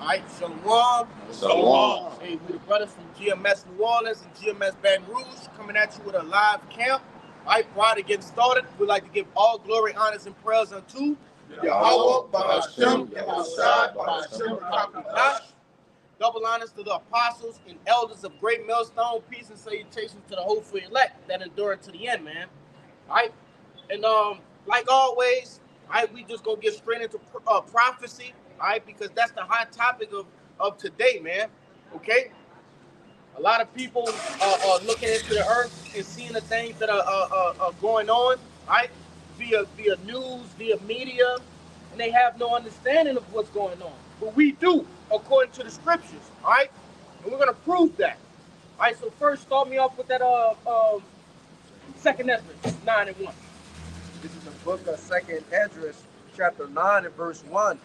All right, Shalom. Shalom. Hey, we the brothers from GMS New Orleans and GMS Baton Rouge coming at you with a live camp. All right, prior to getting started, we'd like to give all glory, honors, and prayers unto Yahweh, Bahashem, Yahushua, Bahashem, Rakakash. Double honors to the apostles and elders of Great Millstone. Peace and salutations to the hopeful elect that endure to the end, man. All right, and like always, all right, we just gonna get straight into prophecy. All right, because that's the hot topic of today, man. Okay, a lot of people are looking into the earth and seeing the things that are going on, right? Via news, via media, and they have no understanding of what's going on. But we do, according to the scriptures, all right? And we're gonna prove that. All right. So first, start me off with that Second Ezra 9:1. This is the book of Second Esdras, chapter 9 and verse 1.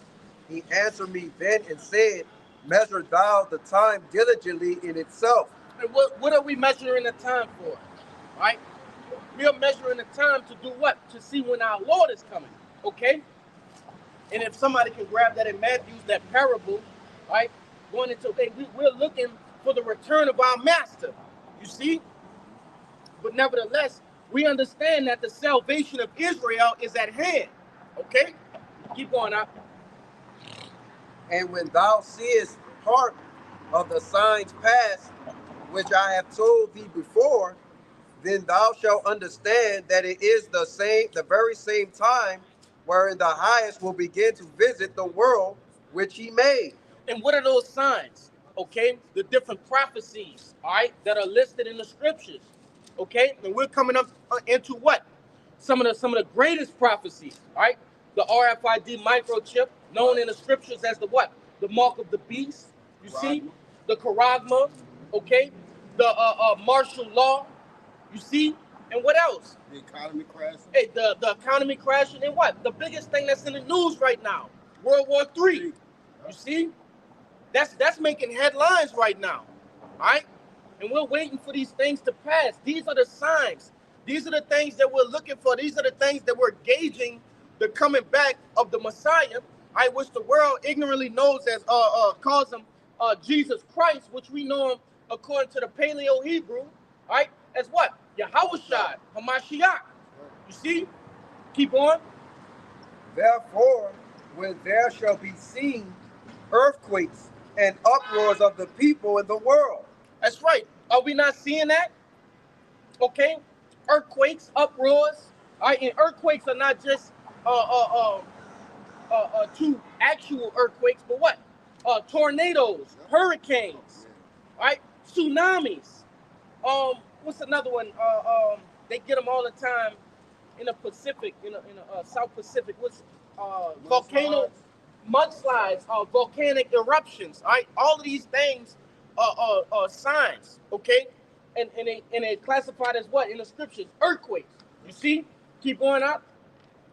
He answered me then and said, measure thou the time diligently in itself. And what are we measuring the time for? Right? We are measuring the time to do what? To see when our Lord is coming. Okay? And if somebody can grab that in Matthew's, that parable, right? Going into, hey, we're looking for the return of our master. You see? But nevertheless, we understand that the salvation of Israel is at hand. Okay? Keep going up. And when thou seest part of the signs past, which I have told thee before, then thou shalt understand that it is the very same time wherein the highest will begin to visit the world which he made. And what are those signs? Okay, the different prophecies, all right, that are listed in the scriptures. Okay, and we're coming up into what? Some of the greatest prophecies, all right? The RFID microchip, known in the scriptures as the what? The mark of the beast. You see, the charagma, okay? The martial law. You see, and what else? The economy crashing. Hey, the economy crashing, and what? The biggest thing that's in the news right now, World War III. You see, that's making headlines right now, all right? And we're waiting for these things to pass. These are the signs. These are the things that we're looking for. These are the things that we're gauging the coming back of the Messiah, I which the world ignorantly knows as calls him Jesus Christ, which we know him according to the Paleo Hebrew, right? As what? Yahushua, Hamashiach. You see? Keep on. Therefore, when there shall be seen earthquakes and uproars of the people in the world. That's right. Are we not seeing that? Okay. Earthquakes, uproars. All right. And earthquakes are not just two actual earthquakes, but what? Tornadoes, hurricanes, right? Tsunamis. What's another one? They get them all the time in the Pacific, in the South Pacific. What's volcano mudslides, volcanic eruptions. All right, all of these things are signs. Okay, and they classified as what in the scriptures? Earthquakes. You see? Keep going up.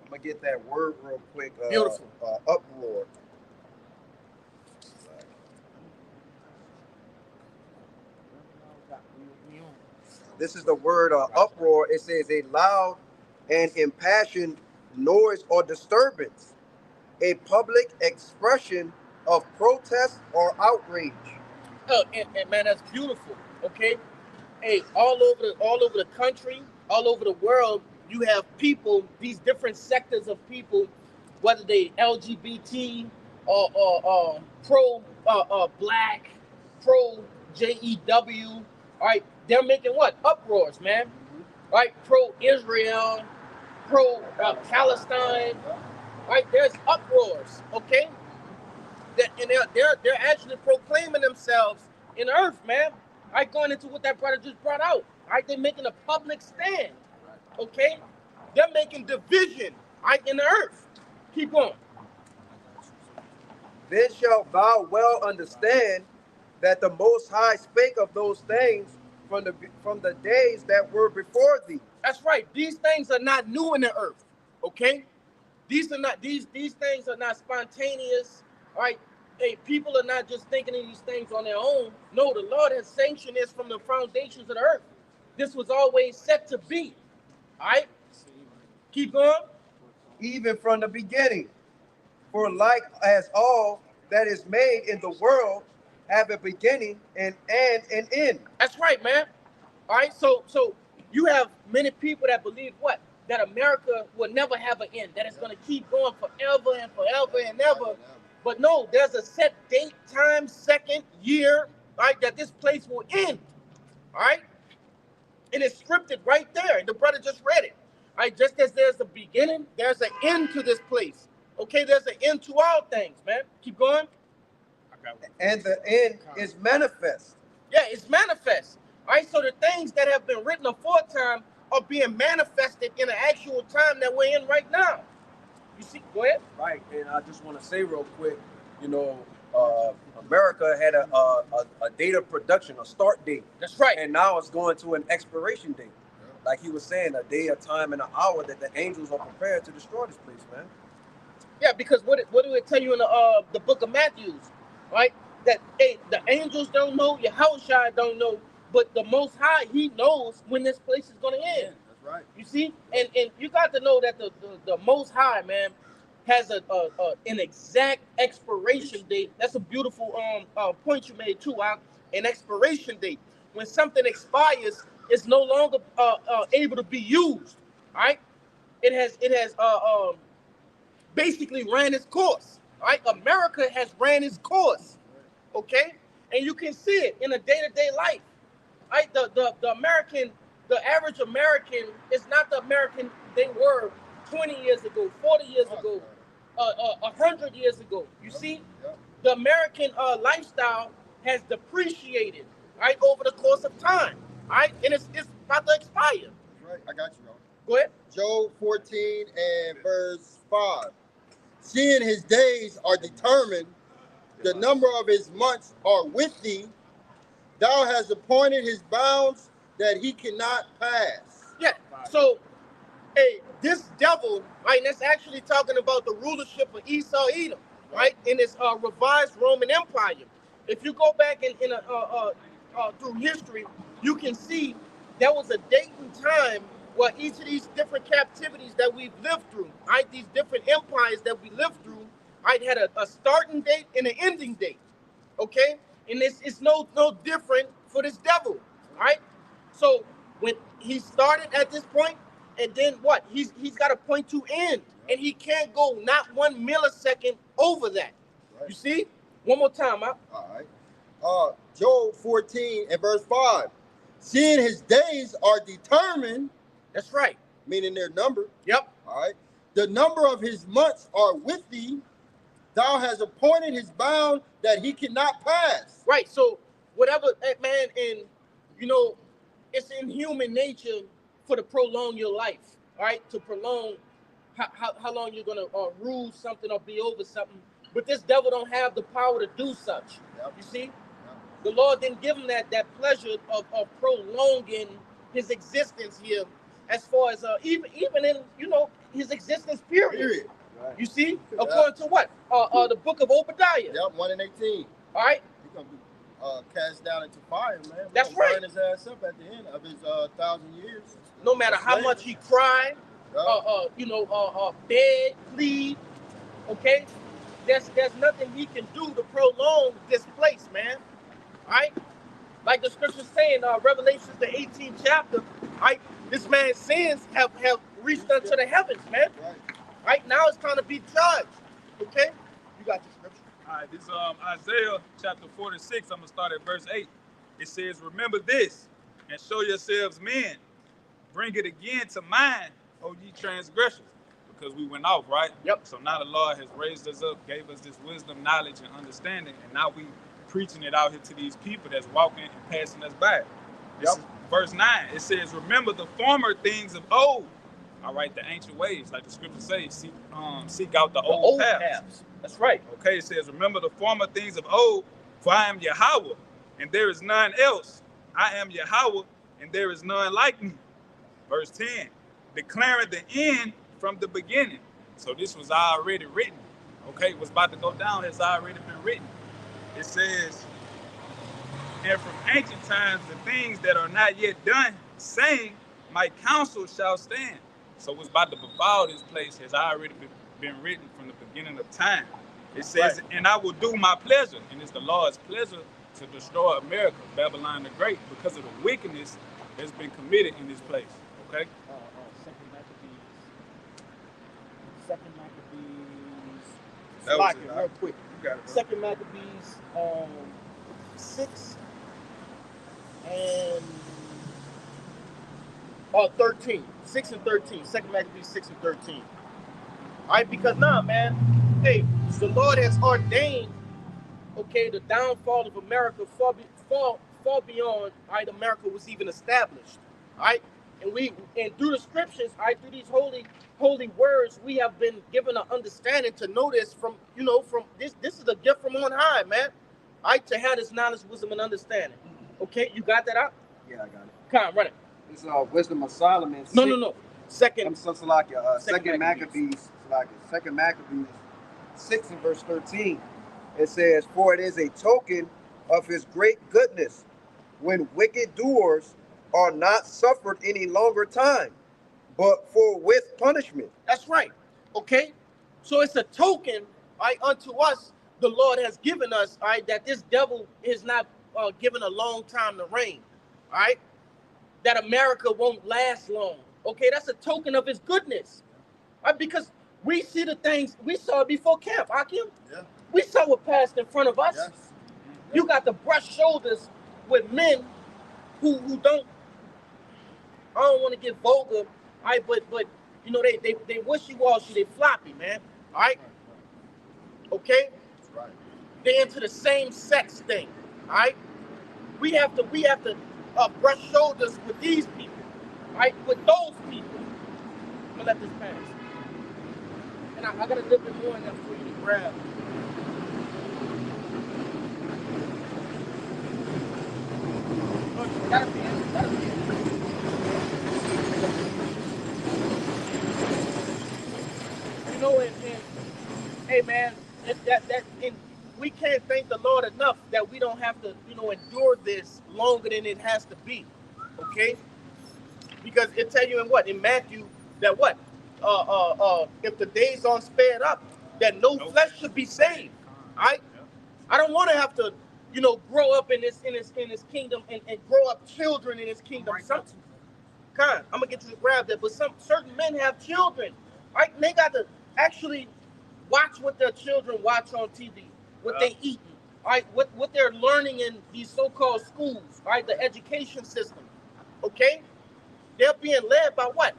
I'm gonna get that word real quick. Beautiful. Uproar. This is the word uproar. It says a loud and impassioned noise or disturbance, a public expression of protest or outrage. And man, that's beautiful. Okay, hey, all over the country, all over the world, you have people, these different sectors of people, whether they LGBT or pro black, pro JEW, all right, they're making what? Uproars, man. Right? Pro Israel, pro Palestine, right? There's uproars, okay? And they're actually proclaiming themselves in earth, man. Right? Going into what that brother just brought out. Right? They're making a public stand, okay? They're making division, right, in the earth. Keep going. Then shalt thou well understand that the Most High spake of those things from the days that were before thee. That's right. These things are not new in the earth, okay? These things are not spontaneous, right? Hey, people are not just thinking of these things on their own. No, the Lord has sanctioned this from the foundations of the earth. This was always set to be, all right? Keep going. Even from the beginning. For like as all that is made in the world have a beginning and an end. That's right, man. All right, so you have many people that believe what? That America will never have an end, that it's going to keep going forever and forever and ever. But no, there's a set date, time, second, year, right, that this place will end. All right? It is scripted right there. The brother just read it. All right, just as there's a beginning, there's an end to this place. Okay, there's an end to all things, man. Keep going. And the end is manifest. Yeah, it's manifest. All right, so the things that have been written aforetime are being manifested in the actual time that we're in right now. You see, go ahead. Right, and I just want to say real quick, you know, America had a date of production, a start date. That's right. And now it's going to an expiration date. Like he was saying, a day, a time, and an hour that the angels are prepared to destroy this place, man. Yeah, because what do it tell you in the book of Matthew, right? That the angels don't know, Yahushua don't know, but the Most High, He knows when this place is going to end. Yeah, that's right. You see, and you got to know that the Most High, man, has an exact expiration date. That's a beautiful point you made too, an expiration date. When something expires, it's no longer able to be used. All right, it has basically ran its course. All right, America has ran its course. Okay, and you can see it in a day-to-day life. All right, the average American is not the American they were 20 years ago, 40 years ago, 100 years ago. You see, the American lifestyle has depreciated, right, over the course of time. All right, and it's about to expire. That's right. I got you, y'all. Go ahead. Job 14 and verse 5. Seeing his days are determined, the number of his months are with thee. Thou hast appointed his bounds that he cannot pass. Yeah. So, hey, this devil, right? And that's actually talking about the rulership of Esau, Edom, right? In this revised Roman Empire. If you go back through history, you can see there was a date and time where each of these different captivities that we've lived through, right? These different empires that we lived through, right, had a starting date and an ending date. Okay, and it's no different for this devil, right? So when he started at this point, and then what? He's got a point to end, and he can't go not 1 millisecond over that. Right. You see? One more time, huh? All right. Job 14 and verse 5. Seeing his days are determined. That's right. Meaning their number. Yep. All right. The number of his months are with thee. Thou hast appointed his bound that he cannot pass. Right. So whatever, man, and you know, it's in human nature for to prolong your life, right? To prolong how long you're gonna rule something or be over something. But this devil don't have the power to do such. Yep. You see, Yep. the Lord didn't give him that pleasure of prolonging his existence here, as far as even in his existence period. Right. You see, according to what the book of Obadiah. Yep. 1 and 18. All right. He's gonna be cast down into fire, man. We're That's gonna right. Burn his ass up at the end of his 1,000 years. No matter how much he cried, beg, plead, okay? There's nothing he can do to prolong this place, man. All right? Like the scriptures saying, Revelations the 18th chapter, right? This man's sins have reached unto the heavens, man. Right. Right now it's time to be judged. Okay? You got the scripture. All right, this is Isaiah chapter 46. I'm gonna start at verse 8. It says, "Remember this, and show yourselves men. Bring it again to mind, O ye transgressors," because we went off, right? Yep. So now the Lord has raised us up, gave us this wisdom, knowledge, and understanding, and now we preaching it out here to these people that's walking and passing us by. This is verse 9. It says, "Remember the former things of old." All right, the ancient ways, like the scripture says, seek out the old paths. That's right. Okay, it says, "Remember the former things of old, for I am Yahweh, and there is none else. I am Yahweh, and there is none like me." Verse 10, "Declaring the end from the beginning." So this was already written. Okay, what's about to go down has already been written. It says, "And from ancient times the things that are not yet done, saying, my counsel shall stand." So what's about to befall this place has already been written from the beginning of time. It says, and I will do my pleasure. And it's the Lord's pleasure to destroy America, Babylon the Great, because of the wickedness that's been committed in this place. Okay? Second Maccabees. That was Slack it, it real quick. You got it, bro. Second Maccabees 6 and 13. 6 and 13. Second Maccabees 6 and 13. All right, because now, man, hey, the Lord has ordained, okay, the downfall of America far beyond, all right, America was even established. All right, and through the scriptures, all right, through these holy words, we have been given an understanding to know this from, from this is a gift from on high, man. All right, to have this knowledge, wisdom, and understanding. Okay, you got that out? Yeah, I got it. Come on, run it. It's Wisdom of Solomon. No. Second Second Maccabees. Second Maccabees 6 and verse 13. It says, "For it is a token of his great goodness, when wicked doers are not suffered any longer time, but for with punishment." That's right. Okay, so it's a token, all right, unto us the Lord has given us, all right, that this devil is not given a long time to reign, all right, that America won't last long. Okay, that's a token of his goodness, all right, because we see the things we saw before camp. Hakim, Yeah. we saw what passed in front of us. Yes. You got the brush shoulders with men who don't. I don't want to get vulgar, all right, but they wishy-washy, they floppy, man. All right, okay. That's right. They into the same sex thing. All right, we have to brush shoulders with these people. All right, with those people. I'm gonna let this pass, and I got a little bit more in there for you to grab. Gotta be it. And hey man, and we can't thank the Lord enough that we don't have to, endure this longer than it has to be. Okay? Because it tell you in Matthew that if the days aren't spared up, that no flesh should be saved. All right? I don't want to have to, grow up in this kingdom and grow up children in this kingdom. I'm gonna get you to grab that, but certain men have children, right? And they got to actually watch what their children watch on TV, what they eat, all right, what they're learning in these so-called schools, all right, the education system. Okay, they're being led by what?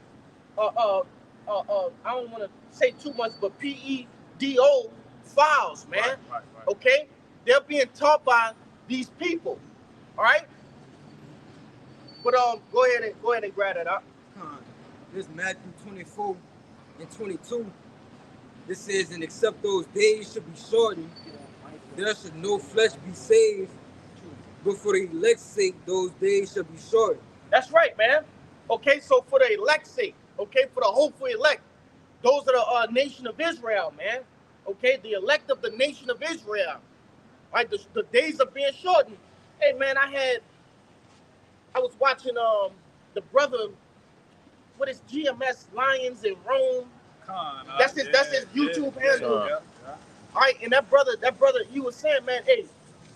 I don't want to say too much, but PEDO files, man. Right. Okay, they're being taught by these people, all right. But go ahead and grab that up. This Matthew 24 and 22. This says, "And except those days should be shortened, there should no flesh be saved. But for the elect's sake, those days shall be shortened." That's right, man. Okay, so for the elect's sake, okay, for the hopeful elect, those are the nation of Israel, man. Okay, the elect of the nation of Israel. Right, the days are being shortened. Hey, man, I was watching the brother, what is GMS Lions in Rome. That's his YouTube handle. Yeah. All right, and that brother, he was saying, man, hey,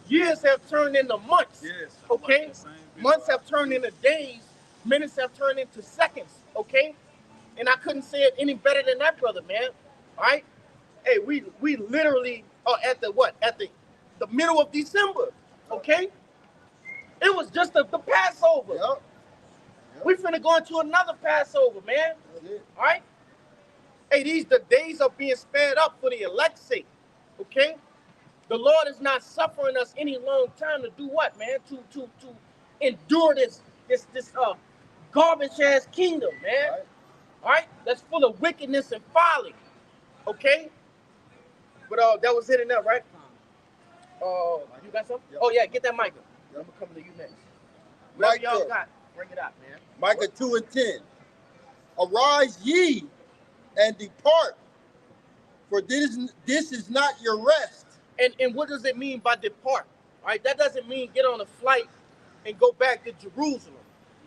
years have turned into months. Yes. Okay, months have turned into days, minutes have turned into seconds. Okay, and I couldn't say it any better than that brother, man. All right, hey, we literally are at the middle of December. Okay, it was just the Passover. Yep. We finna go into another Passover, man. All right. Hey, the days are being sped up for the elect's sake. Okay. The Lord is not suffering us any long time to do what, man? To endure this garbage ass kingdom, man. Right. All right. That's full of wickedness and folly. Okay. But that was it enough, right? You got something? Yep. Oh yeah, get that mic. I'm gonna come to you next. Whatever Micah. y'all got, bring it out, man. Micah 2 and 10. Arise ye and depart, for this is not your rest. And what does it mean by depart? All right, that doesn't mean get on a flight and go back to Jerusalem.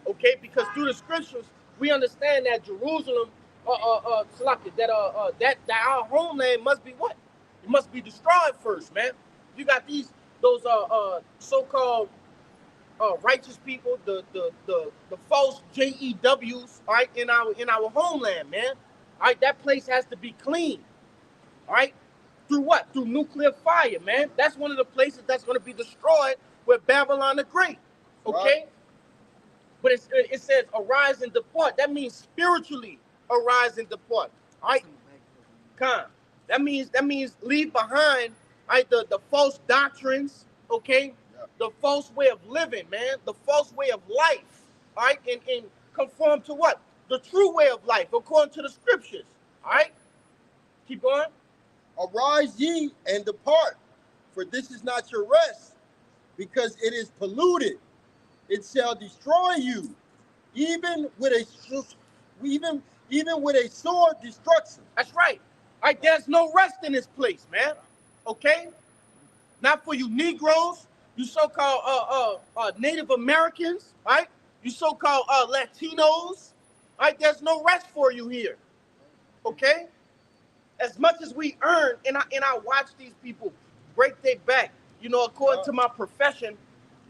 Okay, because through the scriptures we understand that Jerusalem, that our homeland must be what? It must be destroyed first, man. You got those so-called righteous people, the false JEWs, all right, in our homeland, man. All right, that place has to be clean. All right, through what? Through nuclear fire, man. That's one of the places that's going to be destroyed with Babylon the Great. Okay, Right. but it says arise and depart. That means spiritually arise and depart. All right, Khan. That means leave behind, all right, the false doctrines, okay, the false way of living, man, the false way of life, all right, and conform to what? The true way of life, according to the scriptures. All right, keep going. Arise ye and depart, for this is not your rest, because it is polluted. It shall destroy you, even with a sword destruction. That's right. All right, there's no rest in this place, man. Okay, not for you Negroes, you so-called Native Americans, all right? You so-called Latinos, all right? There's no rest for you here. Okay? As much as we earn, and I watch these people break their back, you know, according to my profession,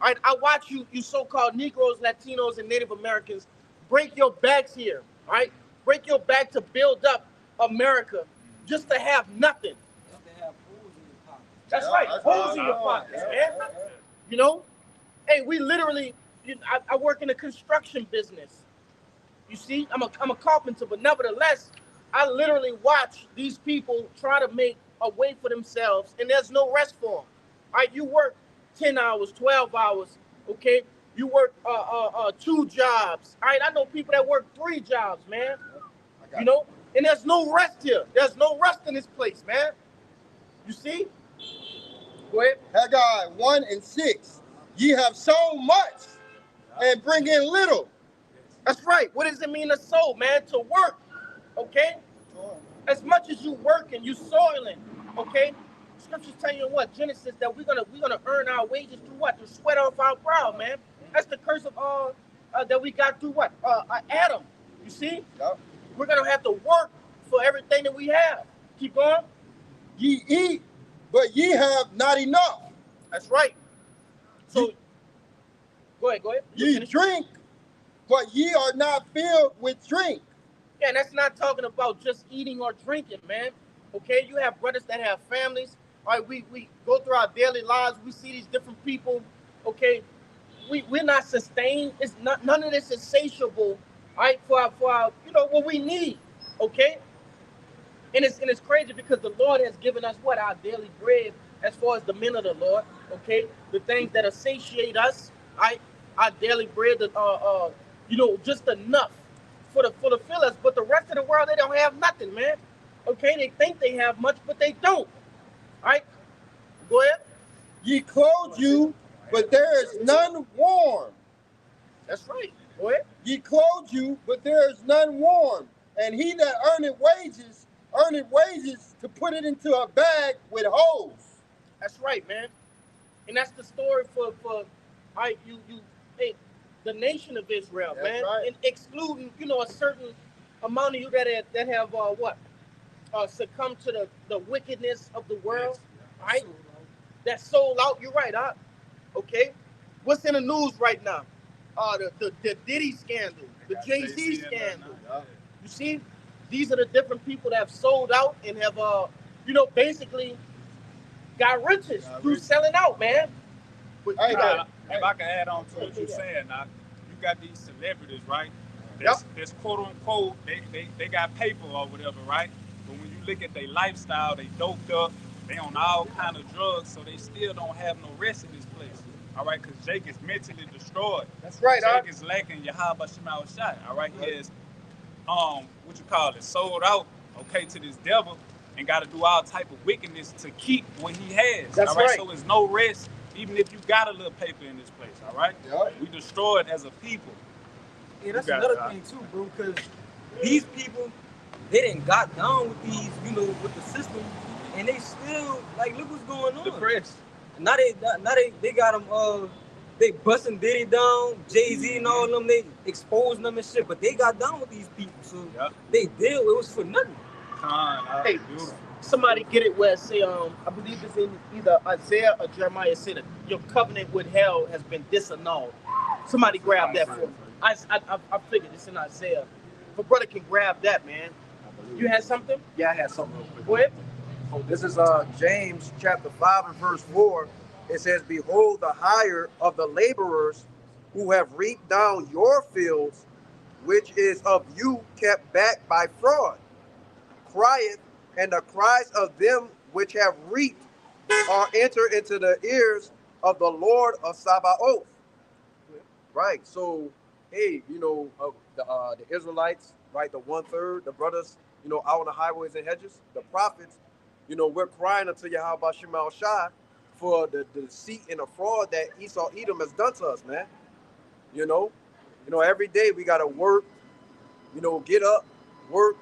all right, I watch you so-called Negroes, Latinos, and Native Americans break your backs here, all right? Break your back to build up America just to have nothing. That's right, holes in your pockets, man. You know? Hey, we literally, I work in the construction business. You see, I'm a carpenter, but nevertheless, I literally watch these people try to make a way for themselves, and there's no rest for them. All right, you work 10 hours, 12 hours, okay? You work 2 jobs. All right, I know people that work 3 jobs, man. You know? And there's no rest here. There's no rest in this place, man. You see? Go ahead. Haggai 1:6. Ye have sown much and bring in little. That's right. What does it mean to sow, man? To work, okay? As much as you working, you soiling, okay? Scriptures tell you in what? Genesis, that we're gonna earn our wages through what? The sweat off our brow, man. That's the curse of that we got through what? Adam. You see? Yep. We're gonna have to work for everything that we have. Keep going. Ye eat, but ye have not enough. That's right. So, go ahead. Ye drink, but ye are not filled with drink. Yeah, and that's not talking about just eating or drinking, man. Okay, you have brothers that have families. All right, we go through our daily lives. We see these different people. Okay, we're not sustained. It's not, none of this is satiable. All right, for our what we need. Okay, and it's crazy because the Lord has given us what? Our daily bread, as far as the men of the Lord. Okay, the things that satiate us. All right, our daily bread. Just enough for the fill us. But the rest of the world, they don't have nothing, man. Okay, they think they have much, but they don't. All right, go ahead. Ye clothe you, but there is none warm. That's right. Go ahead. Ye clothe you, but there is none warm. And he that earneth wages to put it into a bag with holes. That's right, man. And that's the story for the nation of Israel, That's man. right. And excluding, a certain amount of you that have succumbed to the wickedness of the world, right? That sold out. You're right, huh? Okay. What's in the news right now? The Diddy scandal, the Jay-Z scandal. You see, these are the different people that have sold out and have, basically got riches through selling out, man. But, Hey, if I can add on to what you're saying, now, you got these celebrities, right? That's quote unquote, they got paper or whatever, right? But when you look at their lifestyle, they doped up, they on all kind of drugs, so they still don't have no rest in this place. All right, because Jake is mentally destroyed. That's right, Jake is lacking Yahweh Shema Shai. All right, he is sold out, okay, to this devil and got to do all type of wickedness to keep what he has. That's all right, right. so there's no rest, even if you got a little paper in this place. All right, we destroyed as a people. Yeah, that's another thing too, bro, because these people, they didn't got down with these, with the system, and they still, look what's going on. Depressed. Now they got them, they busting Diddy down, Jay-Z and all them, they exposing them and shit, but they got down with these people, so they deal, it was for nothing. Hey, somebody get it where it say, I believe it's in either Isaiah or Jeremiah. It said that your covenant with hell has been disannulled. Somebody grab that for me. I figured it's in Isaiah. If a brother can grab that, man. You had something? Yeah, I had something real quick. Go ahead. This is James chapter 5 and verse 4. It says, behold, the hire of the laborers who have reaped down your fields, which is of you kept back by fraud, crieth, and the cries of them which have reaped are entered into the ears of the Lord of Sabaoth. Right. So, hey, the Israelites, right, the 1/3, the brothers, out on the highways and hedges, the prophets, we're crying unto Yahweh Shema Shai for the deceit and the fraud that Esau Edom has done to us, man. Every day we gotta work, get up, work,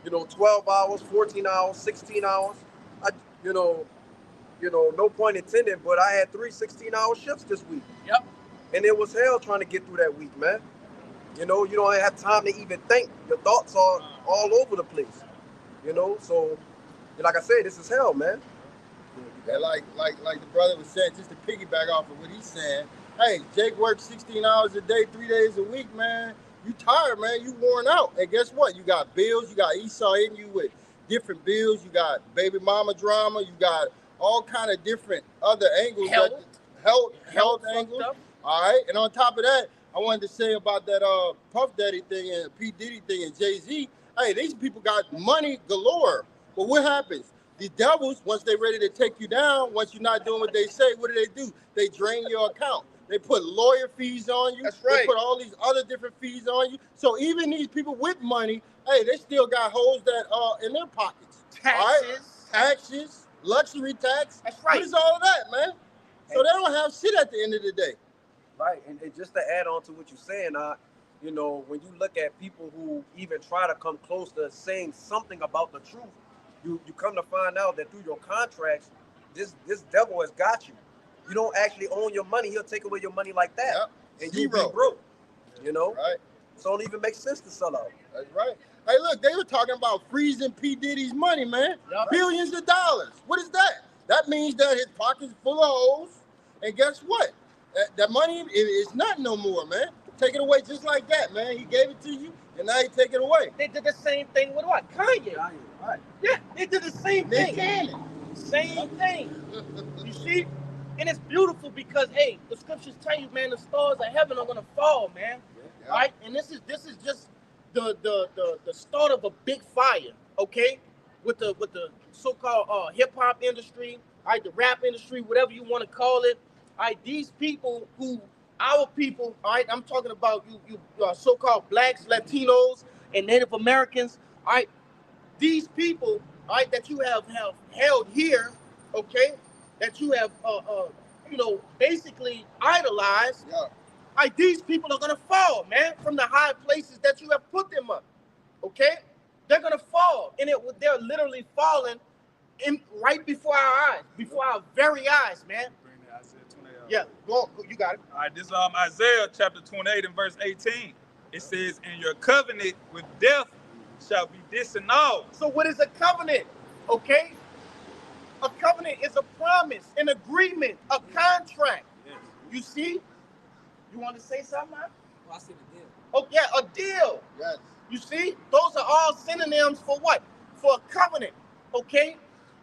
12 hours, 14 hours, 16 hours. No point intended, but I had 3 16-hour shifts this week. Yep. And it was hell trying to get through that week, man. You don't have time to even think. Your thoughts are all over the place. So like I said, this is hell, man. And like the brother was saying, just to piggyback off of what he's saying, hey, Jake works 16 hours a day, 3 days a week, man. You tired, man. You worn out. And guess what? You got bills. You got Esau in you with different bills. You got baby mama drama. You got all kind of different other angles. Health angles. All right. And on top of that, I wanted to say about that Puff Daddy thing and P. Diddy thing and Jay-Z. Hey, these people got money galore. But what happens? The devils, once they're ready to take you down, once you're not doing what they say, what do? They drain your account. They put lawyer fees on you. That's right. They put all these other different fees on you. So even these people with money, hey, they still got holes that in their pockets. Taxes. All right? Taxes, luxury tax. That's right. What is all of that, man? So they don't have shit at the end of the day. Right. And just to add on to what you're saying, when you look at people who even try to come close to saying something about the truth, you come to find out that through your contracts, this devil has got you. You don't actually own your money. He'll take away your money like that. Yep. And you be broke. Right. So it don't even make sense to sell out. That's right. Hey, look, they were talking about freezing P. Diddy's money, man. Yep. Billions of dollars. What is that? That means that his pocket's full of holes. And guess what? That money is not no more, man. Take it away just like that, man. He gave it to you, and now he take it away. They did the same thing with what? Kanye. Right. Yeah, they did the same Nick thing. Cannon. Same thing. You see? And it's beautiful because, hey, the scriptures tell you, man, the stars of heaven are gonna fall, man. Yeah. Right? And this is just the start of a big fire, okay? With the so-called hip hop industry, right? The rap industry, whatever you want to call it. Right? These people our people, all right? I'm talking about you so-called blacks, Latinos, and Native Americans, all right? These people, all right, that you have held here, okay, that you have, basically idolized, Yeah. all right, these people are going to fall, man, from the high places that you have put them up, okay? They're going to fall, and they're literally falling right before our eyes, before our very eyes, man. Yeah, go on, you got it. All right, this is Isaiah chapter 28 and verse 18. It says, and your covenant with death shall be disannulled. So what is a covenant? Okay? A covenant is a promise, an agreement, a contract. Yes. You see? You want to say something, man? Well, I said a deal. Oh, yeah, a deal. Yes. You see? Those are all synonyms for what? For a covenant. Okay?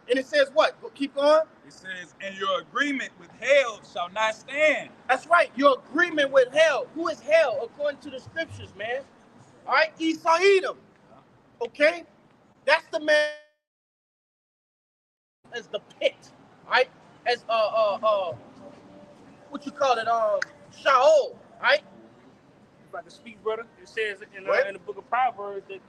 And it says what? Keep going. It says, and your agreement with hell shall not stand. That's right. Your agreement with hell. Who is hell according to the scriptures, man? All right? Esau Edom. Okay? That's the man as the pit. All right? As what you call it? Shaol. Right? If I can speak, brother, it says in What? the book of Proverbs that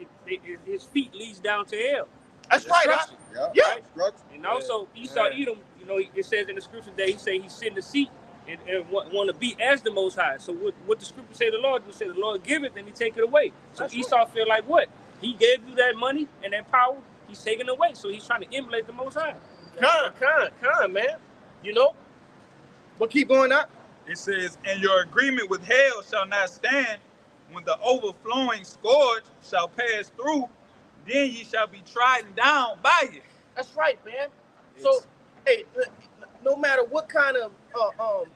his feet leads down to hell. That's right. Destruction. Yeah. Yeah. Structure. And also Esau Edom, it says in the scripture that he say he sit in the seat and want to be as the Most High. So what the scripture say the Lord do? Say the Lord give it, then he take it away. So That's Esau feel like what? He gave you that money and that power, he's taking it away. So he's trying to emulate the Most High. Con, man. You know? But keep going up. It says, and your agreement with hell shall not stand. When the overflowing scourge shall pass through, then ye shall be trodden down by it. That's right, man. So, hey, no matter what kind of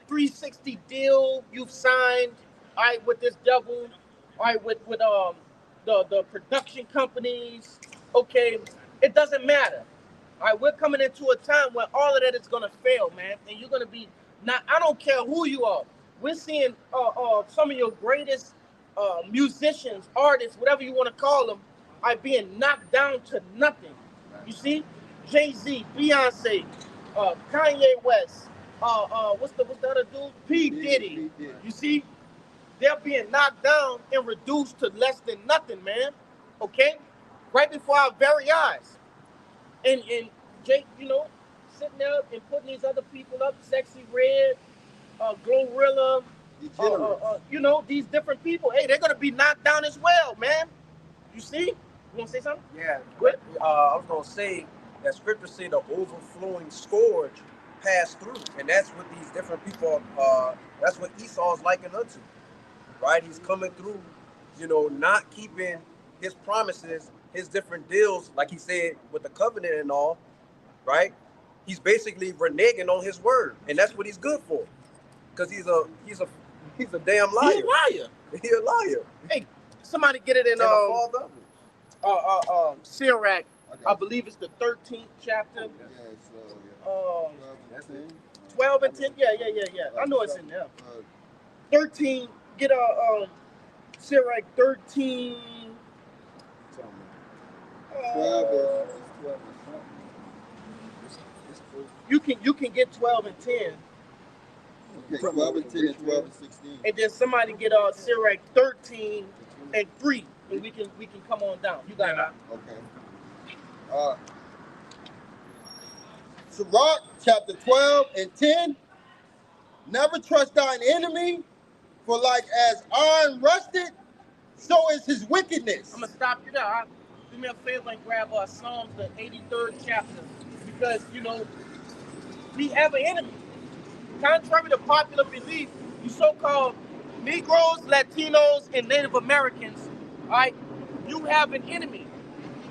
360 deal you've signed, all right, with this devil, all right, with the production companies, okay, it doesn't matter. All right, we're coming into a time where all of that is gonna fail, man, and you're gonna be not. I don't care who you are. We're seeing some of your greatest musicians, artists, whatever you want to call them, are being knocked down to nothing. You see, Jay-Z, Beyonce, Kanye West, what's the other dude? P. Diddy. You see, they're being knocked down and reduced to less than nothing, man. Okay, right before our very eyes. And Jake, you know, sitting there and putting these other people up, Sexy Red, Glorilla, you know, these different people. Hey, they're gonna be knocked down as well, man. You see? You wanna say something? Yeah. Good. I was gonna say that scripture say the overflowing scourge passed through, and that's what these different people. That's what Esau's likened unto, right? He's coming through, you know, not keeping his promises, his different deals, like he said with the covenant and all, right? He's basically reneging on his word, and that's what he's good for, because he's a damn liar. He's a liar. He's a liar. Hey, somebody get it in Sirach. I believe it's the 13th chapter. 12 and 10. Yeah. I know it's in there. 13. Get Sirach 13. 12. You can get 12 and 10. Okay, 12 and 10 and 12 and 16. And then somebody get Sirach 13 and 3, and we can come on down. You got it. Okay. Sirach chapter 12 and 10. Never trust thine enemy, for like as iron rusted, so is his wickedness. I'm gonna stop you there. Do me a favor and grab Psalms, the 83rd chapter, because you know we have an enemy. Contrary to popular belief, you so-called Negroes, Latinos, and Native Americans, all right, you have an enemy,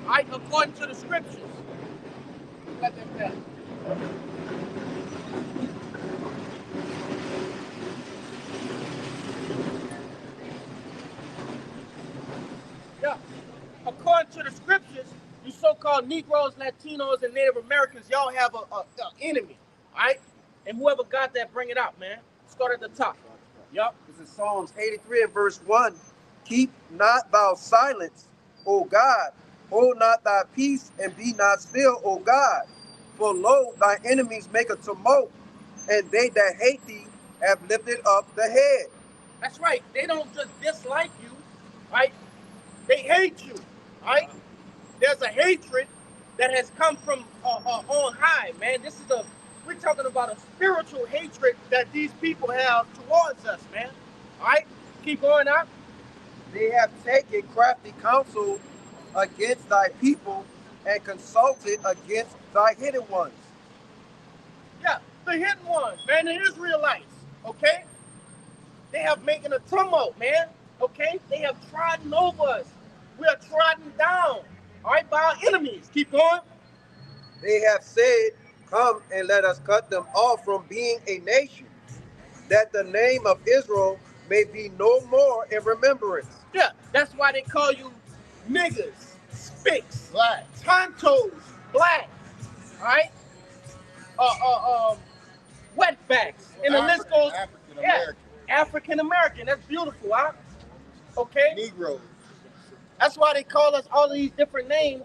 all right, according to the scriptures. Let them down. Yeah, according to the scriptures, you so-called Negroes, Latinos, and Native Americans, y'all have an enemy, all right? And whoever got that, bring it out, man. Start at the top. Yup. This is Psalms 83 and verse 1. Keep not thou silence, O God. Hold not thy peace and be not still, O God. For lo, thy enemies make a tumult, and they that hate thee have lifted up the head. That's right. They don't just dislike you, right? They hate you, right? There's a hatred that has come from on high, man. We're talking about a spiritual hatred that these people have towards us, man. All right? Keep going up. They have taken crafty counsel against thy people and consulted against thy hidden ones. Yeah, the hidden ones, man, the Israelites, okay? They have making a tumult, man, okay? They have trodden over us. We are trodden down, all right, by our enemies. Keep going. They have said, come and let us cut them off from being a nation, that the name of Israel may be no more in remembrance. Yeah, that's why they call you niggas, spicks, black, tontos, black, all right? Wetbacks, and the list goes. African American. That's beautiful, huh? Okay. Negroes. That's why they call us all of these different names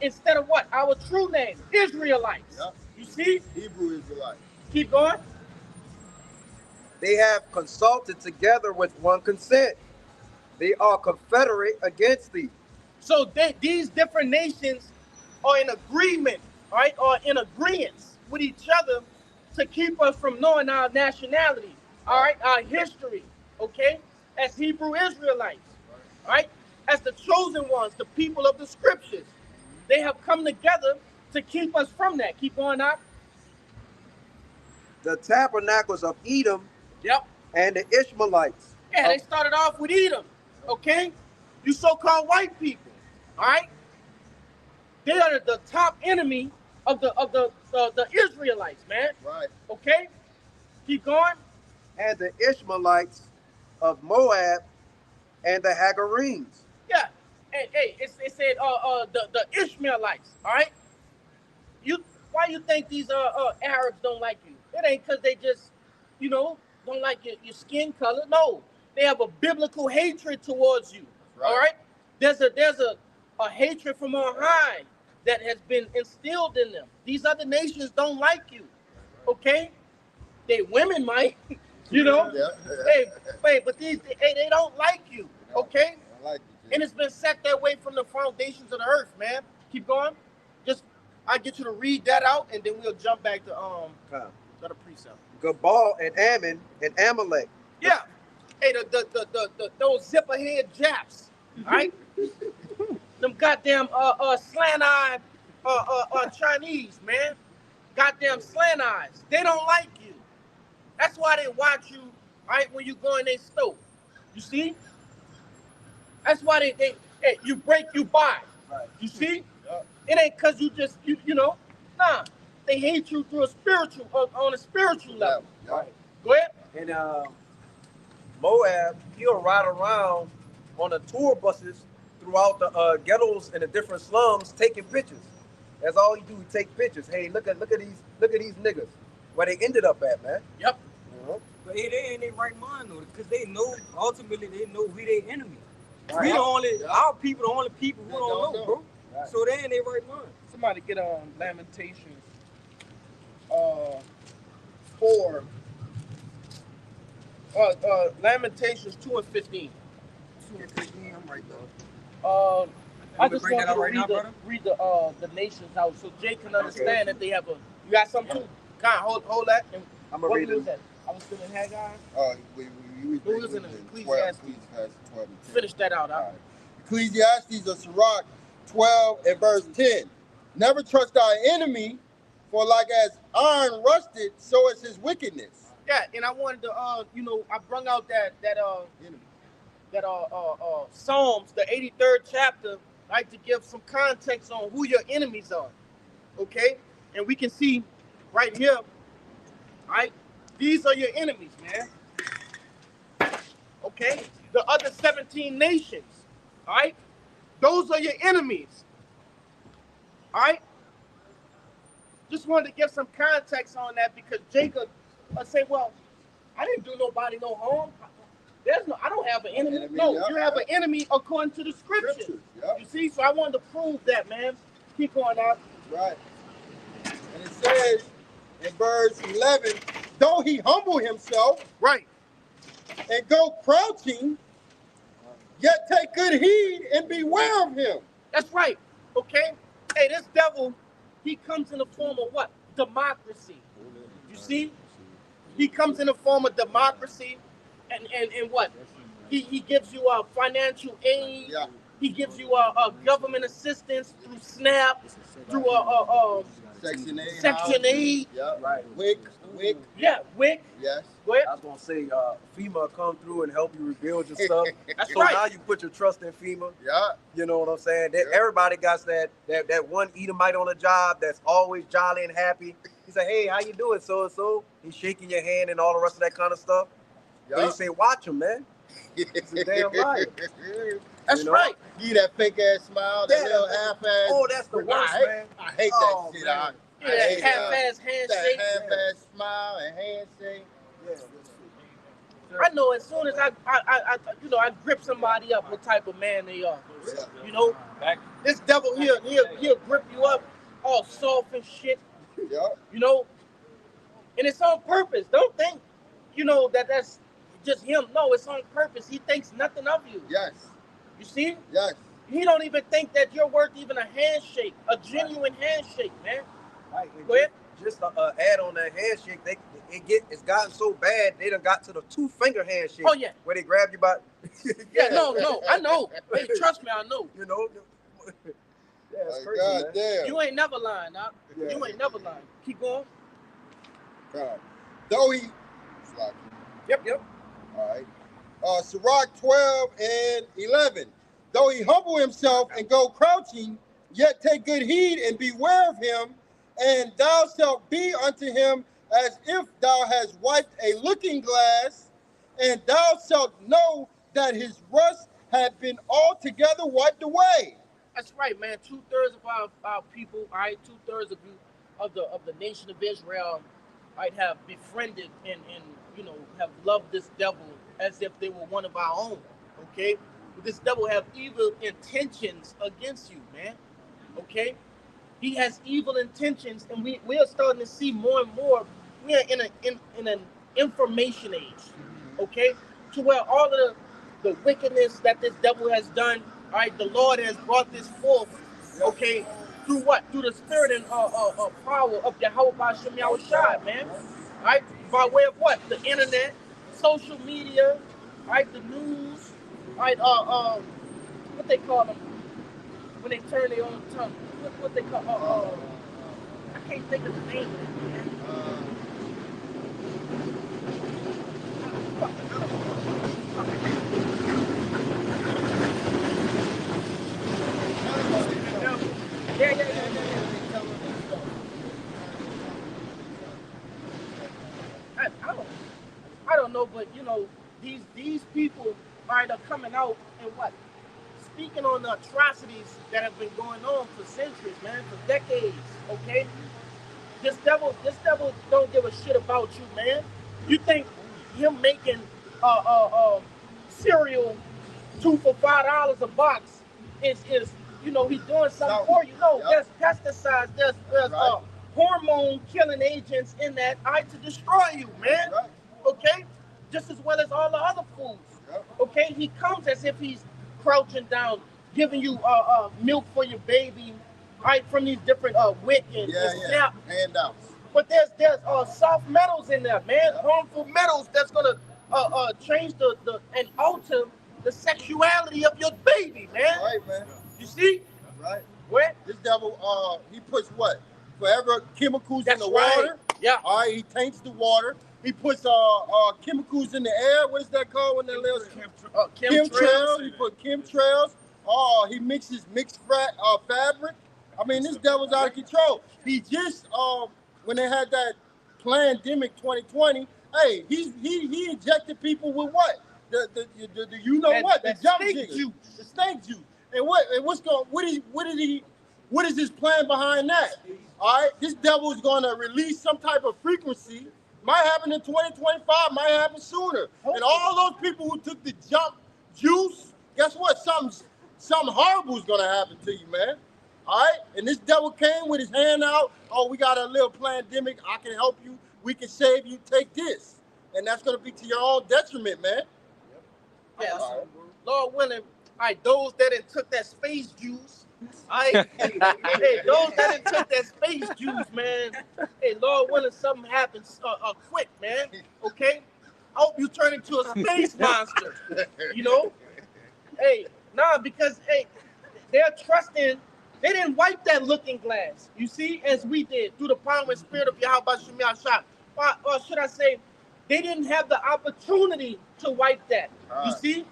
instead of what? Our true name, Israelites. Yep. You see? Hebrew Israelites. Keep going. They have consulted together with one consent. They are confederate against thee. So these different nations are in agreement, all right, or in agreement with each other to keep us from knowing our nationality, all right, our history, okay, as Hebrew Israelites, all right, as the chosen ones, the people of the scriptures. They have come together to keep us from that. Keep going up. The tabernacles of Edom, Yep. and the Ishmaelites. Yeah, they started off with Edom, okay? You so-called white people, all right? They are the top enemy of the Israelites, man. Right. Okay, keep going. And the Ishmaelites of Moab and the Hagarenes. Yeah, hey, it said the Ishmaelites. All right, why you think these Arabs don't like you? It ain't because they just don't like your skin color. No, they have a biblical hatred towards you. Right. All right, there's a hatred from on high that has been instilled in them. These other nations don't like you. Okay, they women might, Yeah. hey, but they don't like you. Okay. I like it. And it's been set that way from the foundations of the earth, man. Keep going. I get you to read that out, and then we'll jump back to the precept. Gabal and Ammon and Amalek. Yeah. Hey, those zipper head Japs, all right? Them goddamn slant-eyed Chinese, man. Goddamn slant eyes. They don't like you. That's why they watch you, all right, when you go in their stove. You see? That's why hey, you break, you buy. Right. You see? Yeah. It ain't because you just, nah. They hate you through on a spiritual level. Yeah. Right. Go ahead. And Moab, he'll ride around on the tour buses throughout the ghettos and the different slums taking pictures. That's all he do. He take pictures. Hey, look at these niggas. Where they ended up at, man. Yep. But hey, they ain't their right mind though, because they know ultimately they know we their enemy. Right. We our people the only people who don't know, bro. Right. So they ain't their right mind. Somebody get on Lamentations 4. Lamentations 2 and 15. 2 and 15, I'm right though. I just want you to brother? read the nations out so Jay can understand that they have you got something too? Kind of hold that. And I'm gonna read was it. that? I was still in Haggai. We was in Ecclesiastes Ecclesiastes? 12 and 10. Finish that out. All right. Ecclesiastes of Sirach 12 and verse 10. Never trust thy enemy, for like as iron rusted, so is his wickedness. Yeah, and I wanted to I brung out that Psalms, the 83rd chapter, right, to give some context on who your enemies are. Okay? And we can see right here, right? These are your enemies, man. Okay? The other 17 nations, all right? Those are your enemies. All right? Just wanted to give some context on that because Jacob say, well, I didn't do nobody no harm. I don't have an enemy. No, you have an enemy according to the scriptures. Yep. You see? So I wanted to prove that, man. Keep going out. Right. And it says in verse 11, though he humble himself, Right. and go crouching, yet take good heed and beware of him. That's right. Okay? Hey, this devil, he comes in the form of what? Democracy. You see? He comes in the form of democracy and what? He gives you financial aid. Yeah. He gives you government assistance through SNAP, through Section 8. Section 8. Yeah. Right. WIC. Yeah, WIC. Yes. Go ahead. I was gonna say FEMA come through and help you rebuild your stuff. That's So right. now you put your trust in FEMA. Yeah. You know what I'm saying? Yeah. Everybody got that one Edomite on the job that's always jolly and happy. He say, hey, how you doing, so-and-so? He's shaking your hand and all the rest of that kind of stuff. So you say, watch him, man. He's a damn liar. That's right. Give that fake ass smile, that little half ass. Oh, that's the worst, man. I hate Oh, that shit. man. I hate Half-ass that handshake. half ass smile and handshake. I know as soon as I grip somebody up, what type of man they are. Yeah. You know, this devil he'll grip you up all soft and shit. Yeah. You know, and it's on purpose. Don't think, that's just him. No, it's on purpose. He thinks nothing of you. Yes. You see? Yes. He don't even think that you're worth even a handshake, a genuine handshake, man. Right. Go ahead. Just to add on that handshake, it's gotten so bad they done got to the 2-finger handshake. Oh yeah. Where they grab you by. Yeah, no, I know. Hey, trust me, I know. You know. Yeah, it's My crazy, God man. damn. You ain't never lying, Doc. Yeah. You ain't never lying. Keep going. God. Though he. Yep. All right. Sirach 12 and 11. Though he humble himself and go crouching, yet take good heed and beware of him, and thou shalt be unto him as if thou hast wiped a looking glass, and thou shalt know that his rust had been altogether wiped away. That's right, man. 2/3 of our people, all right, 2/3 of you of the nation of Israel, right, have befriended and have loved this devil as if they were one of our own. Okay, but this devil have evil intentions against you, man. Okay, he has evil intentions, and we are starting to see more and more. We are in an information age, okay, to where all of the wickedness that this devil has done, all right, the Lord has brought this forth, okay, through what? Through the spirit and power of Yahweh B'Shem Yahushua, man. All right, by way of what? The internet, social media, all right, the news, all right, what they call them when they turn their own tongue. What they call? I can't think of the name. Yeah. I don't know, but these people are coming out and what? Speaking on the atrocities that have been going on for centuries, man, for decades, okay? This devil don't give a shit about you, man. You think him making cereal $2 for $5 a box is he's doing something for you? No, there's pesticides, there's hormone killing agents in that to destroy you, man. Right. Okay, just as well as all the other foods. Okay, he comes as if he's crouching down, giving you milk for your baby, right, from these different wick and snap handouts. But there's soft metals in there, man, harmful metals that's gonna change and alter the sexuality of your baby, man. Right, man. You see? Right. What? This devil, he puts what? Forever chemicals in the right. water. Yeah. All right, he taints the water. He puts chemicals in the air. What is that called when they live? Chemtrails. He put chemtrails. He mixes mixed fabric. I mean, this devil's out of control. He just when they had that pandemic 2020, hey, he injected people with what? The jump juice, the snake juice. And what is his plan behind that? All right, this devil is going to release some type of frequency. Might happen in 2025, might happen sooner. And all those people who took the jump juice, guess what? Something horrible is going to happen to you, man. All right? And this devil came with his hand out. Oh, we got a little pandemic. I can help you. We can save you. Take this. And that's going to be to your own detriment, man. Yeah, right. Lord willing, all right, those that took that space juice, all right, hey, those that took that space juice, man, hey, Lord willing, something happens quick, man, okay? I hope you turn into a space monster, Hey, because, hey, they're trusting, they didn't wipe that looking glass, you see, as we did, through the power and spirit of Yahweh B'Shem Yahushua. Or should I say, they didn't have the opportunity to wipe that, you see?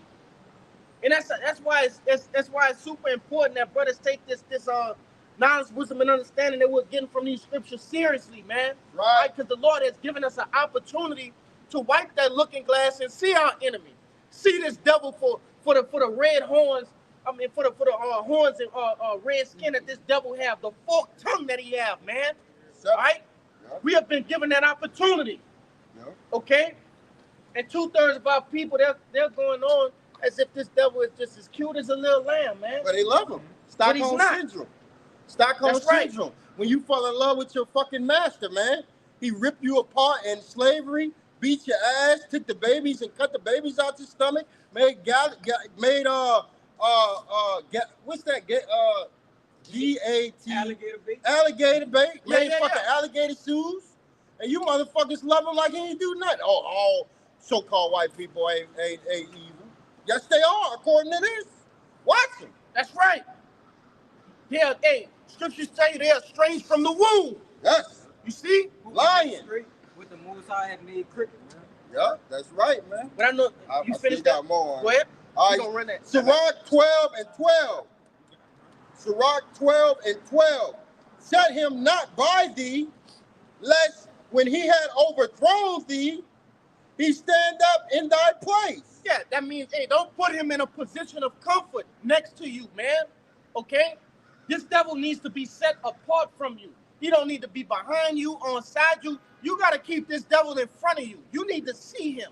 And that's why it's super important that brothers take this knowledge, wisdom, and understanding that we're getting from these scriptures seriously, man. Right? Because the Lord has given us an opportunity to wipe that looking glass and see our enemy, see this devil for the red horns. I mean, for the horns and red skin that this devil have, the forked tongue that he have, man. All right, we have been given that opportunity. Okay, and 2/3 of our people they're going on as if this devil is just as cute as a little lamb, man. But they love him. Stockholm syndrome. Stockholm syndrome. When you fall in love with your fucking master, man, he ripped you apart in slavery, beat your ass, took the babies and cut the babies out your stomach, made what's that? G-A-T. Alligator bait. Made fucking alligator shoes. And you motherfuckers love him like he ain't do nothing. All so-called white people ain't evil. Yes, they are, according to this. Watch them. That's right. Yeah, hey, scriptures tell you they are strange from the womb. Yes. You see? Lying. With the Most High had made crooked, man. Yeah, that's right, man. But I know you finished that. More. Go ahead. All right. Gonna run that. Sirach 12 and 12. Sirach 12 and 12 set him not by thee, lest when he had overthrown thee, he stand up in thy place. Yeah, that means, hey, don't put him in a position of comfort next to you, man. Okay? This devil needs to be set apart from you. He don't need to be behind you, on side you. You got to keep this devil in front of you. You need to see him,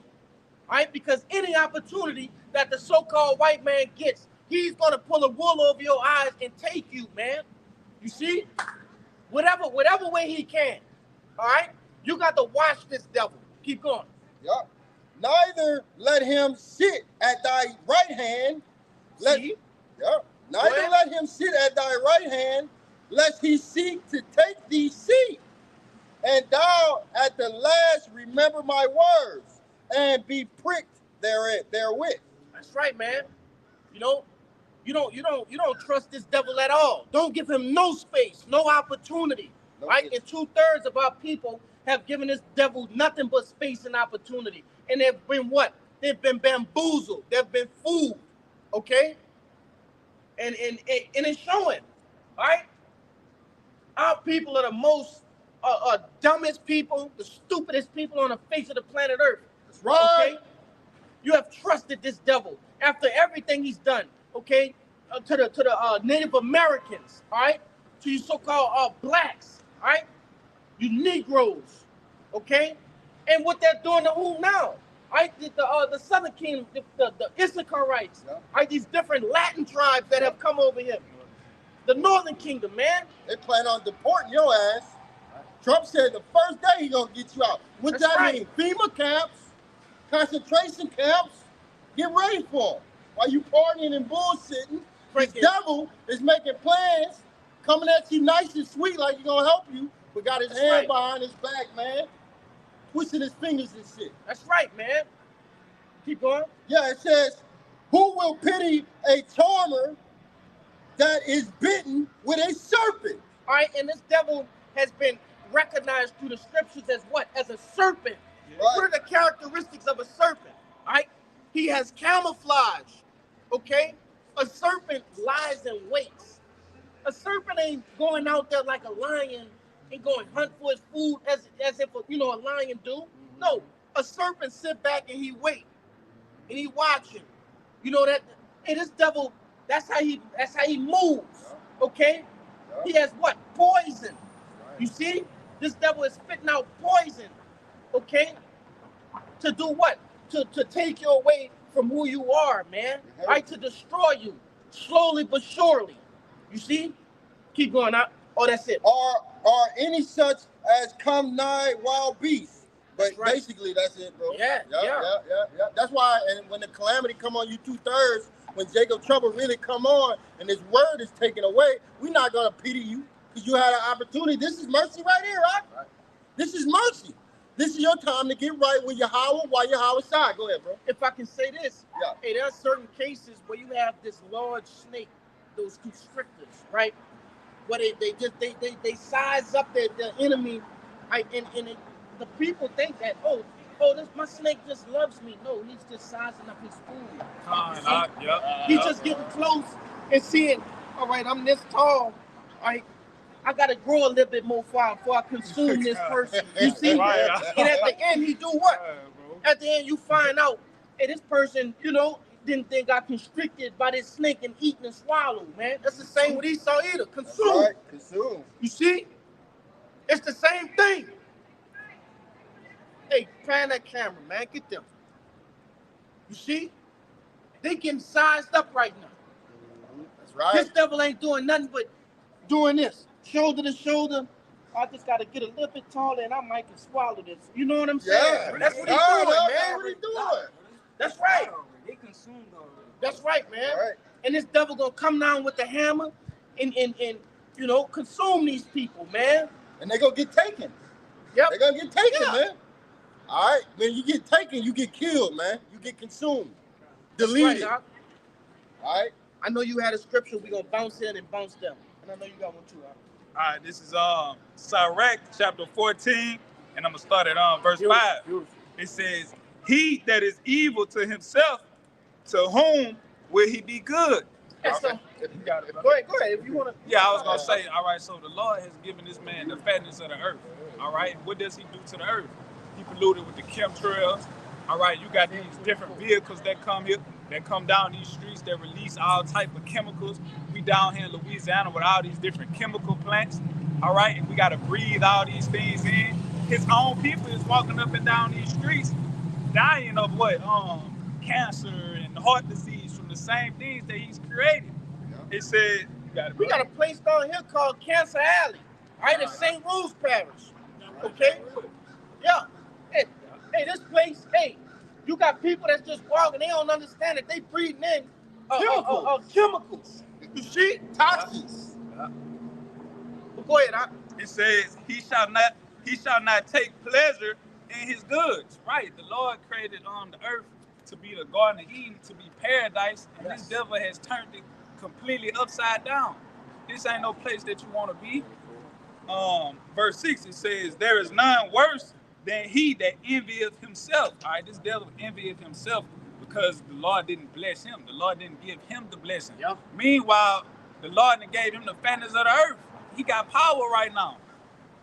all right? Because any opportunity that the so-called white man gets, he's going to pull a wool over your eyes and take you, man. You see? Whatever way he can, all right? You got to watch this devil. Keep going. Yep. Neither let him sit at thy right hand. See? Yep. Neither let him sit at thy right hand, lest he seek to take thee seat. And thou at the last remember my words and be pricked therewith. That's right, man. You know, you don't trust this devil at all. Don't give him no space, no opportunity. No right? space. And 2/3 of our people have given this devil nothing but space and opportunity. And they've been what? They've been bamboozled. They've been fooled. Okay? And it's showing. All right? Our people are the most dumbest people, the stupidest people on the face of the planet Earth. That's right. Okay? You have trusted this devil after everything he's done. Okay? To the Native Americans. All right? To you so-called blacks. All right? You Negroes. Okay? And what they're doing to who now? Right? The Southern Kingdom, the Issacharites, Yeah. right? These different Latin tribes that have come over here. The Northern Kingdom, man. They plan on deporting your ass. Trump said the first day he gonna get you out. What That's that right. mean? FEMA camps, concentration camps. Get ready for 'em. While you partying and bullshitting, this Freaking- devil is making plans, coming at you nice and sweet like he gonna help you, but got his That's hand right. behind his back, man. Twisting his fingers and shit. That's right, man. Keep going. Yeah, it says, who will pity a charmer that is bitten with a serpent? All right, and this devil has been recognized through the scriptures as what? As a serpent. Right. What are the characteristics of a serpent? All right, he has camouflage. Okay, a serpent lies and waits. A serpent ain't going out there like a lion and going hunt for his food as if a lion do. No, a serpent sit back and he wait and he watching. You know that? Hey, this devil. That's how he moves. Okay, he has what? Poison. You see, this devil is spitting out poison. Okay, to do what? To take you away from who you are, man. Right? To destroy you slowly but surely. You see? Keep going out. Oh, that's it. Are any such as come nigh wild beasts? But That's right. basically, that's it, bro. Yeah. That's why, and when the calamity come on you 2/3, when Jacob trouble really come on, and his word is taken away, we're not gonna pity you because you had an opportunity. This is mercy right here, right? This is mercy. This is your time to get right with Yahweh while Yahweh's side. Go ahead, bro. If I can say this, Yeah. hey, there are certain cases where you have this large snake, those constrictors, right? Where they size up their enemy, right? And the people think that, oh, this my snake just loves me. No, he's just sizing up his food. He's just getting close and seeing, all right, I'm this tall, all right, I gotta grow a little bit more before I consume this person. You see? Right. And at the end, he do what? At the end, you find out, hey, this person, then got constricted by this snake and eaten and swallowed, man. That's the same with Esau either. Consume. All right, consume. You see? It's the same thing. Hey, pan that camera, man. Get them. You see? They getting sized up right now. That's right. This devil ain't doing nothing but doing this. Shoulder to shoulder. I just got to get a little bit taller and I might can swallow this. You know what I'm saying? Yeah. That's what he's Yeah, doing, that's man. what he doing. That's right. They consumed already. That's right, man. All right. And this devil gonna come down with the hammer and consume these people, man. And they gonna get taken. Yep. They're gonna get taken, Yeah. man. All right. When you get taken, you get killed, man. You get consumed. That's right, Deleted. Doc. All right. I know you had a scripture. We're gonna bounce in and bounce them. And I know you got one too, Doc. All right, this is Sirach chapter 14, and I'm gonna start at verse 5. Beautiful. It says, "He that is evil to himself, to whom will he be good? And so, You got it, bro. go ahead. If you want to. Yeah, I was gonna say, all right, so the Lord has given this man the fatness of the earth. All right, what does he do to the earth? He polluted with the chemtrails. All right, you got these different vehicles that come here, that come down these streets that release all type of chemicals. We down here in Louisiana with all these different chemical plants. All right, and we gotta breathe all these things in. His own people is walking up and down these streets, dying of what? Cancer and heart disease from the same things that he's created. It said, We got a place down here called Cancer Alley, right in St. Rose Parish. Okay? Yeah. Hey, this place, you got people that's just walking, they don't understand that they breathing in chemicals. You see? Toxins. But go ahead, it says, he shall not take pleasure in his goods. Right. The Lord created the earth to be the Garden of Eden, to be paradise, and this devil has turned it completely upside down. This ain't no place that you want to be. Verse 6, it says, there is none worse than he that envieth himself. All right, this devil envieth himself because the Lord didn't bless him. The Lord didn't give him the blessing. Yep. Meanwhile, the Lord gave him the fatness of the earth. He got power right now.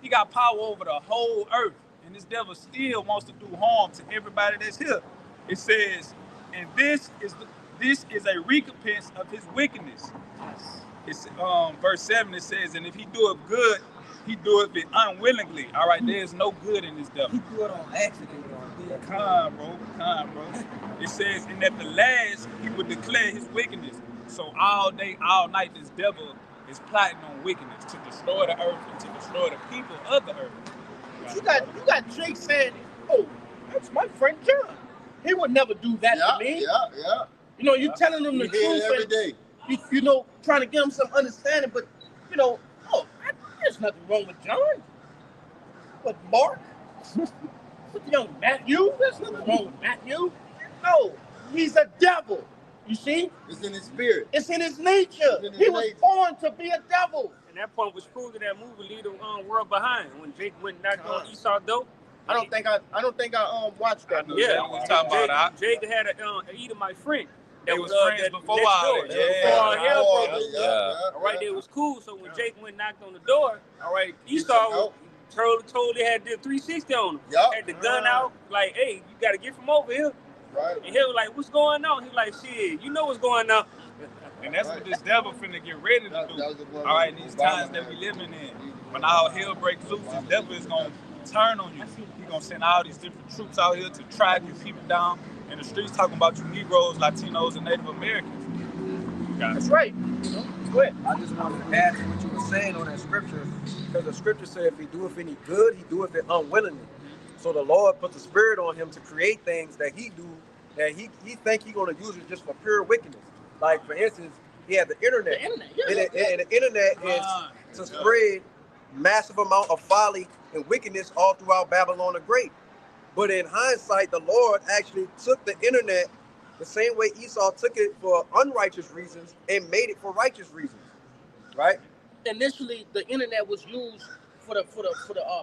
He got power over the whole earth. And this devil still wants to do harm to everybody that's here. It says, and this is a recompense of his wickedness. It's verse 7, it says, and if he doeth good, he doeth it unwillingly. All right, there's no good in this devil. He do it on accident. Come, bro. It says, and at the last, he would declare his wickedness. So all day, all night, this devil is plotting on wickedness to destroy the earth and to destroy the people of the earth. you got Jake saying, oh, that's my friend John. He would never do that to me. Yeah. You know, you telling him the You hear it truth every day. you know, trying to give him some understanding, but there's nothing wrong with John. But Mark, with young Matthew, there's nothing wrong with Matthew. No, he's a devil. You see? It's in his spirit. It's in his nature. In his He was nature. born to be a devil. And that point was proved in that movie, Leave the World Behind, when Jake went and knocked on Esau door. I don't think I watched that. I know that was talking about. Jake had a Edomite friend. They was friends before all that. All right, it was cool. So when Jake went and knocked on the door, all right, Esau totally had the 360 on him. Yup. Had the gun out, like, hey, you got to get from over here. Right. And he was like, what's going on? He was like, shit, you know what's going on. And that's what this devil finna get ready to do. All right, these times that we living in, when all hell breaks loose, the devil is gonna turn on you. He's gonna send all these different troops out here to track your people down in the streets, talking about you Negroes, Latinos, and Native Americans. That's right. Go ahead. I just wanted to add to what you were saying on that scripture, because the scripture said if he doeth any good, he doeth it unwillingly. So the Lord put the spirit on him to create things that he do, that he think he's going to use it just for pure wickedness. Like, for instance, he had the internet. And the internet is to spread massive amount of folly and wickedness all throughout Babylon the Great. But in hindsight, the Lord actually took the internet the same way Esau took it for unrighteous reasons and made it for righteous reasons, right? Initially, the internet was used for the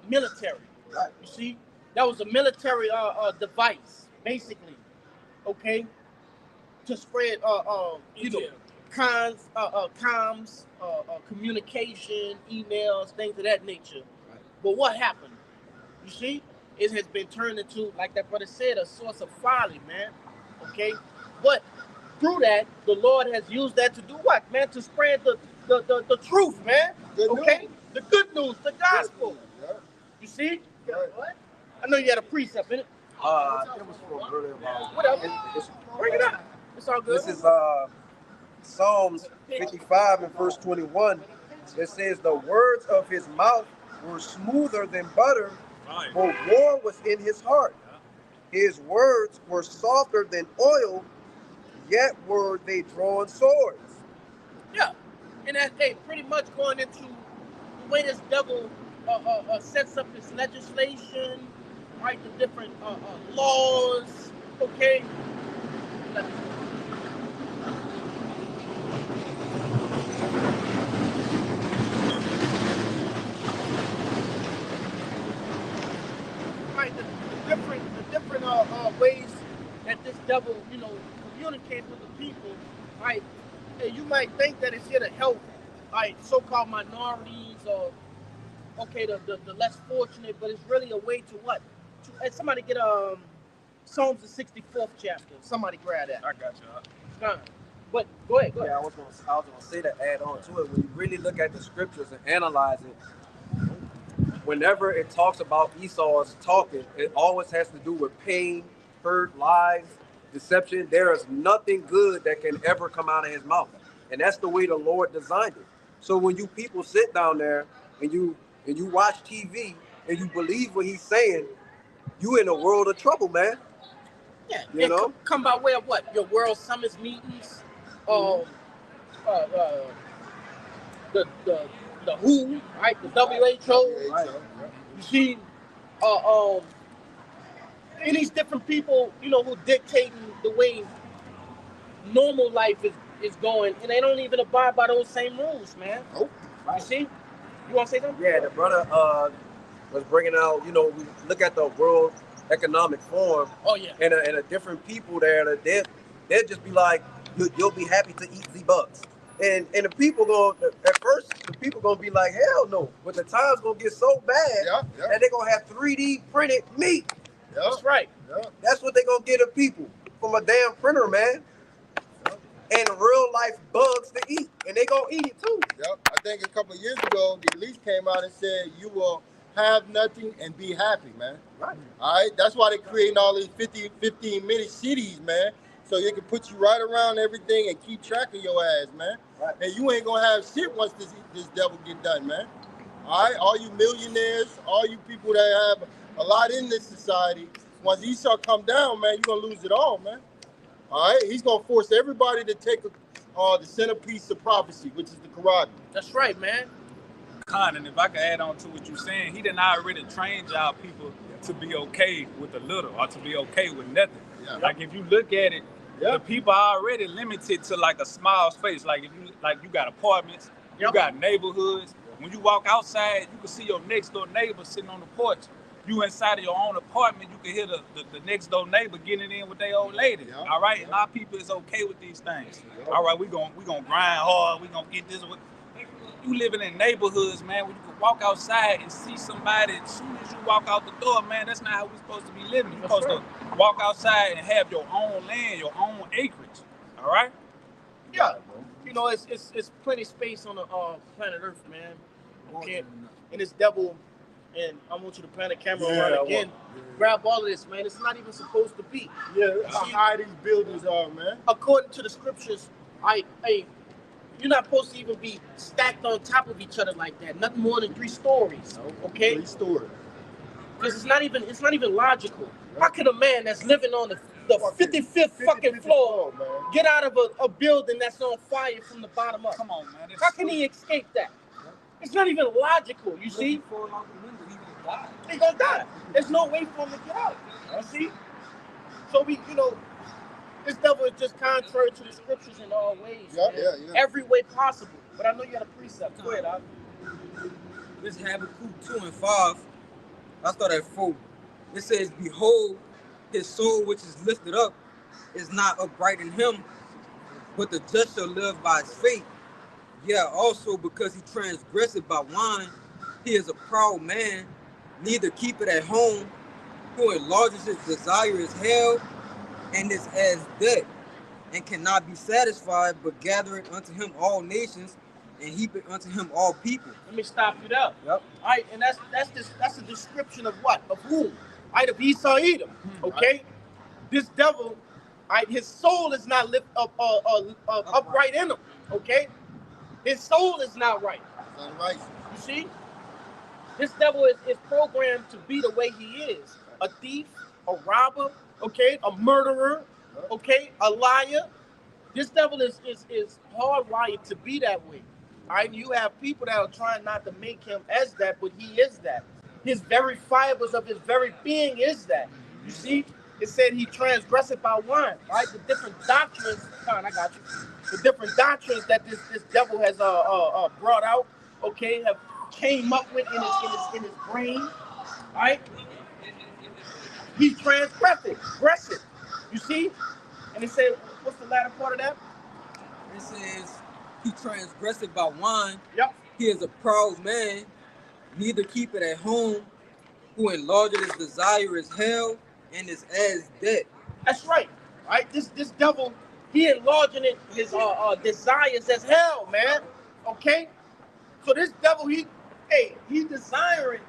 military. Right. You see, that was a military device, basically. Okay, to spread comms, communication, emails, things of that nature. Right. But what happened? You see, it has been turned into, like that brother said, a source of folly, man. Okay, but through that, the Lord has used that to do what, man? To spread the truth, man. The good news, the gospel. Yeah. You see? What? I know you had a precept in it. It was for earlier about. Whatever. Bring it up. It's all good. This is Psalms 55 and verse 21. It says, the words of his mouth were smoother than butter, for war was in his heart. His words were softer than oil, yet were they drawn swords. Yeah, and that's pretty much going into the way this devil sets up his legislation, right? The different laws, okay? Right, the different ways that this devil, communicates with the people, right? and you might think that it's here to help, like so-called minorities or the less fortunate, but it's really a way to what? Hey, somebody get Psalms the 64th chapter. Somebody grab that. I got you. Fine. But go ahead. Yeah, I was gonna say to add on to it. When you really look at the scriptures and analyze it, whenever it talks about Esau's talking, it always has to do with pain, hurt, lies, deception. There is nothing good that can ever come out of his mouth, and that's the way the Lord designed it. So when you people sit down there and you watch TV and you believe what he's saying, you in a world of trouble, man. Yeah, You know? come by way of what? Your World Summits meetings, the WHO, right? The WHO. Right. You see, and these different people, who dictating the way normal life is going, and they don't even abide by those same rules, man. Nope. You see? You want to say something? Yeah, the brother was bringing out, we look at the World Economic Forum, Oh yeah. and a different people there, that they'll just be like, you'll be happy to eat the bugs. And the people at first, the people gonna be like, hell no. But the time's gonna get so bad Yeah. that they're gonna have 3D printed meat. Yeah. That's right. Yeah. That's what they gonna get of people from a damn printer, man. And real life bugs to eat. And they gonna eat it too. Yep. I think a couple of years ago, the Elite came out and said, you will have nothing and be happy, man. Right. All right? That's why they're creating all these 15-minute cities, man. So they can put you right around everything and keep track of your ass, man. Right. And you ain't gonna have shit once this devil get done, man. All right? All you millionaires, all you people that have a lot in this society, once Esau come down, man, you're gonna lose it all, man. All right? He's gonna force everybody to take the centerpiece of prophecy, which is the Quran. That's right, man. Khan, and if I could add on to what you're saying, he didn't already train y'all people to be okay with a little or to be okay with nothing. Yeah. Like if you look at it, Yeah. the people are already limited to like a small space. Like if you got apartments, you Yep. got neighborhoods. When you walk outside, you can see your next door neighbor sitting on the porch. You inside of your own apartment, you can hear the next door neighbor getting in with their old lady. Yeah. All right, and our people is okay with these things. All right, we gonna grind hard. We gonna get this. You living in neighborhoods, man, where you can walk outside and see somebody as soon as you walk out the door, man. That's not how we're supposed to be living. You're supposed to walk outside and have your own land, your own acreage. All right? Yeah. It's plenty of space on the planet Earth, man. Okay. And this devil, and I want you to pan the camera around again. Grab all of this, man. It's not even supposed to be. Yeah, that's how high these buildings are, man. According to the scriptures, you're not supposed to even be stacked on top of each other like that. Nothing more than 3 stories. Okay? 3 stories. Because it's not even logical. How can a man that's living on the 55th fucking floor man. get out of a building that's on fire from the bottom up? Come on, man. How can he escape that? It's not even logical, you see? He's gonna die. There's no way for him to get out. You see? So this devil is just contrary to the scriptures in all ways. Yeah, man. yeah. Every way possible. But I know you got a precept. Go ahead, Al. This Habakkuk 2 and 5. I start at 4. It says, behold, his soul which is lifted up is not upright in him, but the just shall live by his faith. Yeah, also because he transgressed by wine, he is a proud man, neither keep it at home, who enlarges his desire is hell, and is as dead, and cannot be satisfied, but gathereth unto him all nations, and heapeth unto him all people. Let me stop you there. Yep. All right, and that's a description of what? Of who? All right, of Esau Edom. Okay? This devil, all right, his soul is not upright in him. Okay? His soul is not right. That's right. You see? This devil is programmed to be the way he is. A thief, a robber, okay, a murderer, okay, a liar. This devil is hardwired to be that way. All right, you have people that are trying not to make him as that, but he is that. His very fibers of his very being is that. You see, it said he transgressed by wine. All right, the different doctrines. Con, I got you. The different doctrines that this devil has brought out, okay, have came up with in his brain. All right, he transgressed it. You see, and it said, what's the latter part of that? It says, he transgresseth by wine. Yep. He is a proud man, neither keep it at home, who enlargeth his desire is hell, and is as debt. That's right. Right? This devil, he enlarging it, his desires as hell, man. Okay? So this devil, he's desiring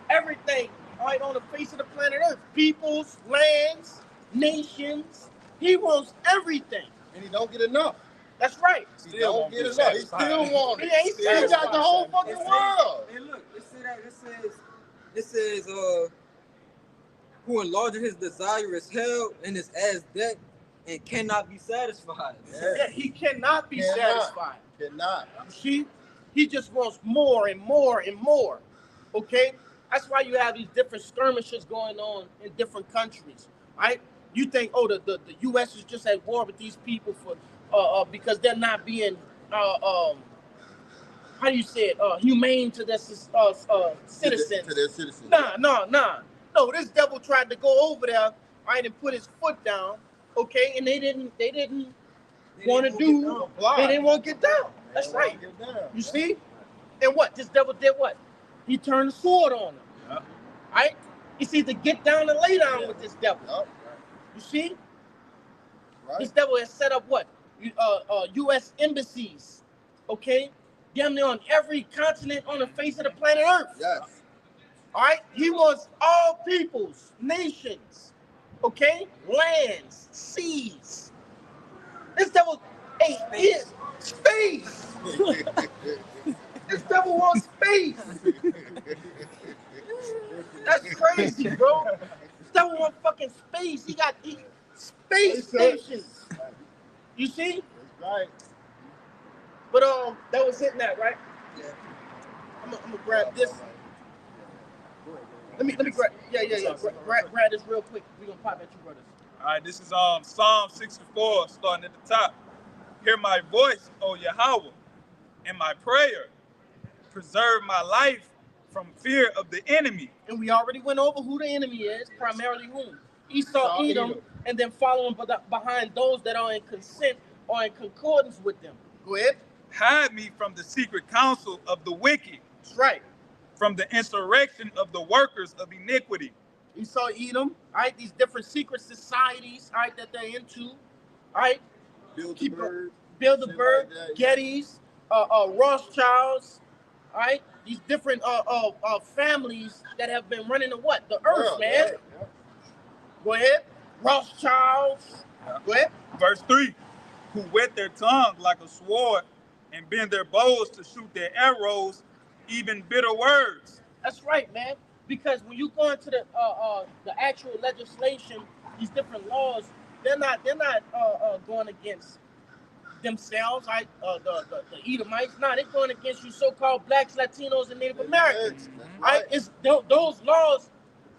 everything, all right, on the face of the planet Earth. Peoples, lands, nations. He wants everything. And he don't get enough. That's right. He Still don't won't get be enough. He satisfied. still wants He it. ain't He got satisfied. the whole fucking world. And look, it says, who enlargeth his desire is hell, and is as debt, and cannot be satisfied. Yeah, he cannot be Cannot. satisfied. Cannot. You see, he just wants more and more and more. Okay, that's why you have these different skirmishes going on in different countries, right? You think, oh, the U.S. is just at war with these people for because they're not being how do you say it, humane to their citizens. To their citizens. No. This devil tried to go over there, right, and put his foot down. Okay, and they didn't want to do. Comply. They didn't want to get down. That's They right. won't get down. You see? And what? This devil did what? He turned the sword on them. Yeah. Right? It's either get down and lay down with this devil. Yup. You see? Right. This devil has set up what? U.S. embassies. Okay? Damn near on every continent on the face of the planet Earth. Yes. All right? He wants all peoples, nations, okay? Lands, seas. This devil, space. This devil wants space. That's crazy, bro. This devil wants fucking space. He got space stations. You see? That's right. But that was hitting that, right? Yeah. I'm gonna grab this. Let me grab. Yeah. Grab this real quick. We gonna pop at you, brothers. All right, this is Psalm 64, starting at the top. Hear my voice, O Yahweh, in my prayer. Preserve my life from fear of the enemy. And we already went over who the enemy is, primarily whom? Esau, Edom, and then following behind those that are in consent or in concordance with them. Go ahead. Hide me from the secret counsel of the wicked, That's right. from the insurrection of the workers of iniquity. Esau, Edom, all right, these different secret societies, all right, that they're into, all right, Bilderberg. Bilderberg, Shit like that. Gettys, Rothschilds, all right, these different families that have been running the what? The earth, Yeah, man. yeah. Go ahead. Rothschilds. Yeah. Go ahead. Verse 3, who whet their tongue like a sword and bend their bows to shoot their arrows, even bitter words. That's right, man. Because when you go into the actual legislation, these different laws, they're not going against themselves, right? The Edomites. No, they're going against you so-called blacks, Latinos, and Native Americans. That's Right? It's those laws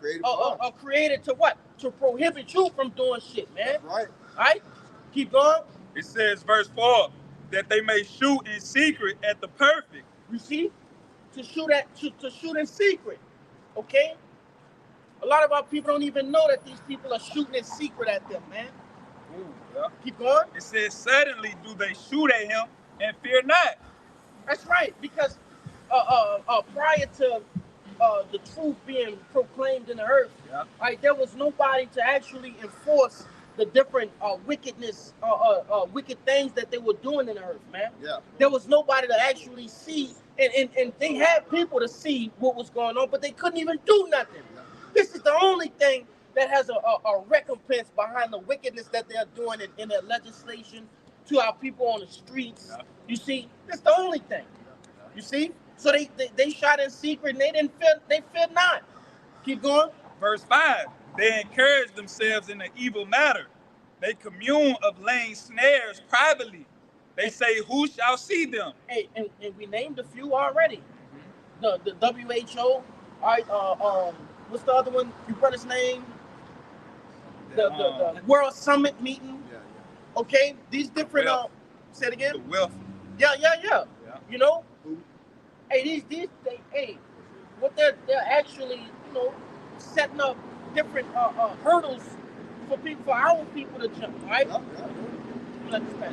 Creative are law. created to what? To prohibit you from doing shit, man. That's right. Right? Keep going. It says, verse 4, that they may shoot in secret at the perfect. You see? To shoot in secret. Okay? A lot of our people don't even know that these people are shooting in secret at them, man. Yeah. Keep going. It says, suddenly do they shoot at him and fear not. That's right, because prior to the truth being proclaimed in the earth, Yeah. right, there was nobody to actually enforce the different wickedness, wicked things that they were doing in the earth, man. Yeah. There was nobody to actually see, and they had people to see what was going on, but they couldn't even do nothing. This is the only thing that has a recompense behind the wickedness that they're doing in their legislation to our people on the streets. Yeah. You see, that's the only thing. You see? So they shot in secret and they feared not. Keep going. Verse 5, they encourage themselves in an evil matter. They commune of laying snares privately. They say, who shall see them? Hey, and we named a few already. The WHO, all right, what's the other one? You brought his name? The World Summit meeting. Yeah. Okay, these different Well, say it again. The wealth. Yeah. Yeah. You know? Who? Hey, what they're actually, setting up different hurdles for our people to jump, right? Yeah. Let this pass.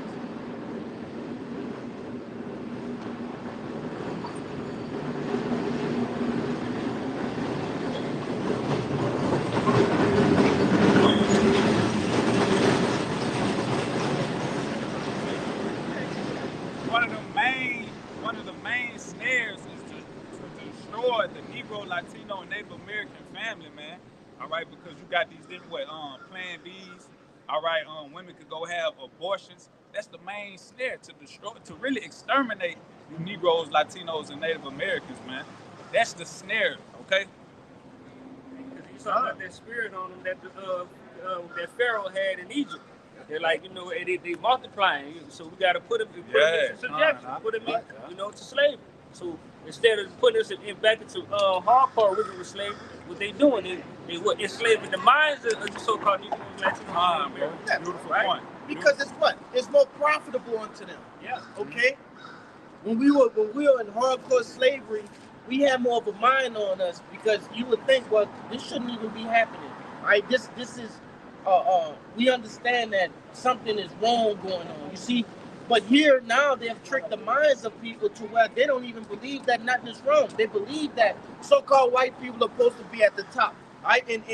all right, because you got these different Plan Bs, all right, women could go have abortions. That's the main snare to destroy, to really exterminate you Negroes, Latinos, and Native Americans, man. That's the snare, okay? Because you saw about that spirit on them that Pharaoh had in Egypt. They're like, they multiplying. So we got to put them into subjection, put them in, to slavery. So instead of putting us back into hardcore original slavery, what they doing, they enslaving the minds of the so-called Negroes, Latinos, Americans. Yeah, Beautiful right? point. Because it's what? It's more profitable unto them. Yeah. Okay? When we were in hardcore slavery, we had more of a mind on us because you would think, well, this shouldn't even be happening. Right? This is we understand that something is wrong going on. You see, but here now they have tricked the minds of people to where they don't even believe that nothing is wrong. They believe that so-called white people are supposed to be at the top. Right? And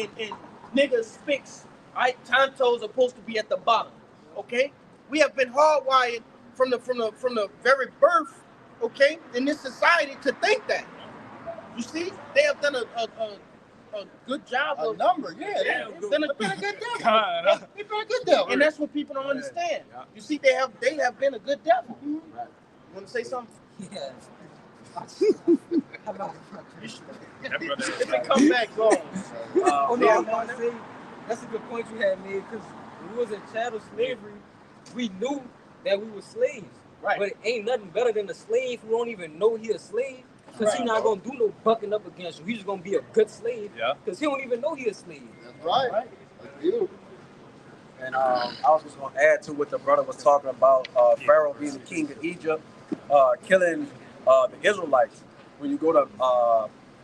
niggas, spics, right? Tontos are supposed to be at the bottom. Okay? We have been hardwired from the very birth, okay, in this society to think that. You see, they have done a good job A of number, yeah. they've done a good devil. They've been a good devil. And that's what people don't understand. You see, they have been a good devil. You want to say something? Yeah. If they come back, go on. Oh no, I want to say that's a good point you had made because when we was in chattel slavery, we knew that we were slaves. Right. But it ain't nothing better than a slave who don't even know he a slave. Because he not gonna do no bucking up against you. He's just gonna be a good slave. Yeah. Because he don't even know he a slave. That's right. That's you. And I was just going to add to what the brother was talking about, Pharaoh being the king of Egypt, killing the Israelites. When you go to,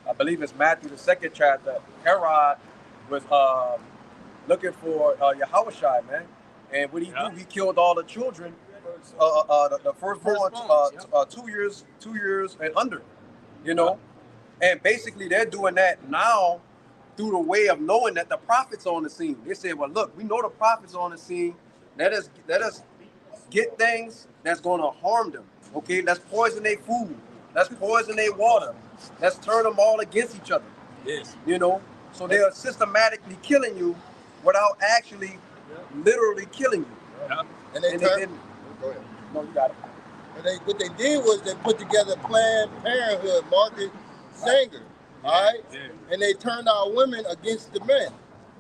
I believe it's Matthew, the 2nd chapter, Herod was looking for Yahushua, man. And what he do, he killed all the children, the firstborn, 2 years and under, And basically they're doing that now through the way of knowing that the prophet's on the scene. They say, well, look, we know the prophet's on the scene. Let us get things that's going to harm them. Okay, let's poison their food. Let's poison their water. Let's turn them all against each other. Yes. So they are systematically killing you without actually literally killing you. Yeah. And they didn't. Go ahead. No, you got it. And what they did was they put together Planned Parenthood, Margaret Sanger, all right? Yeah. And they turned our women against the men,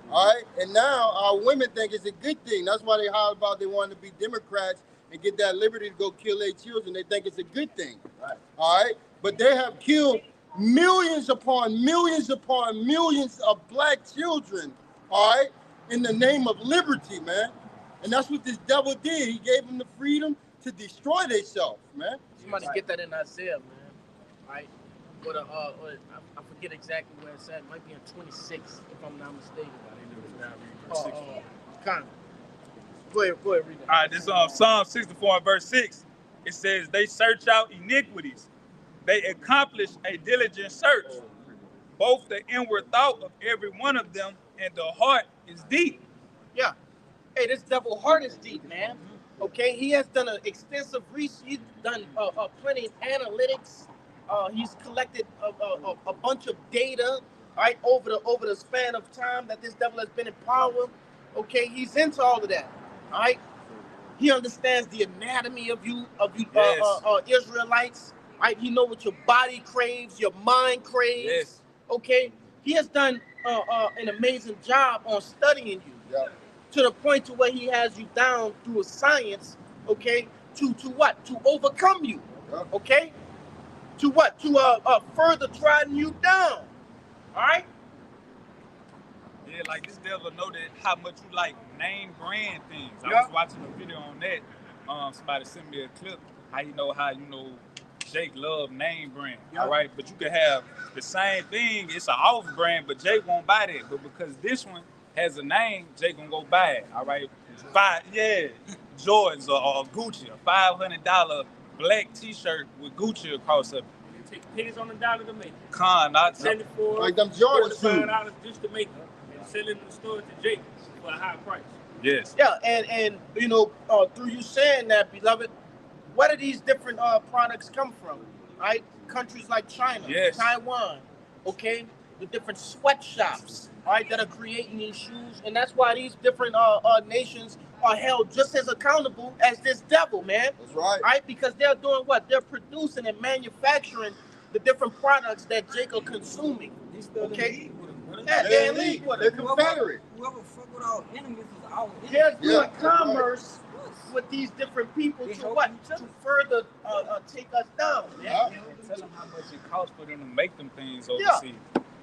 all right? And now our women think it's a good thing. That's why they holler about they want to be Democrats and get that liberty to go kill their children. They think it's a good thing, Right. all right? But they have killed millions upon millions upon millions of black children, all right, in the name of liberty, man. And that's what this devil did. He gave them the freedom to destroy themselves, man. Somebody get that in Isaiah, man. Right? But I forget exactly where it's at. It might be in 26, if I'm not mistaken. Go ahead, read that. All right, this is Psalm 64 and verse 6. It says, they search out iniquities. They accomplish a diligent search. Both the inward thought of every one of them and the heart is deep. Yeah. Hey, this devil heart is deep, man. Okay, he has done an extensive research. He's done plenty of analytics. He's collected a bunch of data, right, over the span of time that this devil has been in power. Okay, he's into all of that. All right, he understands the anatomy of you Yes. Israelites. Right, he knows what your body craves, your mind craves. Yes. Okay, he has done an amazing job on studying you. Yeah. To the point to where he has you down through a science, okay, to what? To overcome you, okay? To what? To further trodden you down, all right? Yeah, like this devil know that how much you like name brand things. I Yeah. was watching a video on that. Somebody sent me a clip. How Jake love name brand. Yeah. All right, but you could have the same thing. It's an off brand, but Jake won't buy that. But because this one has a name, Jake gonna go buy it. All right, Jordans or Gucci, a $500 black T-shirt with Gucci across it. Take pennies on the dollar to make it. Not Send it for Like them Jordan $45 just to make it, and sell it in the store to Jake for a high price. Yes. Yeah, and through you saying that, beloved, where do these different products come from? Right? Countries like China, Yes. Taiwan, okay? the different sweatshops, all right, that are creating these shoes, and that's why these different nations are held just as accountable as this devil, man. That's right. All right, because they're doing what? They're producing and manufacturing the different products that Jacob consuming. He's still Okay. in league with him, brother. Yeah, they're in league with They're it. Confederate. Whoever fuck with our enemies is our enemy. They're doing Yeah, that's commerce with these different people They to help what? each other. To further take us down, man. Yeah. And tell them how much it costs for them to make them things Yeah. overseas.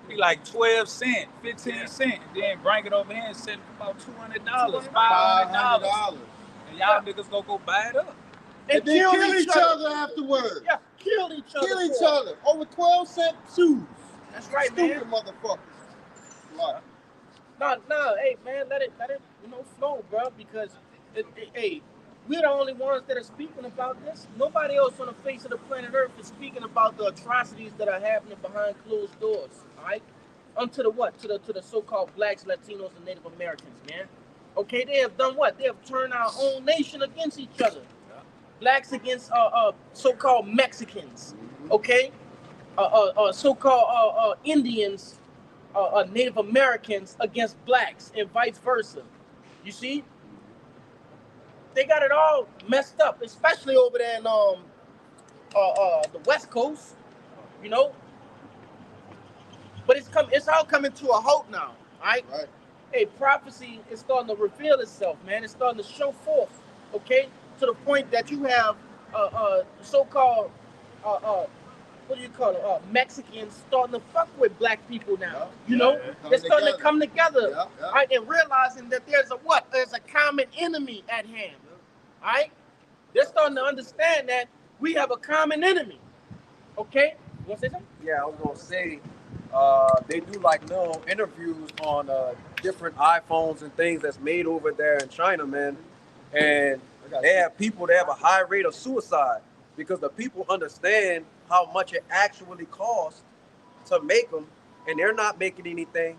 Be like 12 cents, 15 cents, then bring it over here and sell it for about $200, $500. $500. And y'all niggas go buy it up. And then kill each other afterwards. Yeah, kill each other. Kill each for it. other over 12-cent shoes. That's right, Stupid man. motherfuckers. Right. No, hey, man, let it, flow, bro. Because, hey, we're the only ones that are speaking about this. Nobody else on the face of the planet Earth is speaking about the atrocities that are happening behind closed doors. All right, to the what? To the so-called blacks, Latinos, and Native Americans, man. Okay, they have done what? They have turned our own nation against each other. Blacks against so-called Mexicans. Okay, so-called Indians. Native Americans against blacks and vice versa. You see, they got it all messed up, especially over there in the West Coast. You know, but it's all coming to a halt now. All right. Right. Hey, prophecy is starting to reveal itself, man. It's starting to show forth. Okay, to the point that you have so-called what do you call it? Mexicans starting to fuck with black people now. You know, they're starting to come together, right, and realizing that there's a common enemy at hand. All right, they're starting to understand that we have a common enemy. Okay, you want to say something? Yeah, I was gonna say they do like little interviews on different iPhones and things that's made over there in China, man. And they have people that have a high rate of suicide because the people understand how much it actually costs to make them, and they're not making anything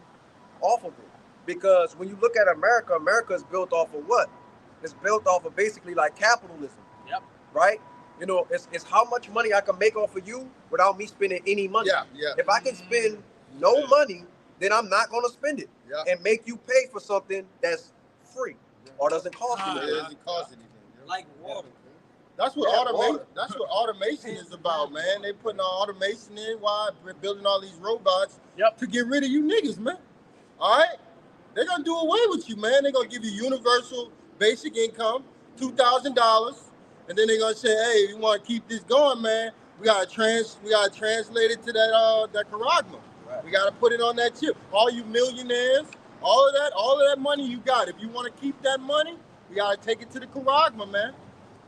off of it. Because when you look at America, America is built off of what? It's built off of basically like capitalism. Yep. Right? You know, it's how much money I can make off of you without me spending any money. Yeah. If I can spend no money, then I'm not going to spend it and make you pay for something that's free or doesn't cost you. It doesn't cost anything. Like water. That's what water. That's what automation is about, man. They putting all automation in while we're building all these robots to get rid of you niggas, man. All right, they're gonna do away with you, man. They're gonna give you universal basic income, $2,000, and then they're gonna say, hey, you want to keep this going, man? We gotta translate it to that charagma. Right. We gotta put it on that chip. All you millionaires, all of that money you got. If you want to keep that money, we gotta take it to the charagma, man.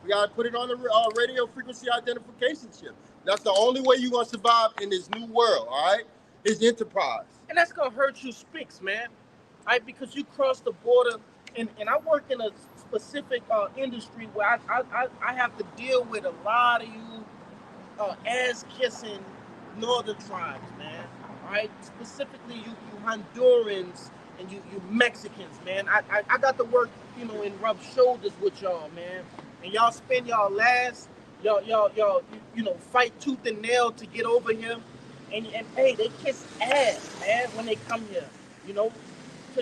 We gotta put it on the radio frequency identification chip. That's the only way you're gonna survive in this new world, all right? Is enterprise. And that's gonna hurt you speaks, man. All right, because you cross the border, and I work in a specific industry where I have to deal with a lot of you ass-kissing northern tribes, man. All right, specifically you Hondurans and you Mexicans, man. I got to work, and rub shoulders with y'all, man. And y'all spend y'all last, y'all fight tooth and nail to get over here. And hey, they kiss ass, man, when they come here, to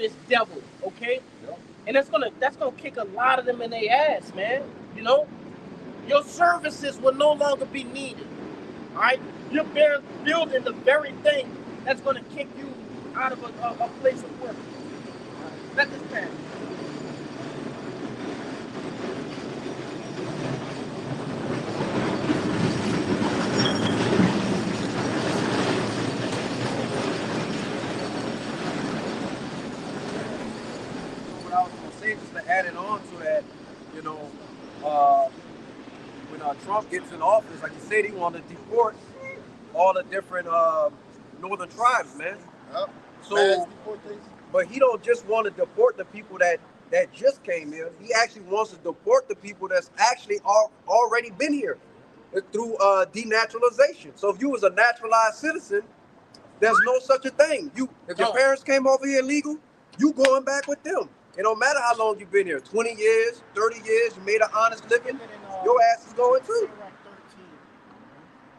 this devil, okay? Yep. And that's gonna kick a lot of them in their ass, man. Your services will no longer be needed. All right? You're building the very thing that's gonna kick you out of a place of work. Let this pass. Just to add it on to that, when Trump gets in office, like you said, he wanted to deport all the different northern tribes, man. Yep. So, but he don't just want to deport the people that just came here. He actually wants to deport the people that's actually already been here through denaturalization. So if you was a naturalized citizen, there's no such a thing. If your parents came over here illegal, you going back with them. It don't matter how long you've been here, 20 years, 30 years, you made an honest living, your ass is going too.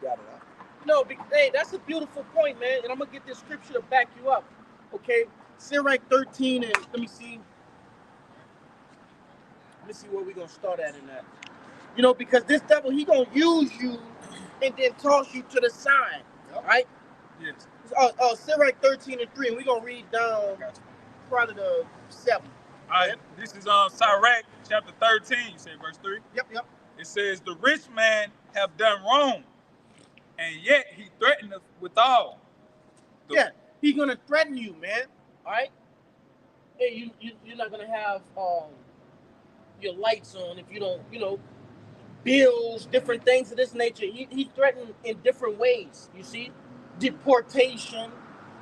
Got it. No, because, hey, that's a beautiful point, man. And I'm gonna get this scripture to back you up. Okay, Sirach 13, and let me see where we're gonna start at in that. You know, because this devil, he gonna use you and then toss you to the side, right? Yes. Sirach 13 and 3, and we're gonna read down probably the 7. All right, this is Sirach chapter 13. You say verse 3. Yep. It says, "The rich man have done wrong, and yet he threateneth withal." Yeah, he's gonna threaten you, man. All right. Hey, you're not gonna have your lights on if you don't, bills, different things of this nature. He threatened in different ways. You see, deportation.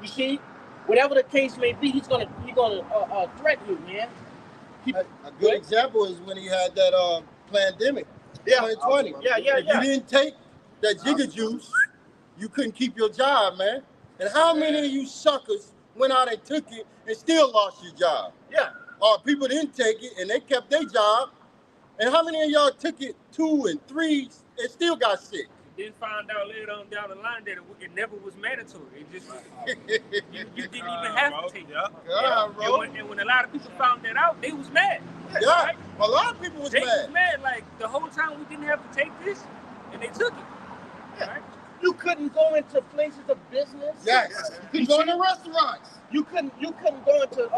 You see, whatever the case may be, he's gonna threaten you, man. A good example is when he had that pandemic, 2020. Yeah. If you didn't take that jigger juice, you couldn't keep your job, man. And how many of you suckers went out and took it and still lost your job? Yeah. Or people didn't take it and they kept their job. And how many of y'all took it 2 and 3 and still got sick? Then found out later on down the line that it never was mandatory. It just you didn't even have to take it. Bro. And when a lot of people found that out, they was mad. Yeah, Right? a lot of people was They mad. was mad like the whole time we didn't have to take this, and they took it. Yeah. Right? You couldn't go into places of business. Yes, you go to restaurants. You couldn't go into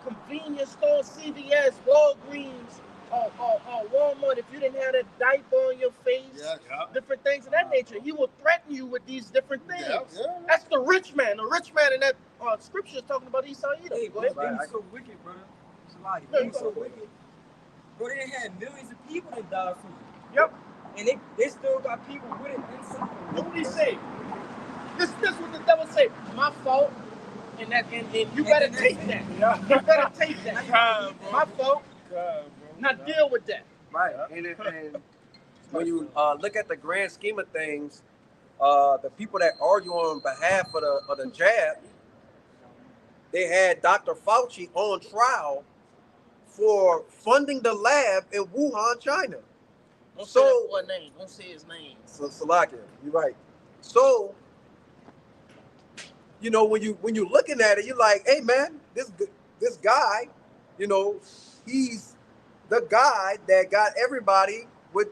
convenience stores, CVS, Walgreens, Walmart if you didn't have that diaper on your face. Yes. Different things of that nature. He will threaten you with these different things. Yeah. That's the rich man. The rich man in that scripture is talking about Esau Edom. Hey, Go bro, ahead. they was so wicked, brother. It's a lot. They was so wicked. Bro, they had millions of people that died from it. Yep. And they still got people with it inside. Look what he say. This what the devil say. My fault. And you better take that. You better take that. My fault. Now deal with that. Right. And when you look at the grand scheme of things, the people that argue on behalf of the jab, they had Dr. Fauci on trial for funding the lab in Wuhan, China. Don't say that boy name. Don't say his name. So Salakia, you're right. So, when you're looking at it, you're like, hey man, this guy, he's the guy that got everybody with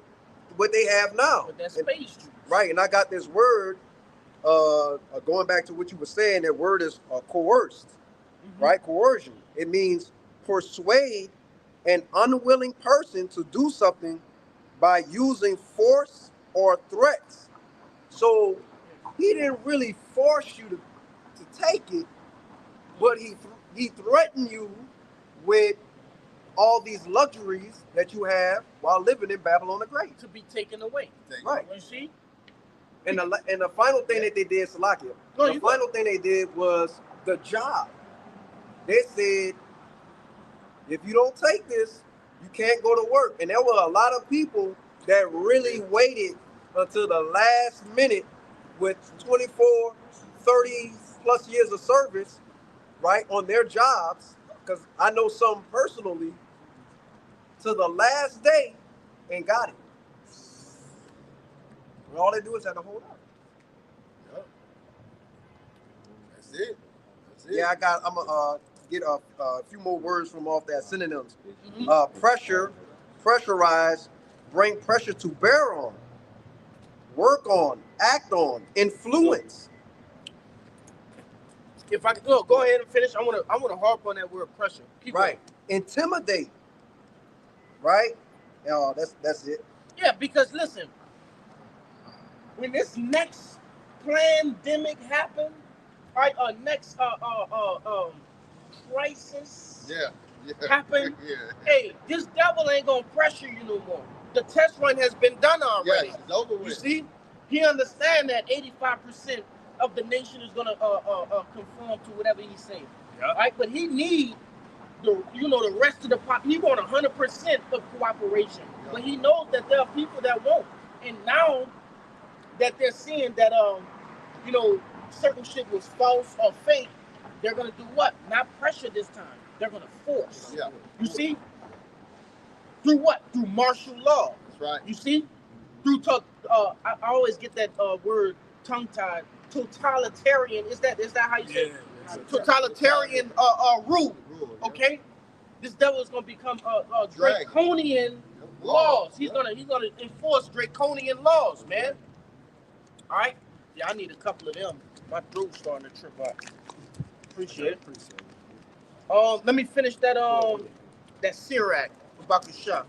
what they have now. With that space juice. Right, and I got this word, going back to what you were saying, that word is coerced, right? Coercion. It means persuade an unwilling person to do something by using force or threats. So he didn't really force you to take it, but he threatened you with all these luxuries that you have while living in Babylon the Great. To be taken away. Right. You see? And the final thing that they did, Salakia, the final thing they did was the job. They said, if you don't take this, you can't go to work. And there were a lot of people that really waited until the last minute with 24, 30 plus years of service, right, on their jobs, because I know some personally, to the last day and got it. And all they do is have to hold out. Yep. That's it. Yeah, I'm gonna get a few more words from off that synonyms. Pressure, pressurize, bring pressure to bear on, work on, act on, influence. If I could go ahead and finish, I wanna harp on that word pressure. Keep Right. going. Intimidate. Right? That's it. Yeah, because listen, when this next pandemic happened, right, next crisis happen, hey, this devil ain't gonna pressure you no more. The test run has been done already. Yes, it's over with. You see, he understand that 85% of the nation is gonna conform to whatever he's saying. Yeah. Right, but he need the rest of the pop. He want 100% of cooperation, but he knows that there are people that won't. And now that they're seeing that certain shit was false or fake, they're gonna do what? Not pressure this time. They're gonna force. Yeah. You see? Through what? Through martial law. That's right. You see? Through talk. I always get that word tongue tied. Totalitarian. Is that how you say it? Yeah. Totalitarian rule. Okay, this devil is gonna become draconian laws. He's gonna enforce draconian laws, man. All right. Yeah, I need a couple of them. My throat's starting to trip up. Appreciate it. Let me finish that Sirach with Bakusha.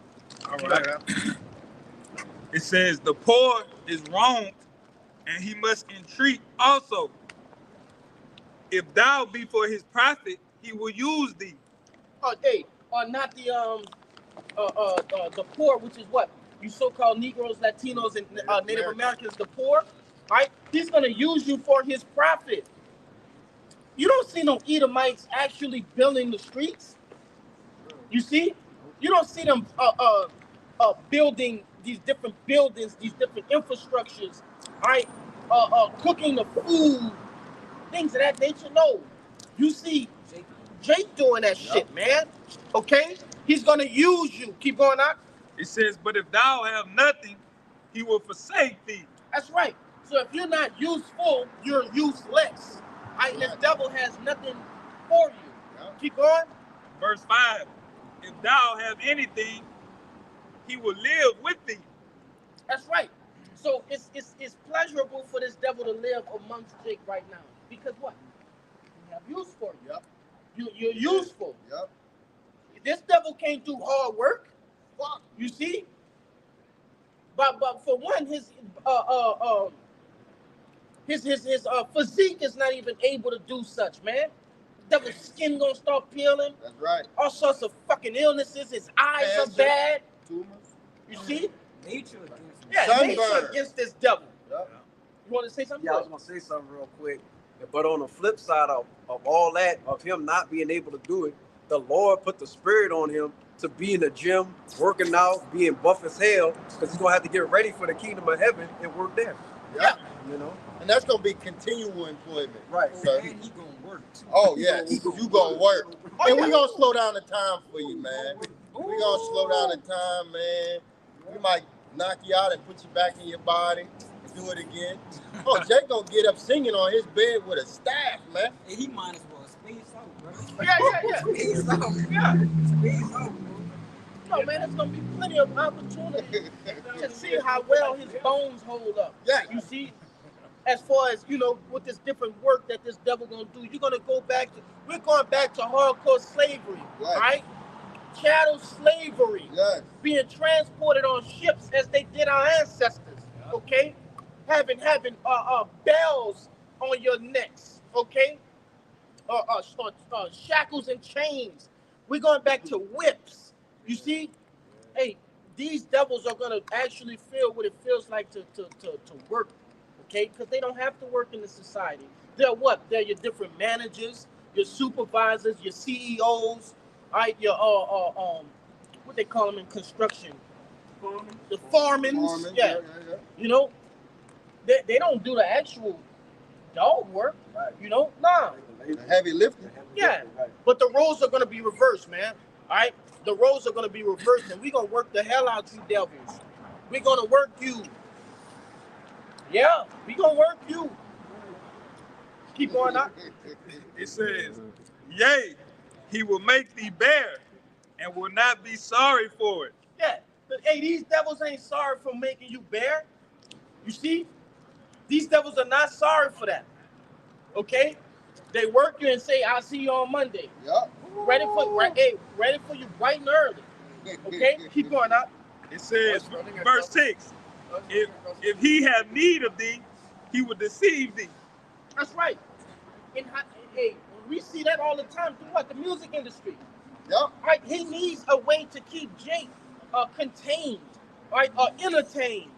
All right. It says the poor is wronged, and he must entreat also. If thou be for his profit, he will use thee. Not the poor, which is what you so-called Negroes, Latinos, and Native Americans, the poor, right? He's gonna use you for his profit. You don't see no Edomites actually building the streets. You see, you don't see them building these different buildings, these different infrastructures, right? Cooking the food, things of that nature. No, you see Jake doing that shit, man. Okay, he's gonna use you. Keep going on. It says, but if thou have nothing, he will forsake thee. That's right. So if you're not useful, you're useless. Right? This devil has nothing for you. Keep going. Verse 5. If thou have anything, he will live with thee. That's right. So it's pleasurable for this devil to live amongst Jake right now. Because what? You have use for you. Yep. You're useful. Yep. This devil can't do hard work. You see? But for one, his physique is not even able to do such, man. Devil's skin gonna start peeling. That's right. All sorts of fucking illnesses. His eyes are bad. Tumors. You see? Nature against me. Yeah, Sunburn. nature against this devil. Yep. You want to say something? Yeah, I was gonna say something real quick. But on the flip side of all that, of him not being able to do it, the Lord put the spirit on him to be in the gym, working out, being buff as hell, because he's gonna have to get ready for the kingdom of heaven and work there. Yeah. You know? And that's gonna be continual employment. Right. So, And he gonna work too. oh yeah, you gonna work. And we gonna slow down the time for you, man. We gonna slow down the time, man. We might knock you out and put you back in your body and do it again. Oh, Jake gonna get up singing on his bed with a staff, man. And he might as well space out, bro. Yeah. Space out. Yeah. Space out, bro. No, man, there's gonna be plenty of opportunity to see how well his bones hold up. Yeah. You see, as far as with this different work that this devil gonna do, we're going back to hardcore slavery, right? Chattel slavery, being transported on ships as they did our ancestors, okay? Having bells on your necks, okay? Shackles and chains. We're going back to whips. You see, hey, these devils are gonna actually feel what it feels like to work, okay? Because they don't have to work in the society. They're what? They're your different managers, your supervisors, your CEOs, right? Your what they call them in construction, the foremen. Yeah. You know, they don't do the actual dog work. Right. Nah. Heavy lifting. Yeah, but the roles are gonna be reversed, man. All right, the roles are gonna be reversed, and we're gonna work the hell out you devils. We're gonna work you. Yeah, we gonna work you. Keep on up. It says, yea, he will make thee bear and will not be sorry for it. Yeah, but, hey, these devils ain't sorry for making you bear. You see, these devils are not sorry for that. Okay, they work you and say, "I'll see you on Monday." Yep. Ready for you bright and early. Okay, keep going up. It says, verse 6, if he have need of thee, he will deceive thee. That's right. And hey, we see that all the time throughout the music industry. Yep. Right? He needs a way to keep Jake contained, right? Entertained,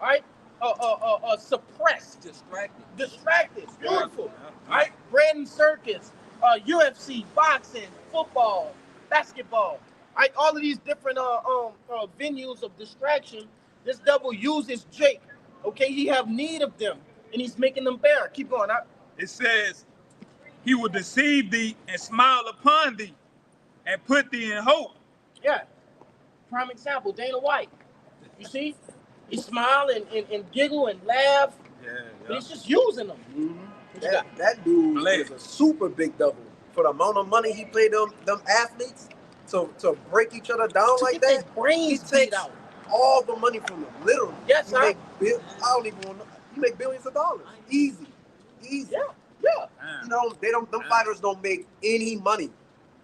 right? Suppressed, distracted. Beautiful, right? Bread and circus, UFC, boxing, football, basketball, right? All of these different venues of distraction. This devil uses Jake. Okay, he have need of them, and he's making them bear. Keep going. It says, he will deceive thee and smile upon thee and put thee in hope. Yeah. Prime example, Dana White. You see? He smile and giggle and laugh But he's just using them. That dude Blake. is a super big devil for the amount of money he paid them athletes to break each other down To like get their that. brains He beat takes out. all the money from them, literally. Yes, I don't even want to. You make billions of dollars, easy. Yeah. You know, them fighters don't make any money,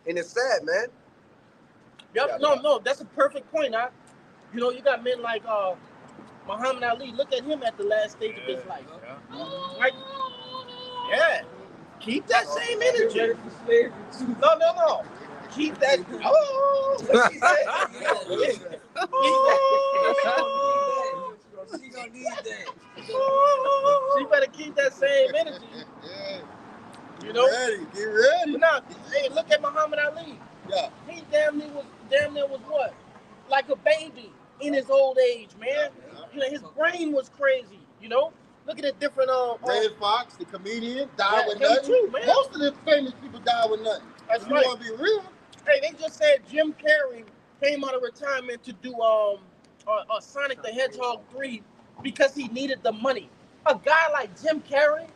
and it's sad, man. Yep. No, that's a perfect point. You know, you got men like Muhammad Ali. Look at him at the last stage of his life. Like, yeah. Keep that same energy. No. Keep that. Oh, what she said? She gonna need that. She better keep that same energy. You know. Get ready. But now, hey, look at Muhammad Ali. Yeah. He damn near was what? Like a baby in his old age, man. You know, his brain was crazy. You know. Look at the different Red Fox, the comedian, died with him nothing. too, man. Most of the famous people died with nothing. That's You right. want to be real? Hey, they just said Jim Carrey came out of retirement to do Sonic the Hedgehog 3 because he needed the money. A guy like Jim Carrey,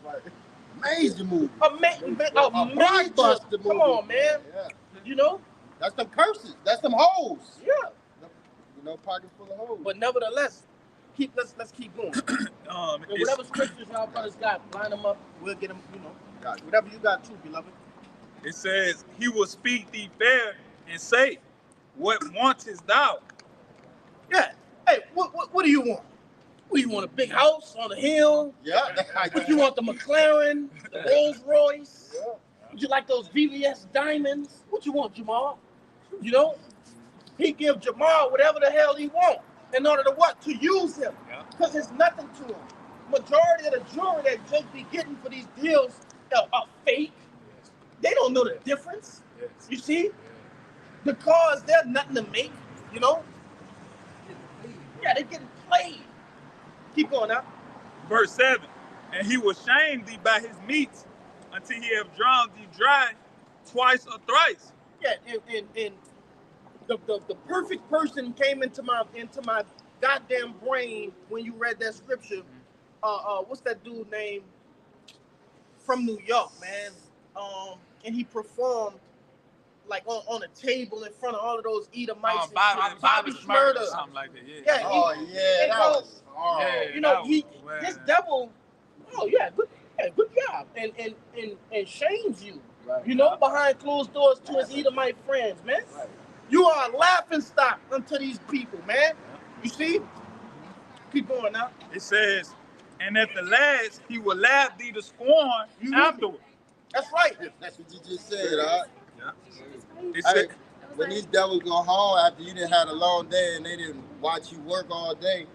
Major movie. a major, blockbuster movie. come on, man. Yeah. You know? That's them curses. That's them hoes. Yeah. You know, pockets full of hoes. But nevertheless, let's keep going. And whatever scriptures y'all brothers got, line them up. We'll get them. You know, whatever you got too, beloved. It says, he will speak thee fair and say, what wantest thou? Yeah. Hey, what do you want? What do you want? A big house on a hill? Yeah. What you want? The McLaren, the Rolls Royce? Yeah. Would you like those VVS diamonds? What you want, Jamal? You know, he give Jamal whatever the hell he want in order to what? To use him. Because it's nothing to him. Majority of the jewelry that Jake be getting for these deals are fake. They don't know the difference. You see? The cars, they're nothing to make, you know? Yeah, they're getting played. Keep going now. Verse 7, and he will shame thee by his meats until he have drowned thee dry twice or thrice. Yeah, and the perfect person came into my goddamn brain when you read that scripture. What's that dude name from New York, man? And he performed like on a table in front of all of those Edomites. Bobby Shmurda or something like that. Yeah. That was hard. Yeah, you know, wow. this devil. Oh yeah, good job, and shames you. Right. You know, behind closed doors to his Edomite friends, man. Right. You are a laughing stock unto these people, man. You see? Keep going now. It says, and at the last he will laugh thee to scorn afterward. That's right. That's what you just said, all right? It Hey, said, when these devils go home after you didn't had a long day and they didn't watch you work all day,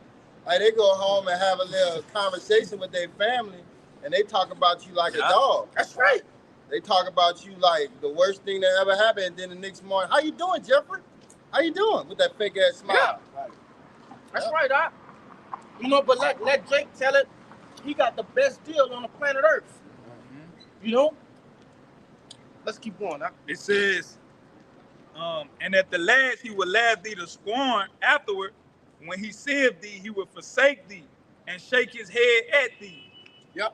like they go home and have a little conversation with their family and they talk about you like a dog. That's right. They talk about you like the worst thing that ever happened. And then the next morning, how you doing, Jeffrey? How you doing? With that fake ass smile. Yeah. That's right, Doc. You know, but let Jake tell it. He got the best deal on the planet Earth. You know? Let's keep going, Doc. it says, and at the last he will laugh thee to scorn afterward. When he seeth thee, he will forsake thee and shake his head at thee. Yep.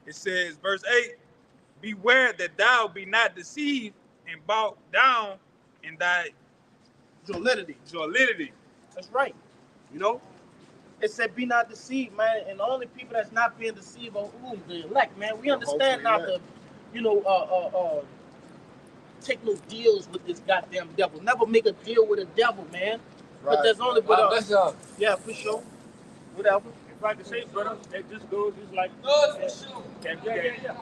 It says, verse 8, beware that thou be not deceived and bowed down in thy jollity. That's right. You know? It said, be not deceived, man. And the only people that's not being deceived are the elect, man. We understand not to, take no deals with this goddamn devil. Never make a deal with a devil, man. Right. But there's only yeah, for sure. Whatever. If I can say, brother, that just goes just like For sure. yeah.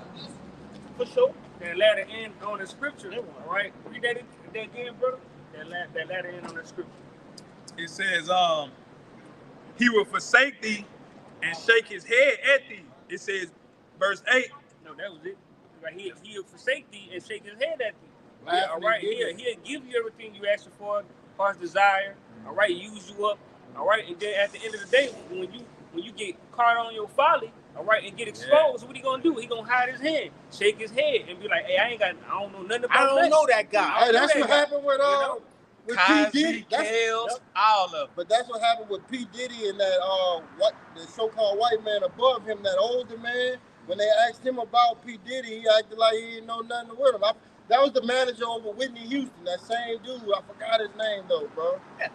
For sure. That latter end on the scripture. All right. Read that again, brother. That latter end on the scripture. It says, he will forsake thee and shake his head at thee. It says, verse 8. No, that was it. Right. He'll forsake thee and shake his head at thee. Laughing Yeah, all right. again. He'll give you everything you ask for, heart's desire. All right. Use you up. All right. And then at the end of the day, when you get caught on your folly, all right, and get exposed, what he gonna do? He gonna hide his hand, shake his head, and be like, "Hey, I don't know nothing about that. Hey, that's what happened with with P. Cosby, Diddy. Kels, Yep. all of them. But that's what happened with P. Diddy and that the so-called white man above him, that older man. When they asked him about P. Diddy, he acted like he didn't know nothing with him. That was the manager over Whitney Houston, that same dude. I forgot his name though, bro. Yeah.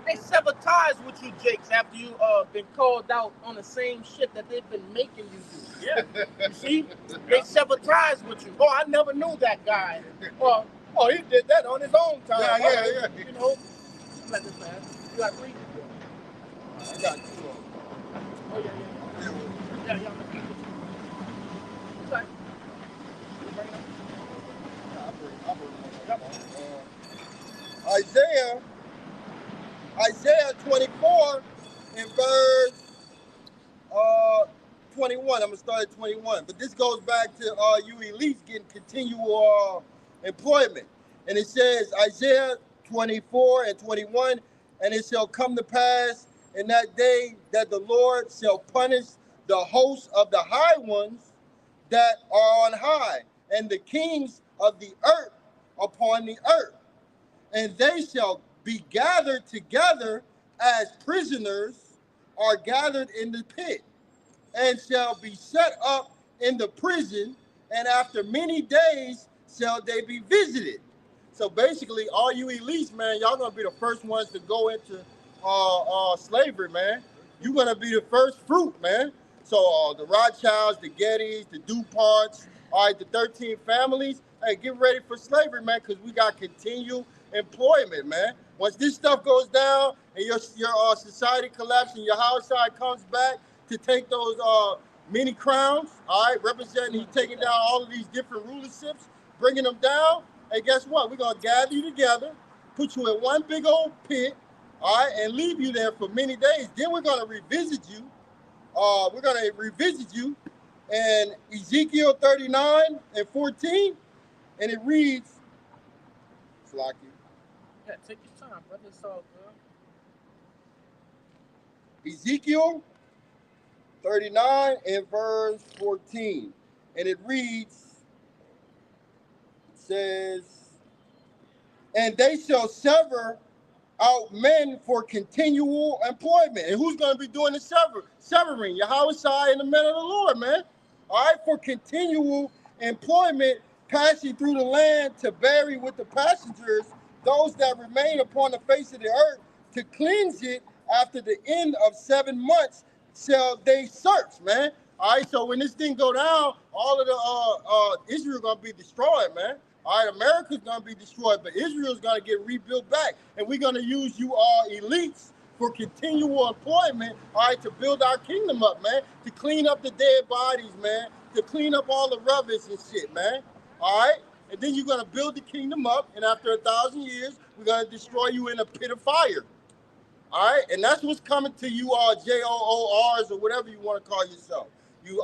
They sever ties with you, Jakes, after you been called out on the same shit that they've been making you do. Yeah. You see? They sever ties with you. Oh, I never knew that guy. Oh, he did that on his own time. Yeah. You know? Let this man. You got 3? I got 2 of them. Oh, yeah. Yeah. Okay. Isaiah 24 in verse 21. I'm gonna start at 21, but this goes back to you elites getting continual employment, and it says Isaiah 24 and 21, and it shall come to pass in that day that the Lord shall punish the hosts of the high ones that are on high, and the kings of the earth upon the earth, and they shall be gathered together as prisoners are gathered in the pit, and shall be set up in the prison, and after many days shall they be visited. So basically, all you elites, man, y'all gonna be the first ones to go into slavery, man. You're gonna be the first fruit, man. So the Rothschilds, the Gettys, the DuPonts, all right, the 13 families, hey, get ready for slavery, man, because we got continual employment, man. Once this stuff goes down and your society collapses and your house side comes back to take those many crowns, all right, representing, he's taking down all of these different rulerships, bringing them down. Hey, guess what? We're going to gather you together, put you in one big old pit, all right, and leave you there for many days. Then we're going to revisit you. In Ezekiel 39 and 14, and it reads, Slocky. Yeah, take your time, brother. It's all good. Ezekiel 39 and verse 14, and it reads, it says, and they shall sever out men for continual employment. And who's going to be doing the severing? Yahweh Shai and the men of the Lord, man. All right, for continual employment, passing through the land to bury with the passengers those that remain upon the face of the earth, to cleanse it after the end of 7 months shall they search, man. All right, so when this thing go down, all of the Israel going to be destroyed, man. All right, America's going to be destroyed, but Israel's going to get rebuilt back. And we're going to use you all elites for continual employment, all right, to build our kingdom up, man, to clean up the dead bodies, man, to clean up all the rubbish and shit, man. All right? And then you're going to build the kingdom up, and after 1,000 years, we're going to destroy you in a pit of fire. All right? And that's what's coming to you all JOORs or whatever you want to call yourself. You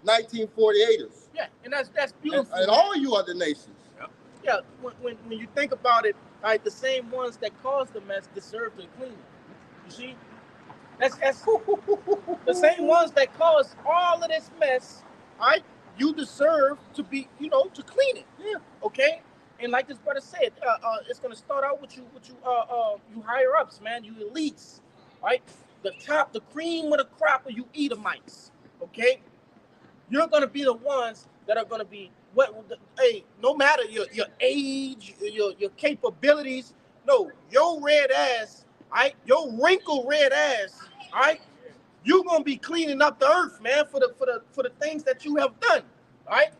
1948ers. Yeah, and that's beautiful. And all you other nations. Yeah, when you think about it, all right, the same ones that caused the mess deserve to clean it. You see? That's the same ones that caused all of this mess, all right? You deserve to be, to clean it. Yeah. Okay? And like this brother said, it's gonna start out with you higher ups, man, you elites. Right? The cream of the crop of you Edomites. Okay? You're gonna be the ones that are gonna be no matter your age, your capabilities, no, your red ass, right? Your wrinkled red ass, right? You're gonna be cleaning up the earth, man, for the things that you have done, right?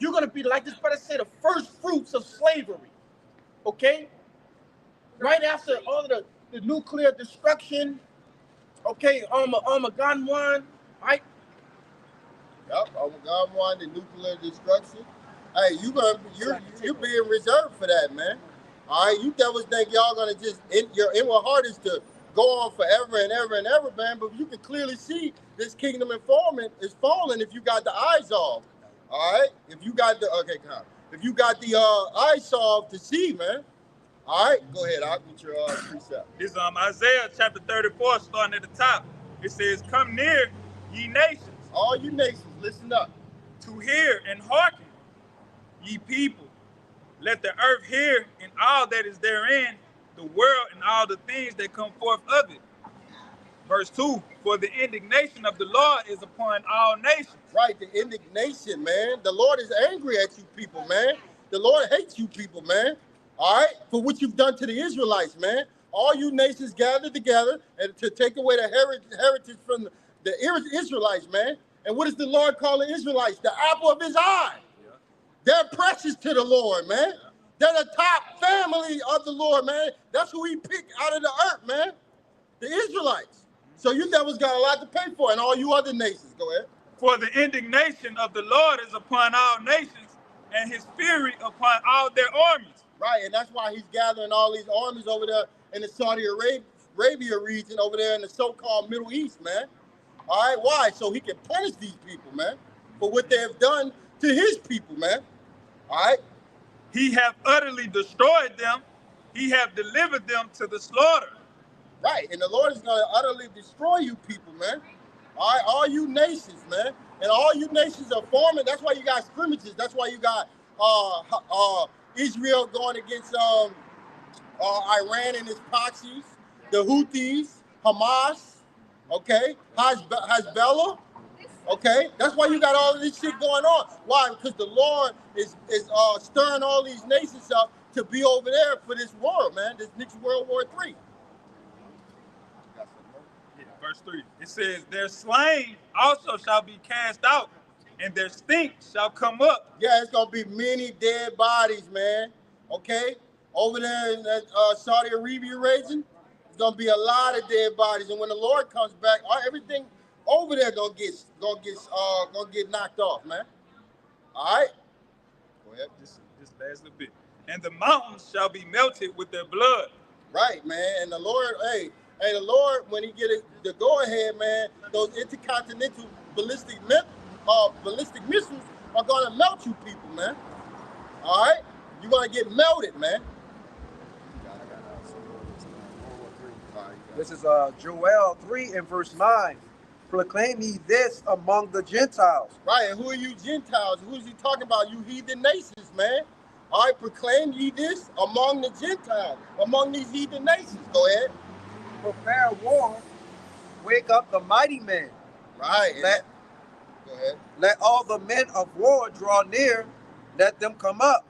You're gonna be, like this brother said, the first fruits of slavery, okay? Right after all of the nuclear destruction, okay, Armageddon, right? Yep, Armageddon, the nuclear destruction. Hey, you're being reserved for that, man. All right, you devils think y'all gonna just your inward heart is to go on forever and ever and ever, man. But you can clearly see this kingdom informant is falling if you got the eyes off. All right, if you got the eyes off to see, man. All right, go ahead. I'll get your precept. This Isaiah chapter 34, starting at the top. It says, "Come near, ye nations." All you nations, listen up. "To hear and hearken, ye people. Let the earth hear and all that is therein, the world and all the things that come forth of it. Verse 2, for the indignation of the Lord is upon all nations. Right, the indignation, man. The Lord is angry at you people, man. The Lord hates you people, man. All right, for what you've done to the Israelites, man. All you nations gathered together and to take away the heritage from the Israelites, man. And what does the Lord call the Israelites? The apple of his eye. Yeah. They're precious to the Lord, man. Yeah. They're the top family of the Lord, man. That's who he picked out of the earth, man. The Israelites. So you devils got a lot to pay for, and all you other nations. Go ahead. For the indignation of the Lord is upon all nations, and his fury upon all their armies. Right, and that's why he's gathering all these armies over there in the Saudi Arabia region, over there in the so-called Middle East, man. All right, why? So he can punish these people, man, for what they have done to his people, man. All right? He have utterly destroyed them. He have delivered them to the slaughter. Right, and the Lord is going to utterly destroy you people, man. All right, all you nations, man. And all you nations are forming. That's why you got scrimmages. That's why you got Israel going against Iran and its proxies, the Houthis, Hamas, okay, Hezbollah, okay. That's why you got all of this shit going on. Why? Because the Lord is stirring all these nations up to be over there for this war, man, this next World War III. Yeah, verse 3. It says, their slain also shall be cast out, and their stink shall come up. Yeah, it's going to be many dead bodies, man, okay? Over there in that Saudi Arabia region, there's going to be a lot of dead bodies. And when the Lord comes back, everything over there going to get knocked off, man. All right? Go ahead. This last little bit. And the mountains shall be melted with their blood. Right, man. And the Lord, the Lord, when he get the go-ahead, man, those intercontinental ballistic missiles are going to melt you people, man. All right? You're going to get melted, man. This is Joel 3 and verse 9. Proclaim ye this among the Gentiles. Right, and who are you Gentiles? Who is he talking about? You heathen nations, man. All right, proclaim ye this among the Gentiles, among these heathen nations. Go ahead. Prepare war, wake up the mighty men. Right. Go ahead. Let all the men of war draw near, let them come up.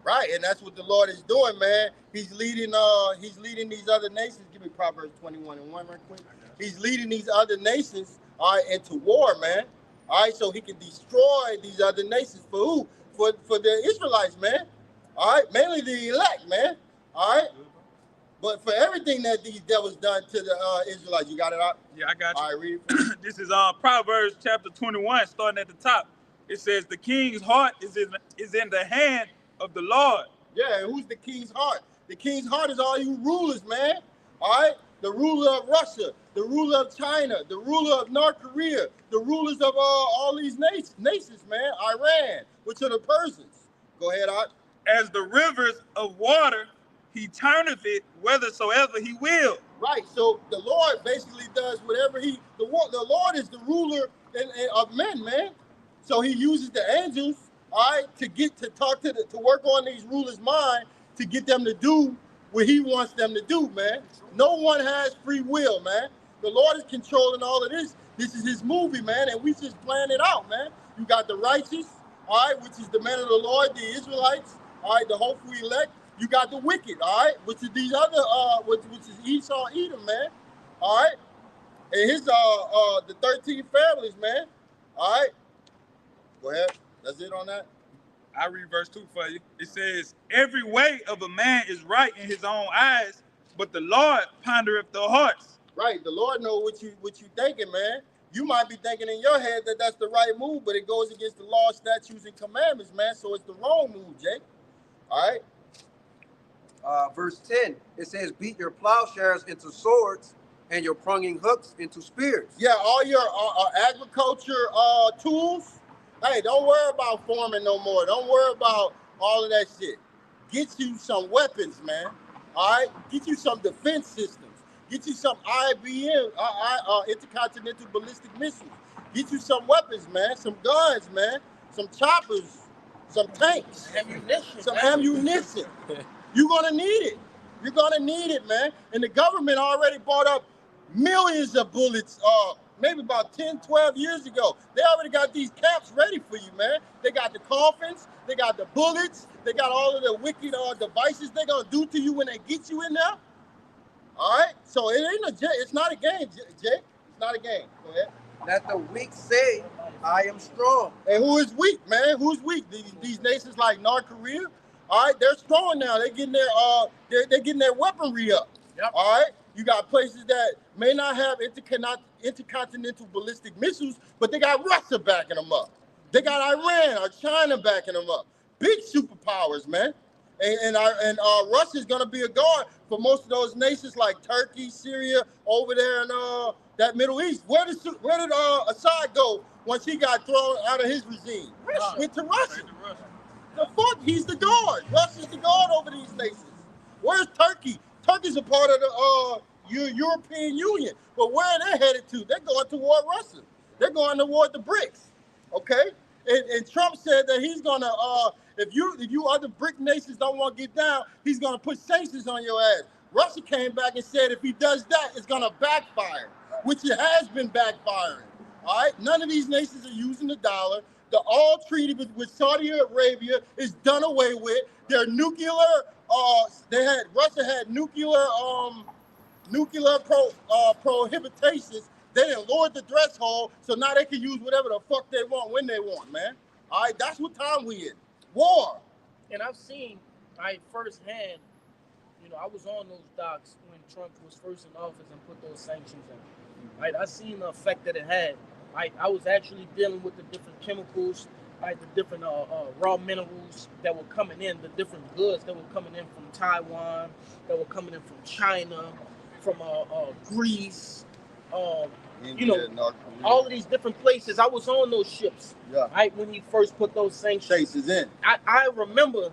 Right, and that's what the Lord is doing, man. He's leading these other nations. Give me Proverbs 21 and 1 right quick. He's leading these other nations, all right, into war, man. All right, so he can destroy these other nations for who? For the Israelites, man. All right, mainly the elect, man. All right, but for everything that these devils done to the Israelites, you got it out? Yeah, I got you. All right, read it. This is Proverbs chapter 21, starting at the top. It says, the king's heart is in the hand of the Lord. Yeah, and who's the king's heart? The king's heart is all you rulers, man. All right, the ruler of Russia, the ruler of China, the ruler of North Korea, the rulers of all these nations, man. Iran, which are the Persians. Go ahead, Art. As the rivers of water, he turneth it whithersoever he will. Right. So the Lord basically does whatever the Lord is the ruler of men, man. So he uses the angels, all right, to work on these rulers' mind to get them to do what he wants them to do, man. No one has free will, man. The Lord is controlling all of this. This is his movie, man, and we just playing it out, man. You got the righteous, all right, which is the men of the Lord, the Israelites, all right, the hopeful elect. You got the wicked, all right, which is these other, which is Esau, Edom, man, all right, and his the 13 families, man, all right. Go ahead. That's it on that. I read verse 2 for you. It says, every way of a man is right in his own eyes, but the Lord pondereth the hearts. Right. The Lord knows what you thinking, man. You might be thinking in your head that that's the right move, but it goes against the law, statutes, and commandments, man. So it's the wrong move, Jake. All right. Verse 10, it says, beat your plowshares into swords and your pronging hooks into spears. Yeah, all your agriculture tools. Hey, don't worry about farming no more. Don't worry about all of that shit. Get you some weapons, man. All right? Get you some defense systems. Get you some IBM, intercontinental ballistic missiles. Get you some weapons, man. Some guns, man. Some choppers. Some tanks. Ammunition. Some ammunition. You're going to need it. You're gonna need it, man. And the government already bought up millions of bullets, maybe about 10, 12 years ago. They already got these camps ready for you, man. They got the coffins, they got the bullets, they got all of the wicked devices they're gonna do to you when they get you in there. All right? So it ain't it's not a game, Jake. It's not a game. Go ahead. Let the weak say, I am strong. And who is weak, man? Who's weak? These nations like North Korea, all right, they're strong now. They're getting they're getting their weaponry up. Yep. All right. You got places that may not have intercontinental ballistic missiles, but they got Russia backing them up. They got Iran or China backing them up. Big superpowers, man. And Russia's gonna be a guard for most of those nations like Turkey, Syria, over there in that Middle East. Where did Assad go once he got thrown out of his regime? Russia. Went to Russia. The fuck? He's the guard. Russia's the guard over these nations. Where's Turkey? Turkey's a part of the European Union. But where are they headed to? They're going toward Russia. They're going toward the BRICS. Okay? And Trump said that he's gonna if you other BRIC nations don't want to get down, he's gonna put sanctions on your ass. Russia came back and said if he does that, it's gonna backfire, which it has been backfiring. All right, none of these nations are using the dollar. The all treaty with Saudi Arabia is done away with. Their nuclear, Russia had nuclear prohibitations. They didn't lower the threshold, so now they can use whatever the fuck they want when they want, man. All right, that's what time we in. War. And I've seen, firsthand, I was on those docks when Trump was first in office and put those sanctions in. Right, I seen the effect that it had. I was actually dealing with the different chemicals, the different raw minerals that were coming in, the different goods that were coming in from Taiwan, that were coming in from China, from Greece, India, all of these different places. I was on those ships, right, when he first put those sanctions. Chases in. I remember,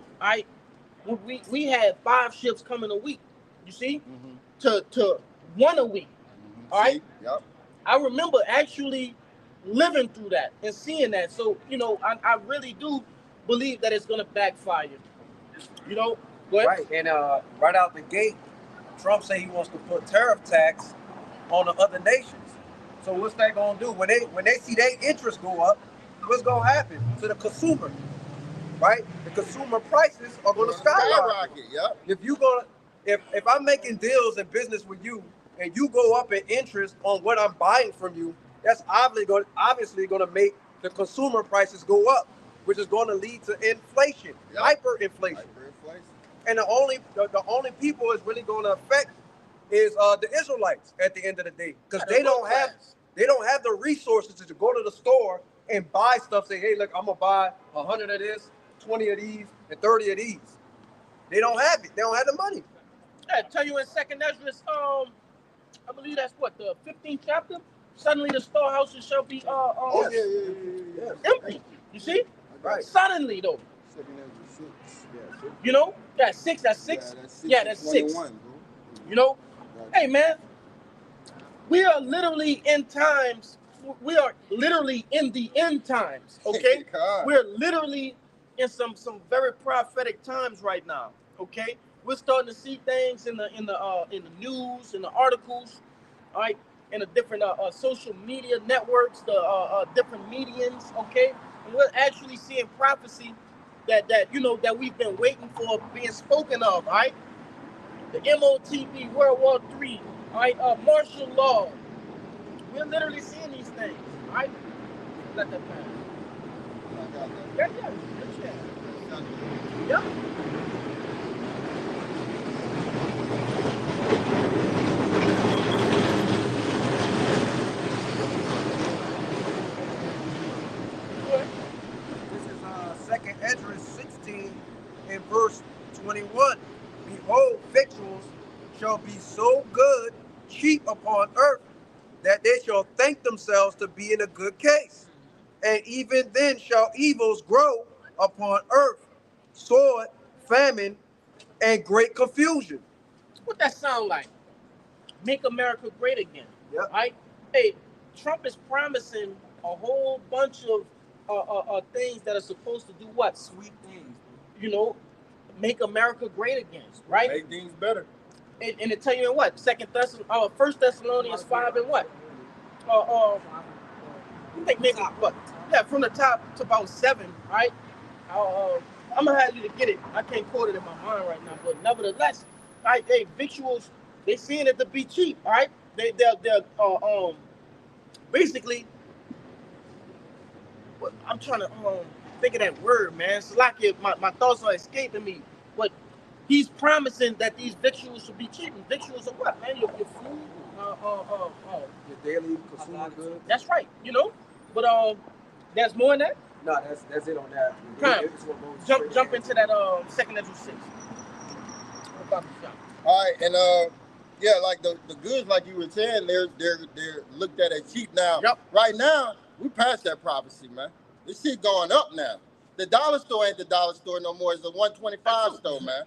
we had 5 ships coming a week, you see, to 1 a week, all right? Yep. I remember actually living through that and seeing that. So, I really do believe that it's going to backfire. Go ahead. Right, and right out the gate, Trump said he wants to put tariff tax on the other nations. So what's that gonna do? When they see their interest go up, what's gonna happen to the consumer? Right? The consumer prices are gonna skyrocket. Yep. If I'm making deals and business with you and you go up in interest on what I'm buying from you, that's obviously gonna make the consumer prices go up, which is gonna lead to inflation, hyperinflation. And the only people it's really gonna affect is the Israelites at the end of the day, because they don't have the resources to go to the store and buy stuff. Say, hey, look, I'm gonna buy 100 of this, 20 of these, and 30 of these. They don't have it. They don't have the money. I tell you in 2nd Ezra, I believe that's what, the 15th chapter. Suddenly the storehouses shall be empty. You see? Right. Suddenly though. 2nd Ezra 6. That's 6. That's 6. Yeah, that's 6. Hey man, we are literally in times. We are literally in the end times. Okay, we're literally in some very prophetic times right now. Okay, we're starting to see things in the news, in the articles, all right, in the different social media networks, the different mediums. Okay, and we're actually seeing prophecy that we've been waiting for being spoken of. All right. The MOTB, World War III, all right, martial law. We're literally seeing these things, all right? Let that pass. Yeah. Yep. This is 2nd Ezra 16 and verse 21. Behold, victuals shall be so good, cheap upon earth, that they shall think themselves to be in a good case. And even then shall evils grow upon earth, sword, famine, and great confusion. What that sound like? Make America great again. Yep. Right? Hey, Trump is promising a whole bunch of things that are supposed to do what? Sweet things. Make America great again, right? Make things better. And it tell you in what? First Thessalonians 5 and what? I think maybe what? Yeah, from the top to about 7, right? I'm gonna have you to get it. I can't quote it in my mind right now, but nevertheless, right? Hey, victuals, they seeing it to be cheap, all right? They're basically. I'm trying to think of that word, man. It's like my thoughts are escaping me, but he's promising that these victuals should be cheap. And victuals are what, man? Your food, Your daily consumer goods. That's right, you know. But there's more in that. No, that's it on that. Jump into that 2nd Ezra 6. All right, and yeah, like the goods, like you were saying, they're looked at as cheap now. Yep. Right now, we passed that prophecy, man. This shit going up now. The dollar store ain't the dollar store no more. It's the 125 store, man.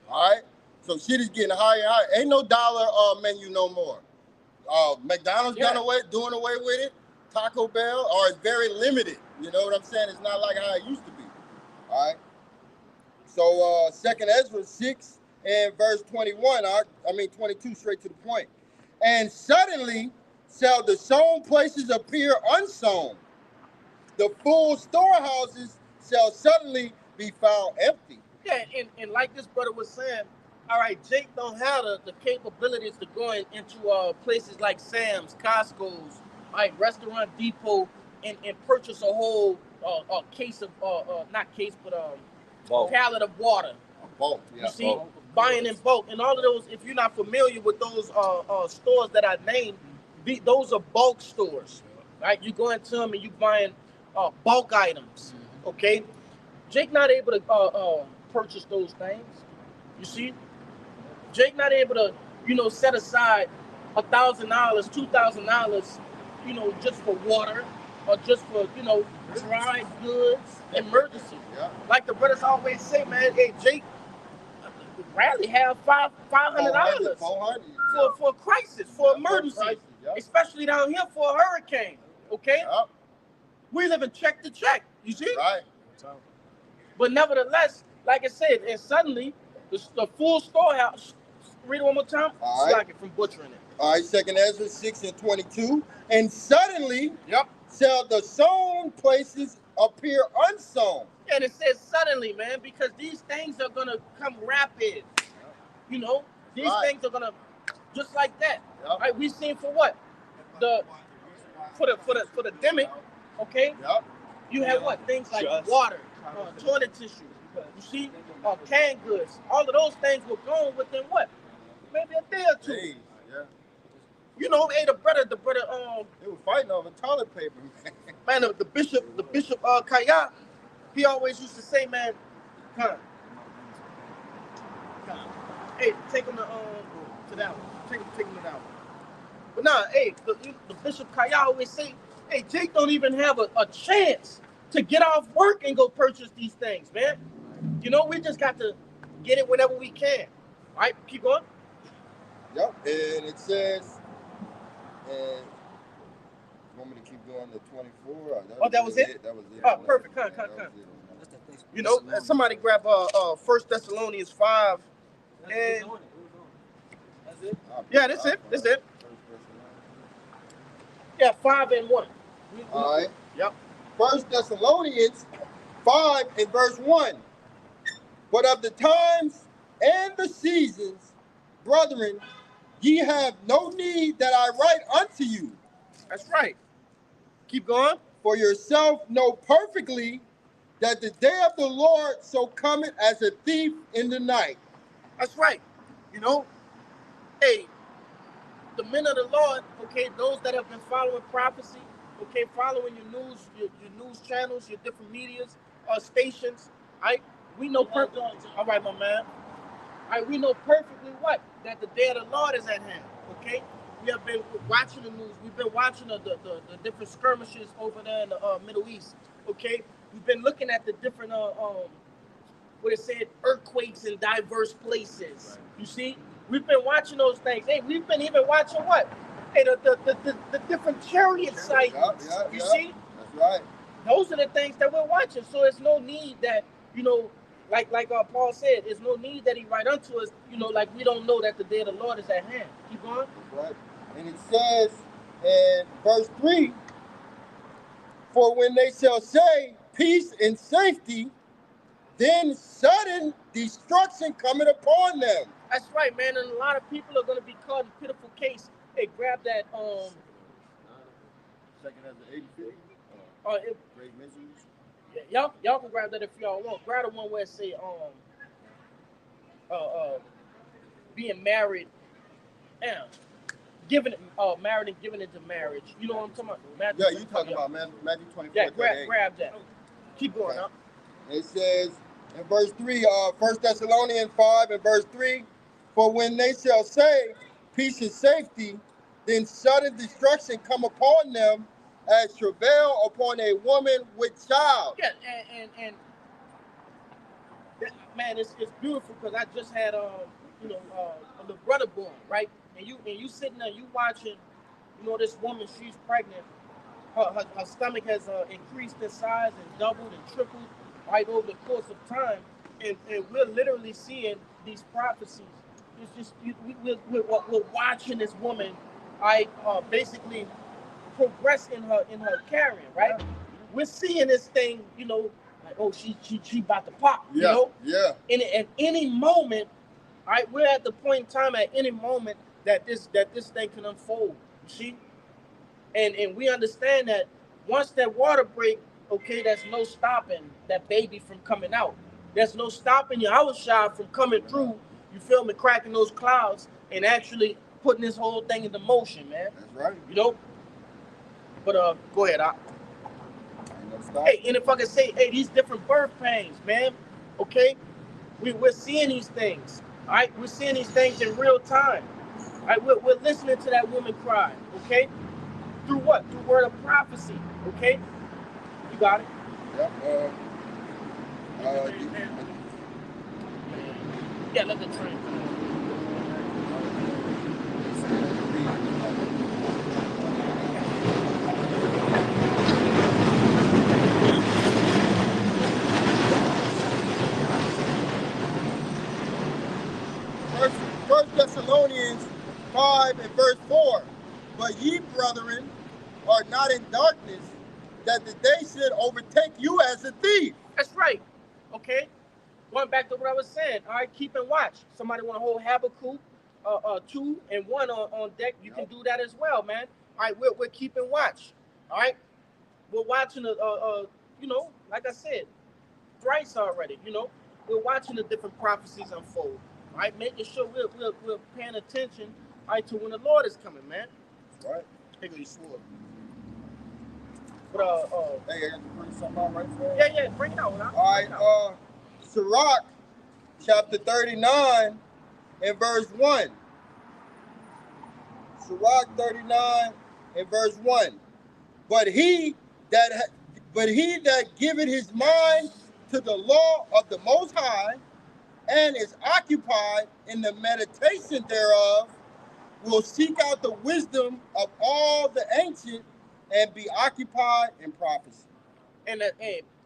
All right, so shit is getting higher and higher. Ain't no dollar menu no more. McDonald's doing away with it. Taco Bell, or it's very limited. You know what I'm saying? It's not like how it used to be. All right. So 2nd Ezra 6 and verse 21. 22, straight to the point. And suddenly shall the sown places appear unsown. The full storehouses shall suddenly be found empty. Yeah, and like this brother was saying, all right, Jake don't have the capabilities to go into places like Sam's, Costco's, right, Restaurant Depot, and purchase a whole case of pallet of water. Bulk, yeah. You see, buying in bulk, and all of those. If you're not familiar with those stores that I named, those are bulk stores, right? You go into them and you buying bulk items. Okay, Jake not able to purchase those things. You see, Jake not able to set aside $1,000, $2,000, just for water or just for dry goods, emergency. Yeah. Like the brothers always say, man. Hey, Jake rarely have $500 for a crisis, for emergency, especially down here for a hurricane. Okay, we live in check to check. You see, right? But nevertheless, like I said, and suddenly the full storehouse. Read it one more time. All right. From butchering it. All right, 2nd Ezra 6 and 22. And suddenly shall the sown places appear unsown. And it says suddenly, man, because these things are gonna come rapid. These things are gonna just like that. Right? We seen for what? For the demic, okay? You have what? Things like water, toilet tissue. You see, canned goods. All of those things were gone within what? Maybe a day or two. Hey, yeah. Hey, the brother, they were fighting over toilet paper, man. The bishop Kaya, he always used to say, man, hey, take him to that one. Take him to that one. But nah, hey, the bishop Kaya always say, hey, Jake don't even have a chance to get off work and go purchase these things, man. We just got to get it whenever we can. All right, keep going. Yep, and it says, you want me to keep going to 24? That was it? That was it. Oh, perfect. Come. Somebody grab 1 Thessalonians 5. And That's it? yeah, that's it. Yeah, 5 and 1. All right. Yep. 1 Thessalonians 5 and verse 1. But of the times and the seasons, brethren, ye have no need that I write unto you. That's right. Keep going. For yourself know perfectly that the day of the Lord so cometh as a thief in the night. That's right. Hey, the men of the Lord, okay, those that have been following prophecy, okay, following your news channels, your different medias, stations, right? We know perfectly. All right, my man. All right, we know perfectly what? That the day of the Lord is at hand, okay? We have been watching the news. We've been watching the different skirmishes over there in the Middle East, okay? We've been looking at the different, what it said, earthquakes in diverse places. You see? We've been watching those things. Hey, we've been even watching what? Hey, the different chariot sightings. You see? That's right. Those are the things that we're watching. So it's no need that, like Paul said, there's no need that he write unto us, like we don't know that the day of the Lord is at hand. Keep going. Right. And it says in verse 3, for when they shall say peace and safety, then sudden destruction cometh upon them. That's right, man. And a lot of people are going to be caught in a pitiful case. Hey, grab that. Second has the 80-50. Great miseries. Y'all can grab that if y'all want. Grab the one where it say being married, married and giving into marriage. You know what I'm talking about? Matthew, Yeah, you talking about Matthew 24. Yeah, grab that. Keep going, huh? It says in verse 3, 1 Thessalonians 5 and verse 3, for when they shall say peace and safety, then sudden destruction come upon them as travail upon a woman with child. Yeah, and man, it's beautiful because I just had a little brother born, right? And you sitting there, you watching, this woman, she's pregnant. Her stomach has increased in size and doubled and tripled right over the course of time, and we're literally seeing these prophecies. It's just we're watching this woman, basically progress in her carrying, right? Yeah. We're seeing this thing, like, oh, she about to pop, Yeah. And at any moment, we're at the point in time at any moment that this thing can unfold. You see, and we understand that once that water break, okay, there's no stopping that baby from coming out. There's no stopping your house shot from coming through. You feel me? Cracking those clouds and actually putting this whole thing into motion, man. That's right. But go ahead, Hey, and if I can say, hey, these different birth pains, man. Okay, we're seeing these things. All right, we're seeing these things in real time. All right, we're listening to that woman cry. Okay, through what? Through word of prophecy. Okay, you got it. Yep. Yeah, let the train come. First Thessalonians 5 and verse 4. But ye, brethren, are not in darkness, that the day should overtake you as a thief. That's right. Okay. Going back to what I was saying. All right, keep and watch. Somebody want to hold Habakkuk 2 and 1 on deck. You can do that as well, man. All right, we're keeping watch. All right. We're watching like I said, thrice already, we're watching the different prophecies unfold. All right, making sure we're paying attention, all right, to when the Lord is coming, man. That's right. Take your sword. But hey, I got to bring something out right there. Yeah, bring it out. All right, Sirach, chapter 39 and verse 1. Sirach 39 and verse 1. But he that giveth his mind to the law of the Most High, and is occupied in the meditation thereof, will seek out the wisdom of all the ancient and be occupied in prophecy. And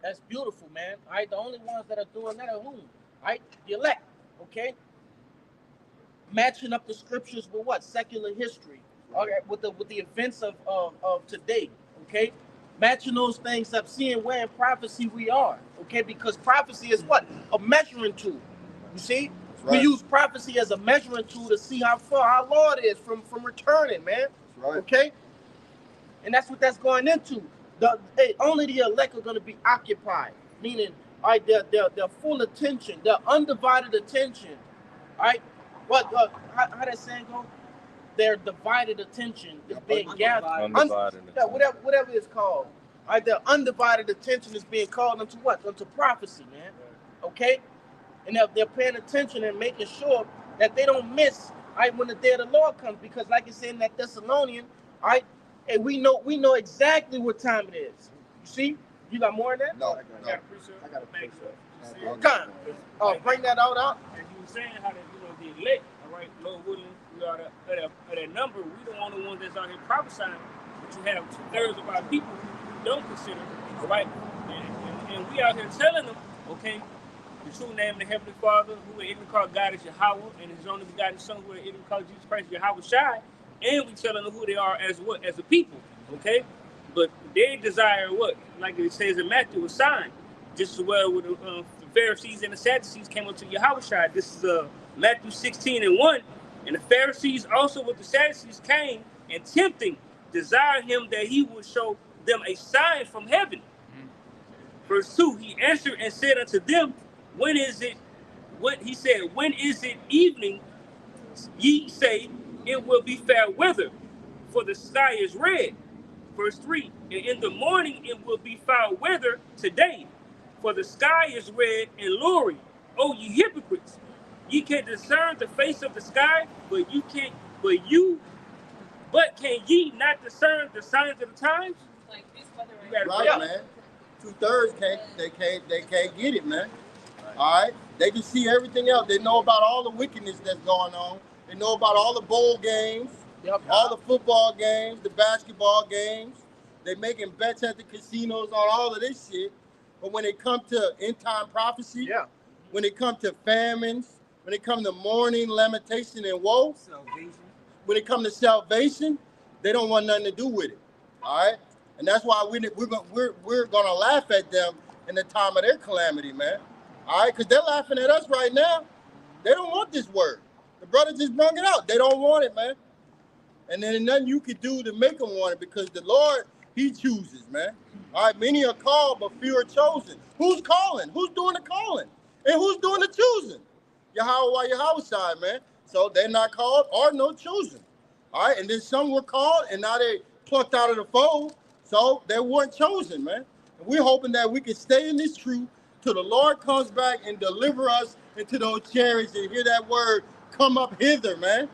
that's beautiful, man. All right, the only ones that are doing that are whom? All right, the elect. Okay, matching up the scriptures with what? Secular history. All right, with the events of today. Okay, matching those things up, seeing where in prophecy we are. Okay, because prophecy is what? A measuring tool. You see, right. We use prophecy as a measuring tool to see how far our Lord is from returning, man. Right. Okay, and that's what that's going into. Only the elect are going to be occupied, meaning, all right, their full attention, their undivided attention. All right, how that saying go? Their divided attention is being gathered. Whatever it's called. All right, their undivided attention is being called unto what? Unto prophecy, man. Okay. And they're paying attention and making sure that they don't miss, all right, when the day of the Lord comes. Because like it's in that Thessalonian, all right, and we know exactly what time it is. You see? You got more of that? No. I got a precept. Come. Bring that out. And you were saying how that, the elect, all right, Lord willing, we are at that number. We the only ones that's out here prophesying, but you have 2/3 of our people who don't consider, all right? And we out here telling them, okay, the true name of the Heavenly Father, who is even called God is Yahweh, and his only begotten Son, who is even called Jesus Christ, Yahweh Shai, and we telling them who they are as what? As a people, okay? But they desire what? Like it says in Matthew, a sign. Just as well with the Pharisees and the Sadducees came up to Yahweh Shai. This is Matthew 16:1. And the Pharisees also with the Sadducees came and tempting, desired him that he would show them a sign from heaven. Verse 2, he answered and said unto them, when is it evening? Ye say, it will be fair weather, for the sky is red. Verse 3, and in the morning it will be foul weather today, for the sky is red and lowering. O ye hypocrites, ye can discern the face of the sky, but can ye not discern the signs of the times? Like this weather right, man. 2/3 can't get it, man. All right, they can see everything else. They know about all the wickedness that's going on. They know about all the bowl games, all the football games, the basketball games. They making bets at the casinos on all of this shit. But when it comes to end time prophecy, when it comes to famines, when it comes to mourning, lamentation, and woe, when it comes to salvation, they don't want nothing to do with it. All right, and that's why we're gonna laugh at them in the time of their calamity, man. All right, because they're laughing at us right now. They don't want this word. The brother just brung it out. They don't want it, man. And then nothing you can do to make them want it, because the Lord, he chooses, man. All right, many are called, but few are chosen. Who's calling? Who's doing the calling? And who's doing the choosing? Yahweh side, man. So they're not called or no chosen. All right, and then some were called, and now they plucked out of the fold, so they weren't chosen, man. And we're hoping that we can stay in this truth till the Lord comes back and deliver us into those chariots and hear that word, come up hither, man.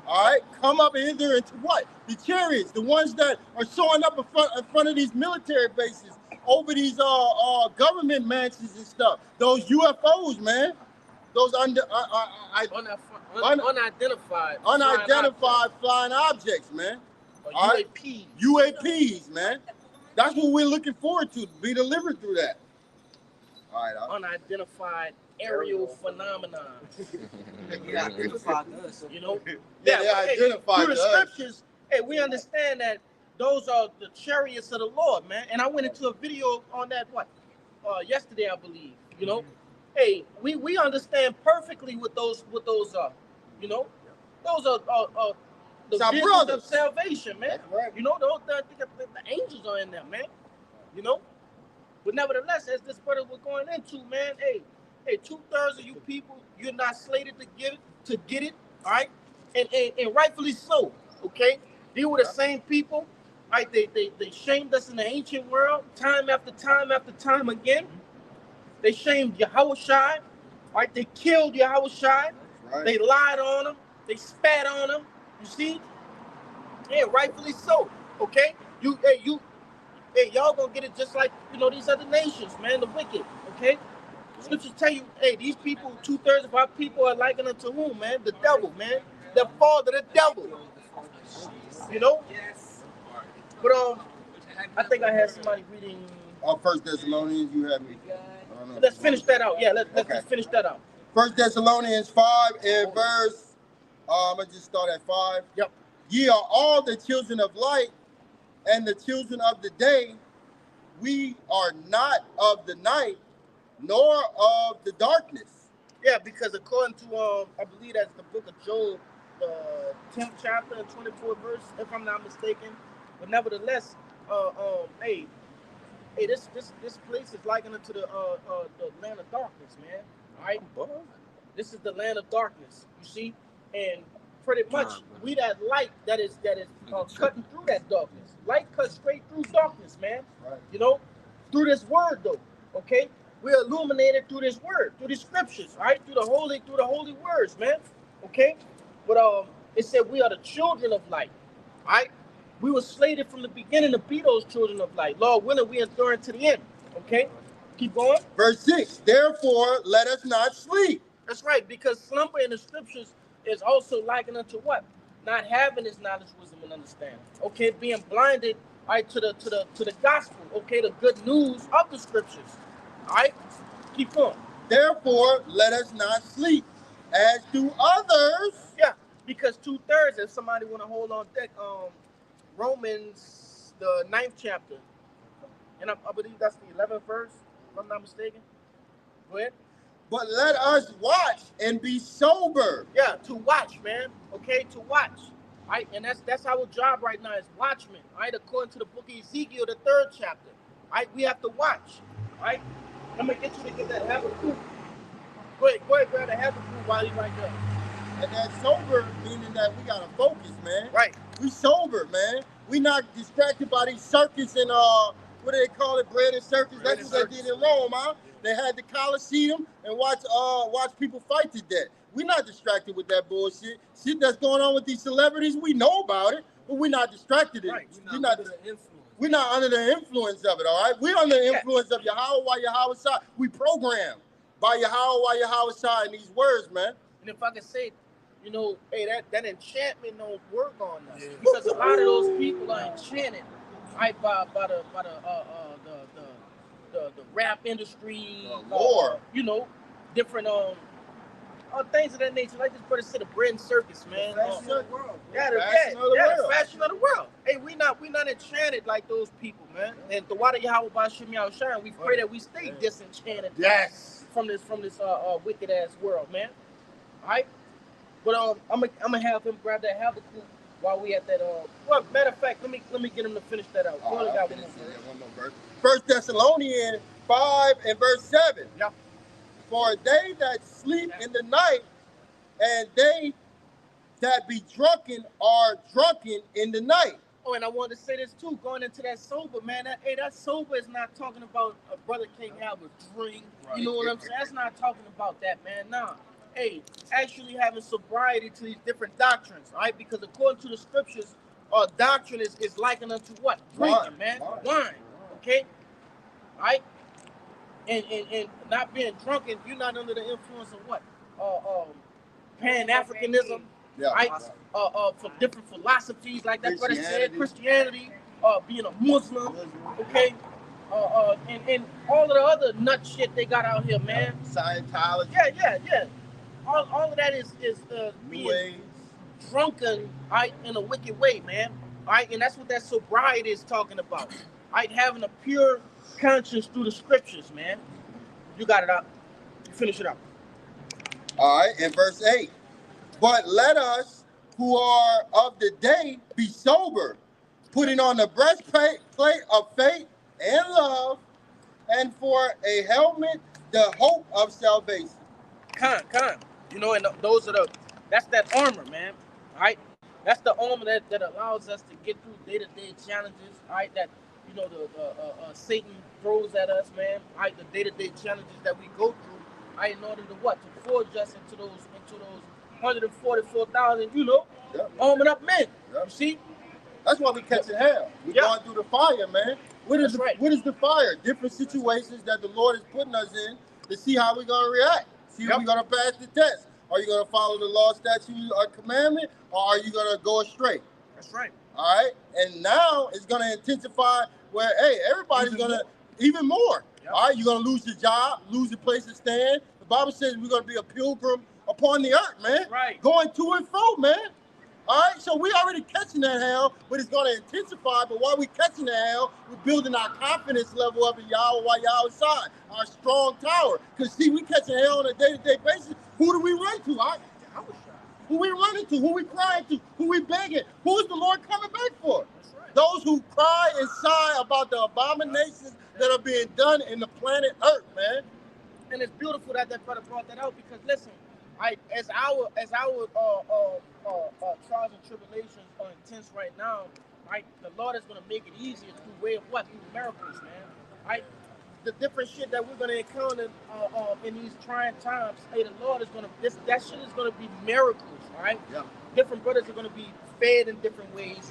All right, come up hither into what? The chariots, the ones that are showing up in front of these military bases, over these government mansions and stuff. Those UFOs, man. Those unidentified flying objects, man. UAPs. UAPs, man. That's what we're looking forward to be delivered through that. All right. Unidentified aerial phenomenon. Yeah, identified us. You know? Yeah, they identified through the scriptures, we understand that those are the chariots of the Lord, man. And I went into a video on that, yesterday, I believe. You know? Hey, we understand perfectly what those are. You know? Those are the visions of salvation, man. Right. You know, the angels are in there, man. You know? But nevertheless, as this brother was going into, man, hey, 2/3 of you people, you're not slated to get it, all right? And rightfully so, okay? They were the same people, right? They shamed us in the ancient world time after time after time again. They shamed Yahweh Shai, right? They killed Yahweh Shai. Right. They lied on him. They spat on him. You see? Yeah, rightfully so, okay? Y'all gonna get it just like, these other nations, man, the wicked, okay? Scriptures tell you, these people, 2/3 of our people are likened unto whom, man? The devil, man. The father, the devil. You know? But I think I had somebody reading. 1 Thessalonians, you have me. Let's finish that out. Yeah, let's just finish that out. 1 Thessalonians 5 and verse, I'm gonna just start at 5. Yep. Ye are all the children of light and the children of the day. We are not of the night, nor of the darkness. Yeah, because according to I believe that's the book of Job, 10th chapter, 24th verse, if I'm not mistaken. But nevertheless, this place is likened to the land of darkness, man. All right, this is the land of darkness. You see, and pretty much we that light that is cutting through that darkness. Light cuts straight through darkness, man. Right. You know, through this word though. Okay, we're illuminated through this word, through the scriptures, right? Through the holy words, man. Okay, but it said we are the children of light, right? We were slated from the beginning to be those children of light. Lord willing, we endure to the end. Okay, keep going. Verse 6. Therefore, let us not sleep. That's right, because slumber in the scriptures is also likened unto what? Not having this knowledge, wisdom, and understanding. Okay, being blinded, right, to the gospel. Okay, the good news of the scriptures. All right, keep going. Therefore, let us not sleep, as do others. Yeah, because 2/3, if somebody want to hold on thick, Romans, the 9th chapter, and I believe that's the 11th verse, if I'm not mistaken. Go ahead. But let us watch and be sober. Yeah, to watch, man. Okay, to watch. Right, and that's our job right now is watchmen. Right, according to the book of Ezekiel, the 3rd chapter. Right, we have to watch. Right, I'm gonna get you to get that Habakkuk. Go ahead, grab the Habakkuk while he's right there. And that sober meaning that we gotta focus, man. Right. We sober, man. We not distracted by these circus and what do they call it, bread and circus? Bread That's and what they did in Rome, huh? They had the Colosseum and watch people fight to death. We're not distracted with that bullshit. Shit that's going on with these celebrities, we know about it, but we're not distracted in it. Right. We're not under the influence of it, all right? We're under the influence of Yahweh while Yahweh side. We programmed by Yahweh while Yahweh side in these words, man. And if I could say, you know, hey, that enchantment don't work on us because a lot of those people are enchanted, right, by the rap industry, Lore. you know, different things of that nature. Like this brother said, the bread and circus, man. Fashion of the world. Yeah, Fashion the fashion of the world. Hey, we not enchanted like those people, man. And the water Yahweh Bashim Yahushua, we pray that we stay disenchanted from this wicked ass world, man. All right, but I'm gonna have him grab that Habakkuk while we at that. Well, matter of fact, let me get him to finish that out. We only got one more verse. 1 Thessalonians 5 and verse 7. Yeah. For they that sleep in the night, and they that be drunken are drunken in the night. Oh, and I wanted to say this too, going into that sober, man. That sober is not talking about a brother can't have a drink. Right. You know what I'm saying? That's not talking about that, man. Nah. Hey, actually having sobriety to these different doctrines, right? Because according to the scriptures, doctrine is likened unto what? Drinking, man. Wine. Okay? Right? And not being drunken, you're not under the influence of what? Pan-Africanism, right? For different philosophies, like that brother said, Christianity, being a Muslim, okay? And all of the other nut shit they got out here, man. Scientology. Yeah. All of that is being drunken, right, in a wicked way, man. Right? And that's what that sobriety is talking about. Right? Having a pure conscience through the scriptures, man. You got it up. Finish it up. All right, in verse 8. But let us who are of the day be sober, putting on the breastplate of faith and love, and for a helmet, the hope of salvation. Con. You know, and that's that armor, man. Right? That's the armor that allows us to get through day-to-day challenges, right? That, you know, the Satan throws at us, man. Right? The day-to-day challenges that we go through, right? In order to what? To forge us into those 144,000, you know, armored up men. You see? That's why we catching hell. We're going through the fire, man. What is the fire? Different situations that the Lord is putting us in to see how we're going to react. See if we're going to pass the test. Are you going to follow the law, statute, or commandment, or are you going to go astray? That's right. All right? And now it's going to intensify where, hey, everybody's going to, even more. Yep. All right? You're going to lose your job, lose your place to stand. The Bible says we're going to be a pilgrim upon the earth, man. Right. Going to and fro, man. All right? So we already catching that hell, but it's going to intensify. But while we catching that hell, we're building our confidence level up in Yahweh while Yahweh side, our strong tower. Because, see, we catching hell on a day-to-day basis. Who do we run to? All right? Who we running to? Who we crying to? Who we begging? Who is the Lord coming back for? Right. Those who cry and sigh about the abominations that are being done in the planet Earth, man. And it's beautiful that brother brought that out because listen, as our trials and tribulations are intense right now, right? The Lord is gonna make it easier through way of what? Through miracles, man. Right? The different shit that we're gonna encounter in these trying times, hey, the Lord is gonna that shit is gonna be miracles, right? Yeah. Different brothers are gonna be fed in different ways,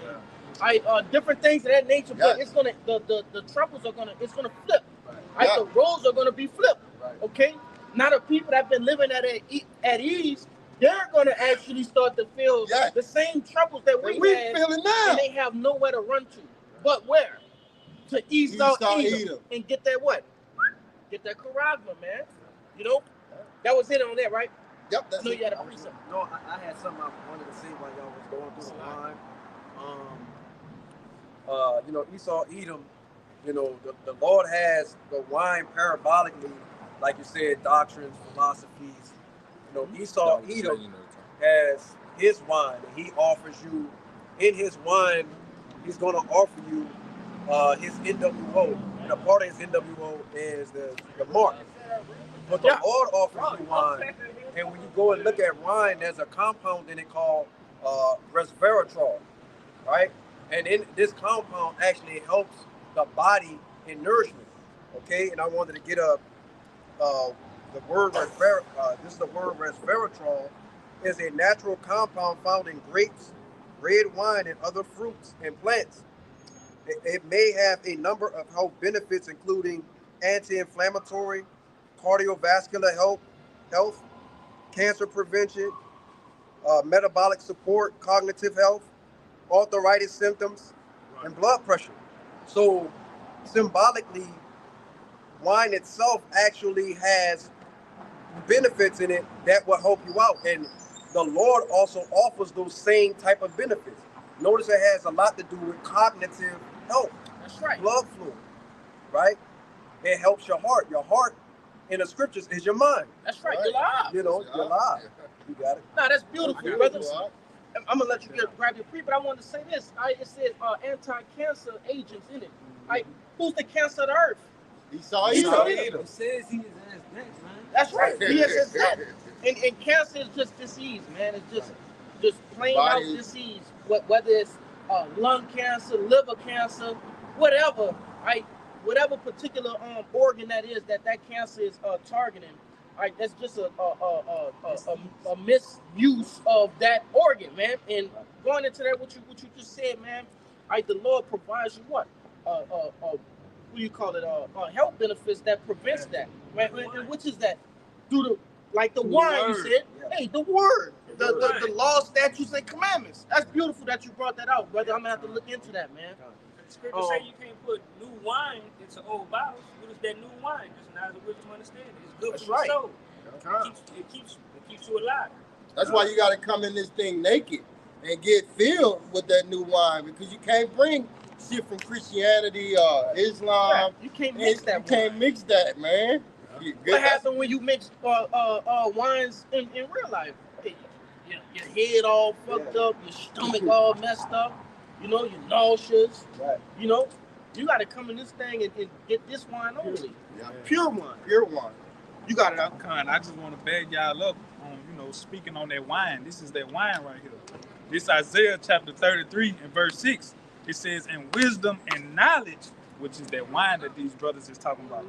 and different things of that nature. But it's gonna the troubles are gonna flip, right? The roles are gonna be flipped, okay? Now the people that have been living at ease, they're gonna actually start to feel the same troubles that we had, feeling now, and they have nowhere to run to. But where? To Esau Edom and get that what? Get that charagma, man. You know, that was it on that, right? Yep, I that's know it. you had a precept. No, I had something I wanted to say while y'all was going through the line. You know, Esau, Edom, you know, the Lord has the wine parabolically, like you said, doctrines, philosophies. You know, Esau, Edom has his wine, and he offers you, in his wine, he's going to offer you his NWO. And a part of his NWO is the mark. But the Lord offers you wine. And when you go and look at wine, there's a compound in it called resveratrol, right? And in this compound actually helps the body in nourishment. Okay, and I wanted to get the word this is the word resveratrol is a natural compound found in grapes, red wine, and other fruits and plants. It may have a number of health benefits, including anti-inflammatory, cardiovascular health, cancer prevention, metabolic support, cognitive health, arthritis symptoms, and blood pressure. So symbolically, wine itself actually has benefits in it that will help you out. And the Lord also offers those same type of benefits. Notice it has a lot to do with cognitive health. That's right. Blood flow, right? It helps your heart. Your heart in the scriptures is your mind. That's right. You're live. You know, you're alive. You got it. Nah, that's beautiful, brother. I'm gonna let you grab your pre, but I wanted to say this. It says anti-cancer agents in it. Who's the cancer of the earth? Esau, Esau, Edom. It says he is as next, man. That's right. He is his neck. And cancer is just disease, man. It's just plain out disease. Whether it's lung cancer, liver cancer, whatever, right? Whatever particular organ that is that cancer is targeting, right? That's just a misuse of that organ, man. And going into that, what you just said, man. Right? The Lord provides you what? What do you call it? Health benefits that prevents that, right? And which is that? Through the wine, you said. Hey, the word, the law, statutes, and commandments. That's beautiful that you brought that out, brother. I'm gonna have to look into that, man. The scripture say you can't put new wine into old bottles. What is that new wine? Just not the wisdom understanding. It's good for the soul. It keeps you alive. That's why you got to come in this thing naked and get filled with that new wine, because you can't bring shit from Christianity or Islam. You can't mix that. You can't mix that, man. What happens when you mix wines in real life? Hey, your head all fucked up, your stomach all messed up. You know, you're nauseous. Right. You know, you got to come in this thing and get this wine only. Yeah. Pure wine. Pure wine. You got it out. I just want to beg y'all up on, speaking on that wine. This is that wine right here. This Isaiah chapter 33 and verse 6. It says, "And wisdom and knowledge," which is that wine that these brothers is talking about.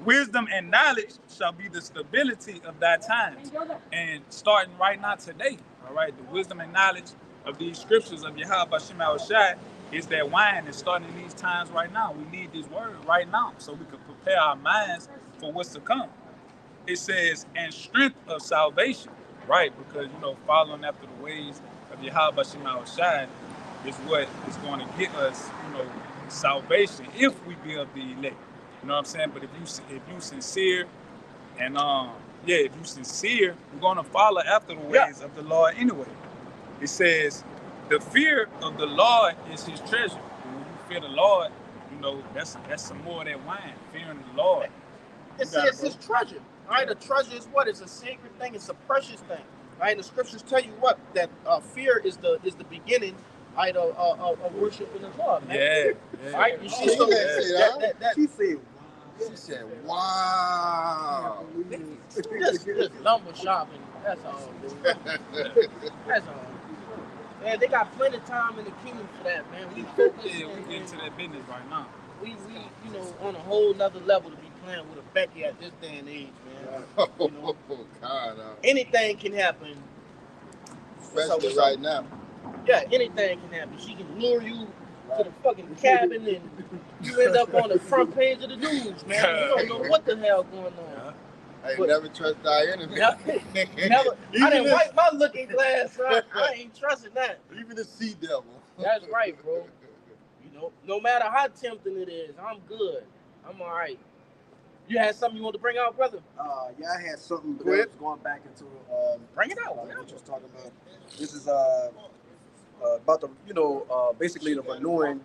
"Wisdom and knowledge shall be the stability of thy times." And starting right now today, all right, the wisdom and knowledge of these scriptures of Yahweh Bashim Al-Shai is that wine is starting in these times right now. We need this word right now so we can prepare our minds for what's to come. It says, "And strength of salvation," right? Because, following after the ways of Yahweh Bashim Al-Shai is what is going to get us, salvation if we be of the elect. You know what I'm saying? But if you sincere and if you sincere, you're going to follow after the ways of the Lord anyway. It says, "The fear of the Lord is his treasure." And when you fear the Lord, that's some more of that wine, fearing the Lord. It says his treasure. All right, the treasure is what? It's a sacred thing. It's a precious thing. Right? And the scriptures tell you what? That fear is the beginning, right, of worshiping the Lord. Man. Yeah. Right? You see, She said, "Wow." Just lumber shopping. That's all, dude. That's all. Man, they got plenty of time in the kingdom for that, man. We focus. Yeah, we get into that business right now. We on a whole nother level to be playing with a Becky at this day and age, man. Anything can happen. Especially right now. Yeah, anything can happen. She can lure you to the fucking cabin and you end up on the front page of the news, man. You don't know what the hell going on. I ain't never trust thy enemy. Never. I didn't wipe my looking glass, son. I ain't trusting that. Even the sea devil. That's right, bro. No matter how tempting it is, I'm good. I'm all right. You had something you want to bring out, brother? Yeah, I had something, but Go ahead. I was going back into Bring it out. what you was talking about. This is about the basically the renewing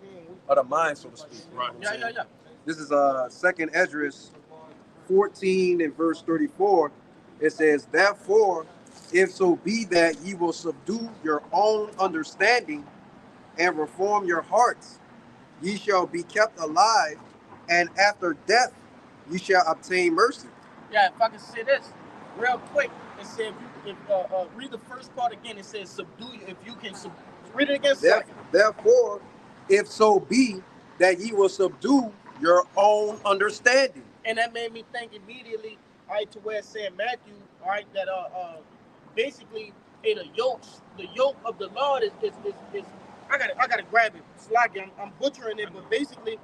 of the mind, so to speak. Right. Yeah. This is 2nd Esdras 14 and verse 34. It says, "Therefore, if so be that ye will subdue your own understanding and reform your hearts, ye shall be kept alive, and after death ye shall obtain mercy." Yeah, if I can say this real quick, it said, read the first part again. It says, subdue you. If you can, read it again. Therefore, if so be that ye will subdue your own understanding. And that made me think immediately, all right, to where it's saying Matthew, all right, that basically, hey, the yoke of the Lord is I gotta grab it. It's like I'm butchering it, but basically,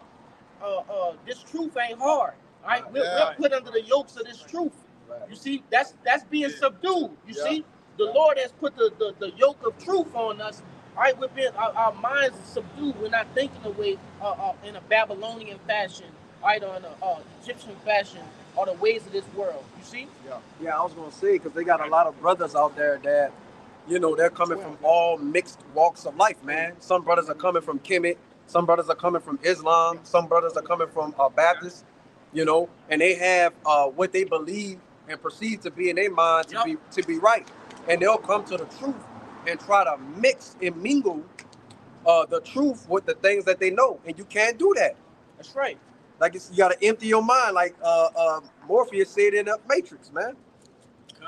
this truth ain't hard. All right, we're put under the yokes of this truth. Right. You see, that's being subdued. You see, the Lord has put the yoke of truth on us. All right, we're being our minds are subdued. We're not thinking the way in a Babylonian fashion, right, or in a Egyptian fashion, or the ways of this world. You see? Yeah, I was gonna say, because they got a lot of brothers out there that, they're coming from all mixed walks of life, man. Some brothers are coming from Kemet, some brothers are coming from Islam, some brothers are coming from Baptist, and they have what they believe and perceive to be in their mind to be right, and they'll come to the truth and try to mix and mingle the truth with the things that they know, and you can't do that. That's right. Like you got to empty your mind, like Morpheus said in the Matrix, man. You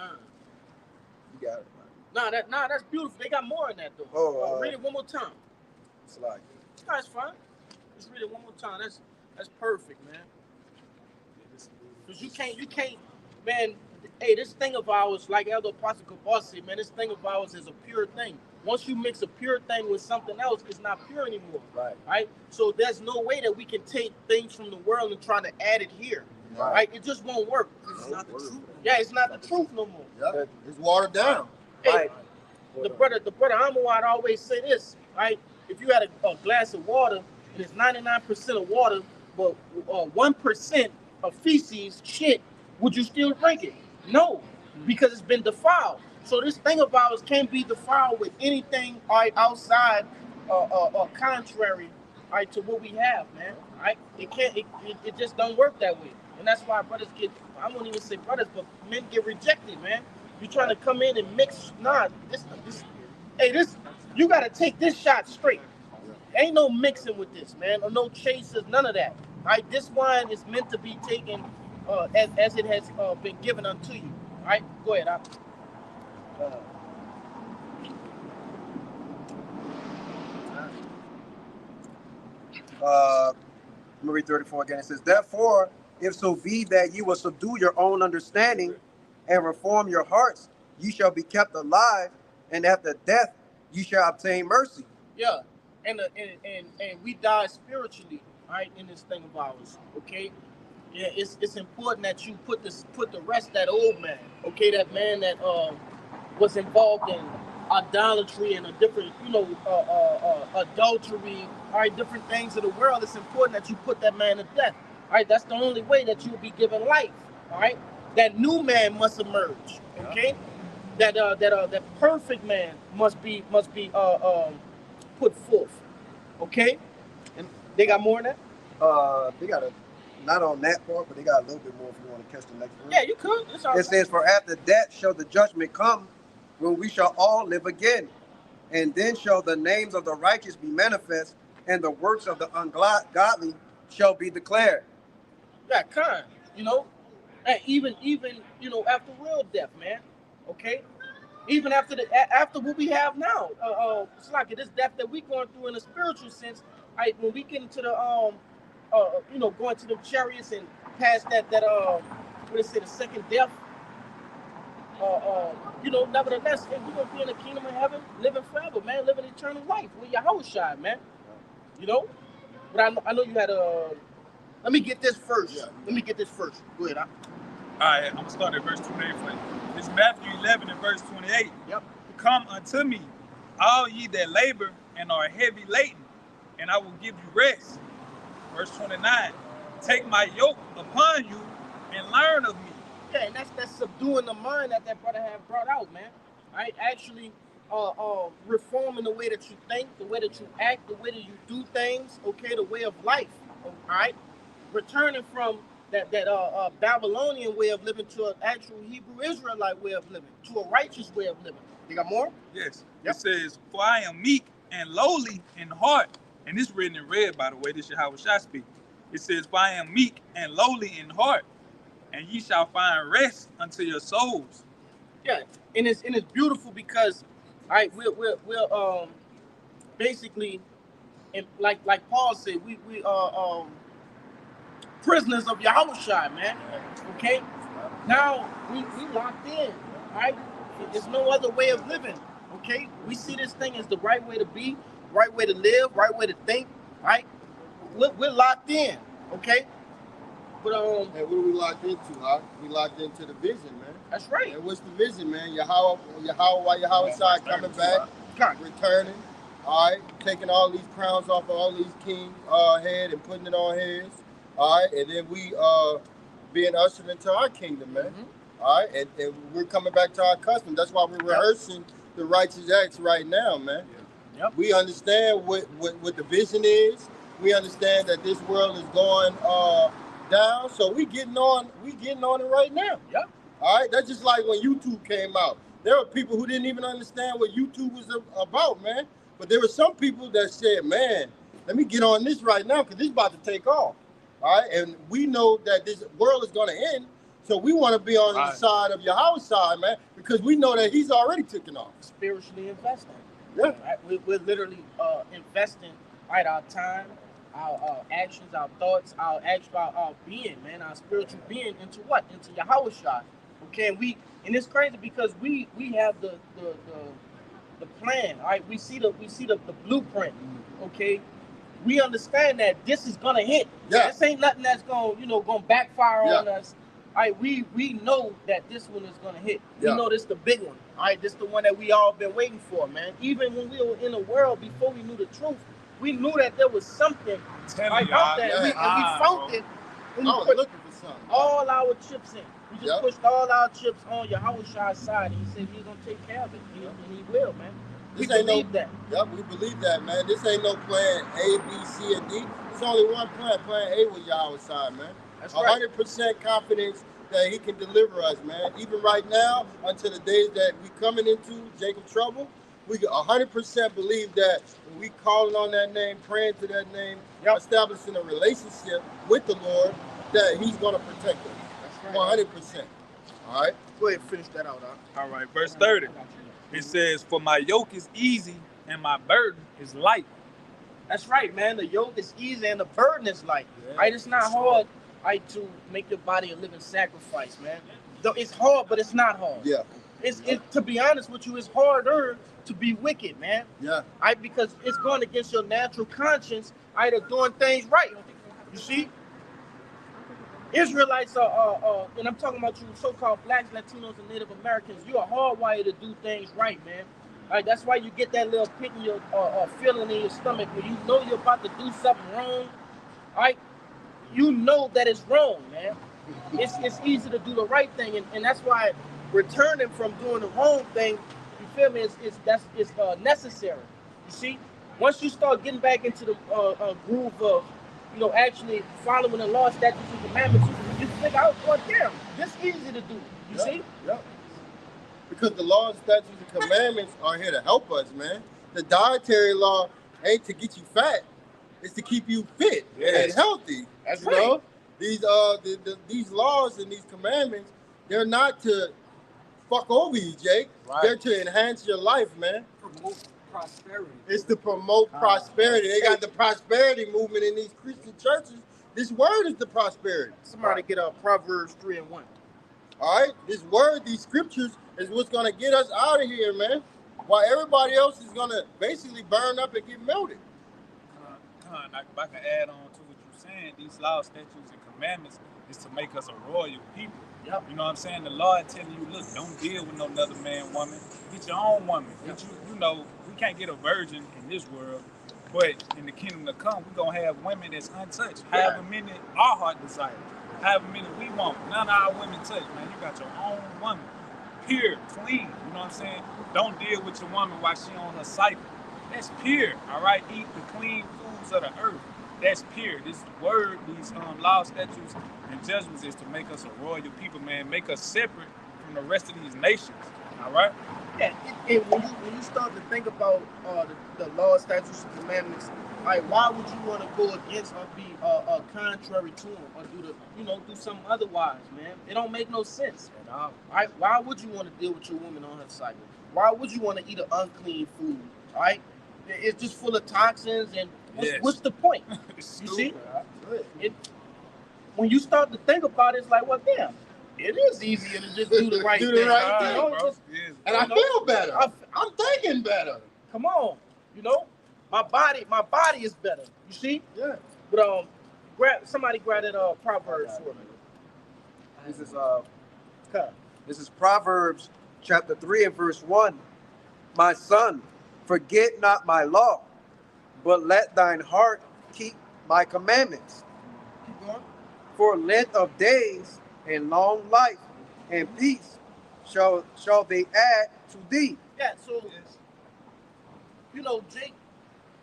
got it. That's beautiful. They got more in that though. Read it one more time. It's like, That's fine. Let's read it one more time. That's perfect, man. Cause you can't, man. Hey, this thing of ours, like Elder Apostle Kabal said, man, this thing of ours is a pure thing. Once you mix a pure thing with something else, it's not pure anymore. Right? So there's no way that we can take things from the world and try to add it here. Right? It just won't work. It's not the truth. Yeah, it's not the truth no more. Yeah, it's watered down. Hey, the brother Amawad always say this, right? If you had a glass of water and it's 99% of water, but 1% of feces, shit, would you still drink it? No, because it's been defiled. So this thing of ours can't be defiled with anything outside or contrary to what we have, man. Right? It can't. It just don't work that way, and that's why brothers get. I won't even say brothers, but men get rejected, man. You trying to come in and mix? Nah, this. You got to take this shot straight. Ain't no mixing with this, man, or no chasers, none of that. Right? This wine is meant to be taken as it has been given unto you. All right, go ahead. Let me read 34 again. It says, "Therefore, if so be that ye will subdue your own understanding and reform your hearts, ye shall be kept alive, and after death ye shall obtain mercy." Yeah, and we die spiritually, right, in this thing of ours. Okay, yeah, it's important that you put the rest of that old man. Okay, that man that was involved in idolatry and a different, adultery, all right, different things of the world. It's important that you put that man to death. All right, that's the only way that you'll be given life. All right, that new man must emerge. Okay, that perfect man must be put forth. Okay, and they got more than that. They got not on that part, but they got a little bit more if you want to catch the next verse. Yeah, you could. It's all It says, "For after that shall the judgment come, when we shall all live again. And then shall the names of the righteous be manifest, and the works of the ungodly shall be declared." Yeah, kind. And even after real death, man. Okay, even after what we have now, it's like this death that we going through in a spiritual sense. Right, when we get into the going to the chariots and past that what is it, the second death. Nevertheless, we're gonna be in the kingdom of heaven, living forever, man, living eternal life with Yahushua, man. But I know you had let me get this first. Yeah. Let me get this first. Go ahead. All right, I'm gonna start at verse 28 for you. It's Matthew 11 and verse 28. Yep. "Come unto me, all ye that labor and are heavy laden, and I will give you rest." Verse 29. "Take my yoke upon you and learn of me. Yeah, and that's subduing the mind that brother had brought out, man. Right? Actually, reforming the way that you think, the way that you act, the way that you do things. Okay, the way of life. All right, returning from that Babylonian way of living to an actual Hebrew Israelite way of living, to a righteous way of living. You got more? Yes. Yep. It says, "For I am meek and lowly in heart," and this written in red, by the way. This is how I speak. It says, "For I am meek and lowly in heart, and ye shall find rest unto your souls." Yeah, and it's beautiful because, all right, we're basically, and like Paul said, we are prisoners of Yahushua, man. Okay, now we locked in. All right, there's no other way of living. Okay, we see this thing as the right way to be, right way to live, right way to think. Right, we're locked in. Okay, but And what are we locked into, huh? We locked into the vision, man. That's right. And what's the vision, man? Yahweh side coming back, returning, all right, taking all these crowns off of all these kings' head and putting it on his, all right, and then we being ushered into our kingdom, man. All right, and we're coming back to our custom. That's why we're rehearsing the righteous acts right now, man. Yep. We understand what the vision is. We understand that this world is going down, so we getting on it right now. Yep. All right, that's just like when YouTube came out. There were people who didn't even understand what YouTube was about, man. But there were some people that said, "Man, let me get on this right now because this is about to take off." All right, and we know that this world is going to end, so we want to be on the side of Yahweh's side, man, because we know that He's already taken off. Spiritually investing. Yeah. Right? We're literally investing, right, our time, our actions, our thoughts, our being, man, our spiritual being into what? Into Yahushua. Okay, and it's crazy because we have the plan, all right? We see the blueprint. Okay, we understand that this is gonna hit. Yeah. This ain't nothing that's gonna backfire on us. All right, we know that this one is gonna hit. Yeah. We know this the big one. All right, this the one that we all been waiting for, man. Even when we were in the world before we knew the truth, we knew that there was something out there, and we found it. And we put looking for something. all our chips in. We just pushed all our chips on Yahushua's side, and He said He's gonna take care of it, and He will, man. We believe that. Yep, we believe that, man. This ain't no plan A, B, C, and D. It's only one plan. Plan A with Yahweh's side, man. That's right. 100% confidence that He can deliver us, man. Even right now, until the days that we coming into Jacob's trouble, we 100% believe that when we calling on that name, praying to that name, establishing a relationship with the Lord, that He's going to protect us. That's right. 100%. All right? Go ahead and finish that out, huh? All right, verse 30. It says, "For my yoke is easy and my burden is light." That's right, man. The yoke is easy and the burden is light. Right? It's not hard, right, to make your body a living sacrifice, man. Though it's hard, but it's not hard. Yeah. It's to be honest with you, it's harder to be wicked, man. Yeah. Right? Because it's going against your natural conscience, right, of doing things right. You see? Israelites are, and I'm talking about you so-called blacks, Latinos, and Native Americans, you are hardwired to do things right, man. All right, that's why you get that little pit in your feeling in your stomach when you know you're about to do something wrong. All right, you know that it's wrong, man. It's easy to do the right thing, and that's why returning from doing the wrong thing, you feel me? It's necessary. You see, once you start getting back into the groove of, actually following the law, statutes, and commandments, you think, "Oh, damn, this easy to do." You see? Yeah. Because the laws, statutes, and commandments are here to help us, man. The dietary law ain't to get you fat; it's to keep you fit and healthy. That's you right. know, these laws and these commandments, they're not to fuck over you, Jake. Right. They're to enhance your life, man. Promote prosperity. It's to promote prosperity. They got the prosperity movement in these Christian churches. This word is the prosperity. Somebody get Proverbs 3:1. All right? This word, these scriptures, is what's going to get us out of here, man. While everybody else is going to basically burn up and get melted. If I can add on to what you're saying, these laws, statutes, and commandments is to make us a royal people. Yep. You know what I'm saying? The Lord telling you, look, don't deal with no other man, woman. Get your own woman. Yep. We can't get a virgin in this world, but in the kingdom to come, we're going to have women that's untouched. However many our heart desires. however many we want. None of our women touch, man. You got your own woman, pure, clean. You know what I'm saying? Don't deal with your woman while she on her cycle. That's pure, all right? Eat the clean foods of the earth. That's pure. This word, these laws, statutes, and judgments is to make us a royal people, man. Make us separate from the rest of these nations, all right? Yeah, and when you start to think about the law, statutes, and commandments, like why would you want to go against or be contrary to them or do something otherwise, man? It don't make no sense at all. Right? Why would you want to deal with your woman on her cycle? Why would you want to eat an unclean food? Right? It's just full of toxins, and what's the point? You see? When you start to think about it, it's like, well, damn. It is easier to just do the right thing. And I feel better. I'm thinking better. Come on, my body is better. You see? Yeah. But somebody grab that Proverbs for me. This is Proverbs chapter 3 and verse 1. My son, forget not my law, but let thine heart keep my commandments. Keep going. For length of days and long life and peace shall they add to thee. Yeah, so Jake,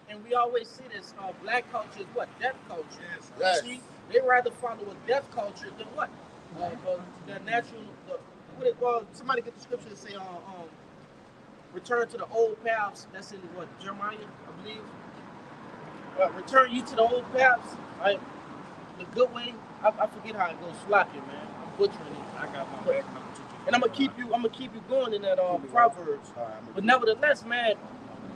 and we always say this, black culture is what? Death culture. Yes. See, they rather follow a death culture than what? The natural somebody get the scripture to say return to the old paths. That's in what, Jeremiah, I believe. Return ye to the old paths, right? The good way. I forget how it goes. Sloppy, man. I'm butchering it. I got my back number 2. And I'm gonna keep you going in that Proverbs. But nevertheless, man,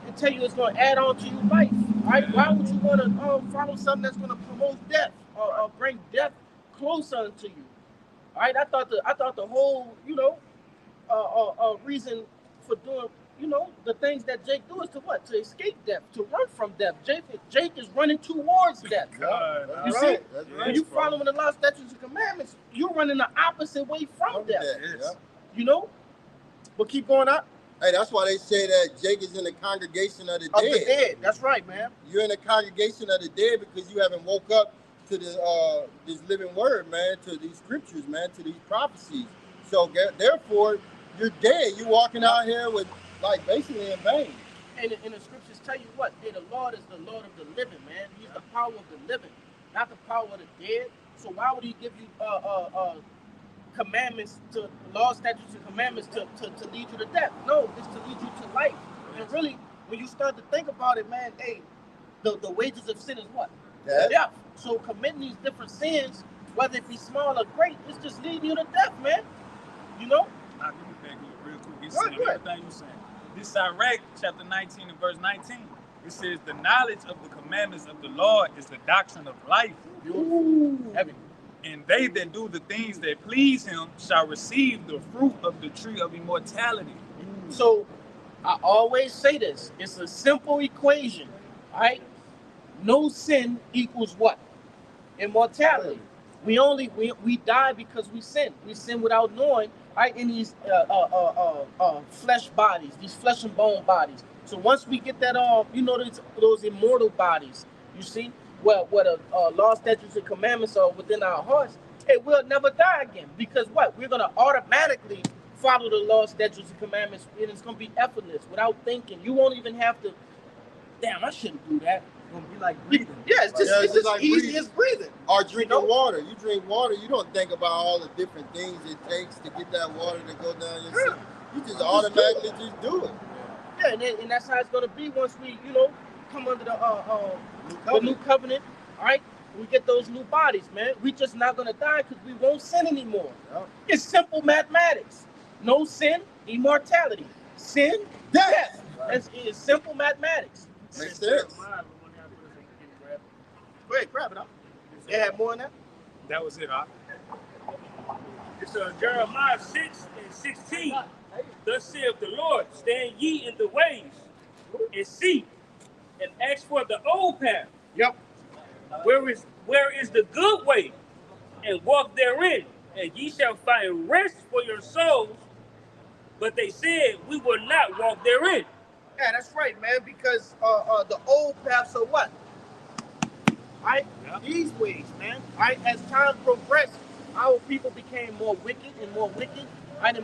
it tell you it's gonna add on to your life. Right? Why would you want to follow something that's gonna promote death or bring death closer to you? All right? I thought the whole reason for doing the things that Jake do is to what? To escape death, to run from death. Jake is running towards death. You see? That's right. When you following the law, statutes, and commandments, you're running the opposite way from death. Yeah. But keep going up. Hey, that's why they say that Jake is in the congregation of the dead. Of the dead. That's right, man. You're in the congregation of the dead because you haven't woke up to this living word, man, to these scriptures, man, to these prophecies. So therefore, you're dead. You're walking out here with basically in vain. And the scriptures tell you what? The Lord is the Lord of the living, man. He's the power of the living, not the power of the dead. So why would he give you commandments, to law, statutes, and commandments to lead you to death? No, it's to lead you to life. And really, when you start to think about it, man, hey, the wages of sin is what? Death. So committing these different sins, whether it be small or great, it's just leading you to death, man. I'll give you back real quick. It's saying everything you're saying. This is Iraq, chapter 19 and verse 19. It says, the knowledge of the commandments of the Lord is the doctrine of life. Heavy. And they that do the things that please him shall receive the fruit of the tree of immortality. So I always say this. It's a simple equation, all right? No sin equals what? Immortality. We die because we sin. We sin without knowing, right? In these flesh bodies, these flesh and bone bodies. So once we get that those immortal bodies, you see, what law, statutes, and commandments are within our hearts, hey, we'll never die again. Because what? We're gonna automatically follow the law, statutes, and commandments, and it's gonna be effortless without thinking. You won't even have to. Damn, I shouldn't do that. Gonna be like breathing. Yeah, it's just like easy as breathing. Or drinking water. You drink water, you don't think about all the different things it takes to get that water to go down your system. You just automatically just do it. Yeah, and that's how it's gonna be once we, come under the new covenant. All right, we get those new bodies, man. We just not gonna die because we won't sin anymore. Yep. It's simple mathematics. No sin, immortality. Sin, death. Right. It's simple mathematics. Makes sense. Go ahead, grab it up. They had more than that? That was it, huh? It's Jeremiah 6 and 16. Thus saith the Lord, stand ye in the ways and see and ask for the old path. Yep. Where is the good way, and walk therein, and ye shall find rest for your souls. But they said, we will not walk therein. Yeah, that's right, man, because the old paths are what? Right? Yeah. These ways, man. Right? As time progresses, our people became more wicked and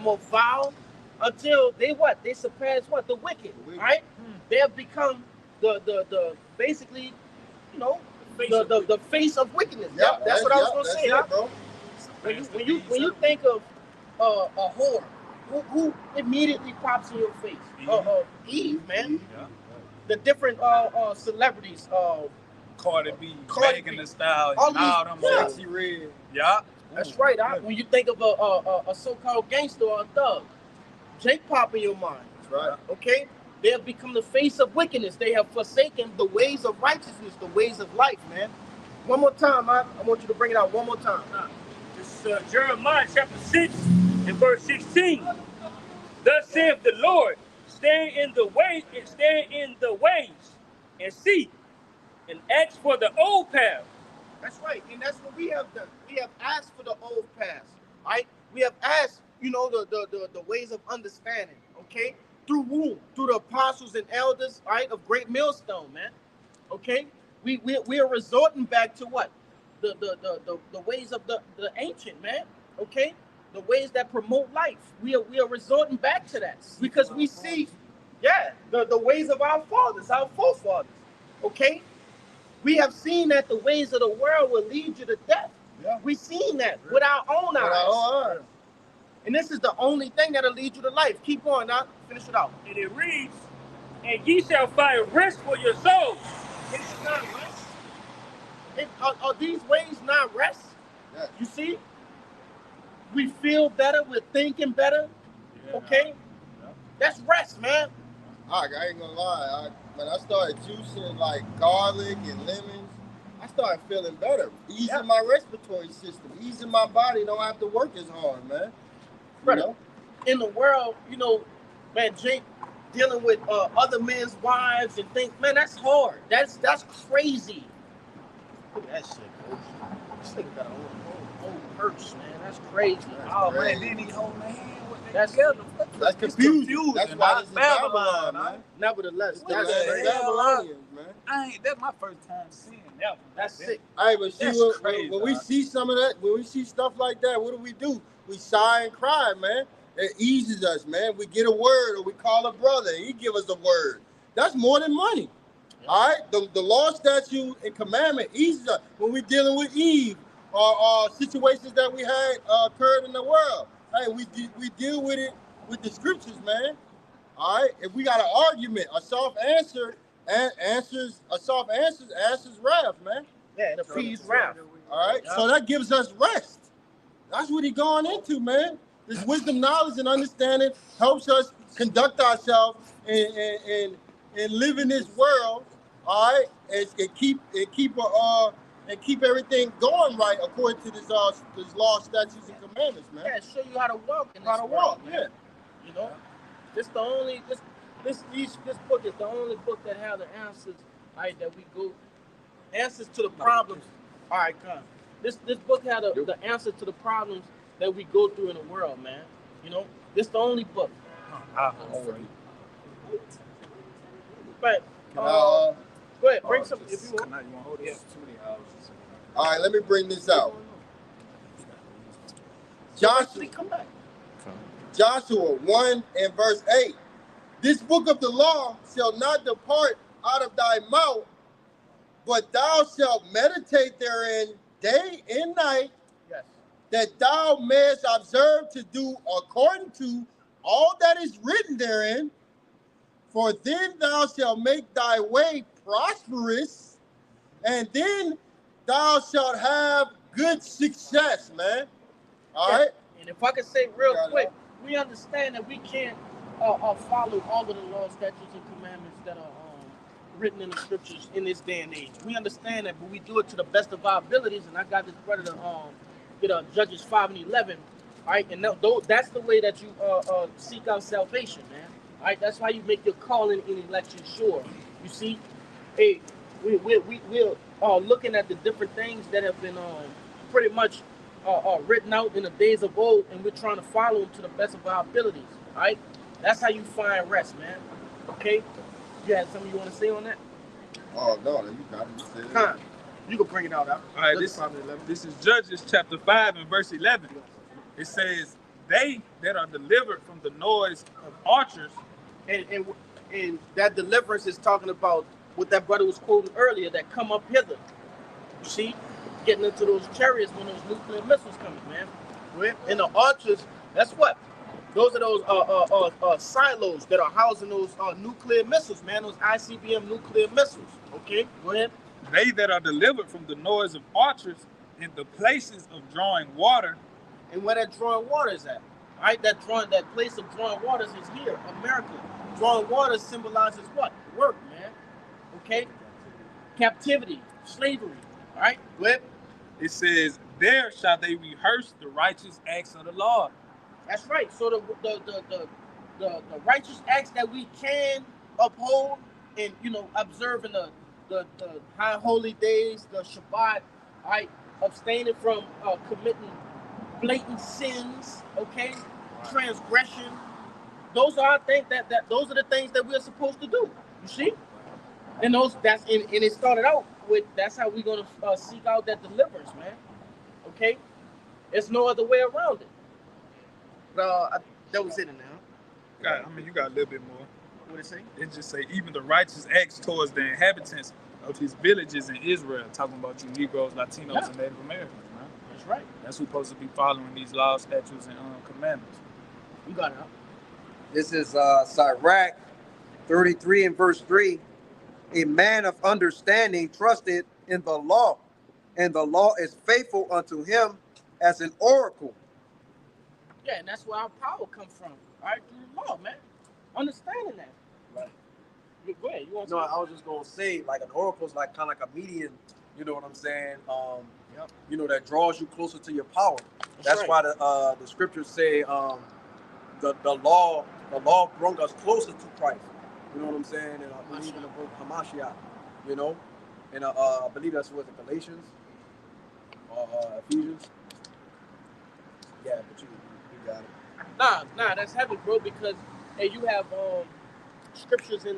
more vile, until they what? They surpassed what? The wicked, right? They have become the basically, you know, the face of wickedness. Yep, that's what I was gonna say, huh? bro. When you think of a whore, who immediately pops in your face? Eve, man. Yeah. The different celebrities, Cardi B, Cardi Megan B. Thee Stallion, All all these- them. yeah. Sexy Red. Yeah. That's right. When you think of a so-called gangster or a thug, Jake pop in your mind. That's right. Okay? They have become the face of wickedness. They have forsaken the ways of righteousness, the ways of life, man. One more time, I want you to bring it out one more time. This is Jeremiah chapter 6 and verse 16. Thus saith the Lord, stand in the ways and see, and ask for the old path. That's right, and that's what we have done. We have asked for the old past, right? We have asked, the ways of understanding, okay? Through whom? Through the apostles and elders, right, of Great Millstone, man. Okay? We are resorting back to what? The ways of the ancient, man. Okay? The ways that promote life. We are resorting back to that because we see, the ways of our fathers, our forefathers. Okay? We have seen that the ways of the world will lead you to death. Yeah. We've seen that with our own eyes. With our own eyes. And this is the only thing that'll lead you to life. Keep going now. Finish it out. And it reads, and ye shall find rest for your souls. It's not rest. Are these ways not rest? Yes. You see? We feel better. We're thinking better. Yeah. Okay? That's rest, man. I ain't gonna lie. When I started juicing like garlic and lemons, I started feeling better. Easing my respiratory system, easing my body. Don't have to work as hard, man. Brother, in the world, man, Jake dealing with other men's wives and things, man, that's hard. That's crazy. Look at that shit, coach. This nigga got a whole purse, man. That's crazy. Man, then he hold my hand with that That's together. That's It's confusing. That's why not this is Babylon, man. man. Nevertheless, What that's the hell? Babylonians, man. That's my first time seeing that. That's sick. Hey, but see, That's crazy, when we dog. see some of that, when we see stuff like that, what do? We sigh and cry, man. It eases us, man. We get a word, or we call a brother, and he give us a word. That's more than money. All right? The law, statute, and commandment eases us. When we're dealing with Eve, or situations that we had occurred in the world, hey, we deal with it with the scriptures, man. All right? If we got an argument, a soft answer answers wrath, man. Yeah, the appease wrath. All right? So that gives us rest. That's what he going into, man. This wisdom, knowledge, and understanding helps us conduct ourselves and live in this world, all right, and keep everything going right according to this law, statutes, and commandments, man. Yeah, show you how to walk in How to this walk, world, man. This book is the only book that has the answers, right, that we go, answers to the problems. All right, come. This book had the answer to the problems that we go through in the world, man. This the only book. But go ahead, bring some if you want. All right, let me bring this out. Actually, come back. Joshua 1 and verse 8. This book of the law shall not depart out of thy mouth, but thou shalt meditate therein day and night, Yes. that thou mayest observe to do according to all that is written therein. For then thou shalt make thy way prosperous, and then thou shalt have good success, man. All right? And if I could say real quick, we understand that we can't follow all of the laws, statutes, and commandments that are written in the scriptures in this day and age. We understand that, but we do it to the best of our abilities. And I got this brother to get Judges 5 and 11. All right, and that's the way that you seek out salvation, man. All right, that's why you make your calling and election sure. You see, hey, we're looking at the different things that have been pretty much written out in the days of old, and we're trying to follow them to the best of our abilities. All right, that's how you find rest, man. Okay, you had something you want to say on that? Oh no, you got it. Huh. You can bring it out. All right, this is Judges chapter 5 and verse 11. It says, they that are delivered from the noise of archers. And that deliverance is talking about what that brother was quoting earlier, that come up hither. You see, getting into those chariots when those nuclear missiles coming, man. Right? And the archers, that's what? Those are those silos that are housing those nuclear missiles, man. Those ICBM nuclear missiles. Okay, go ahead. They that are delivered from the noise of archers in the places of drawing water. And where that drawing water is at, all right? That place of drawing waters is here, America. Drawing water symbolizes what? Work, man. Okay? Captivity, slavery. All right? Go ahead. It says, there shall they rehearse the righteous acts of the Lord. That's right. So the righteous acts that we can uphold and, you know, observe in the high holy days, the Shabbat, all right? Abstaining from committing blatant sins, okay? Transgression. Those are, I think, those are the things that we're supposed to do. You see? And it started out with, that's how we're gonna seek out that deliverance, man. Okay? There's no other way around it. That was it now. You got a little bit more. What it say? It just say, even the righteous acts towards the inhabitants of his villages in Israel, talking about you Negroes, Latinos, and Native Americans, man. That's right. That's who's supposed to be following these laws, statutes, and commandments. You got it, huh? This is Sirach 33 and verse 3. A man of understanding trusted in the law, and the law is faithful unto him as an oracle. Yeah, and that's where our power comes from. All right, through the law, man. Understanding that. Right. Go ahead. You want No, I was just gonna say, like, an oracle is like kind of like a medium. You know what I'm saying? Yep. You know, that draws you closer to your power. That's right. why the scriptures say the law brought us closer to Christ. You know what I'm saying? And I believe in the book Hamashiach. You know, and I believe that's what the Galatians or Ephesians. Yeah, but you got it. Nah, that's heavy, bro. Because you have scriptures in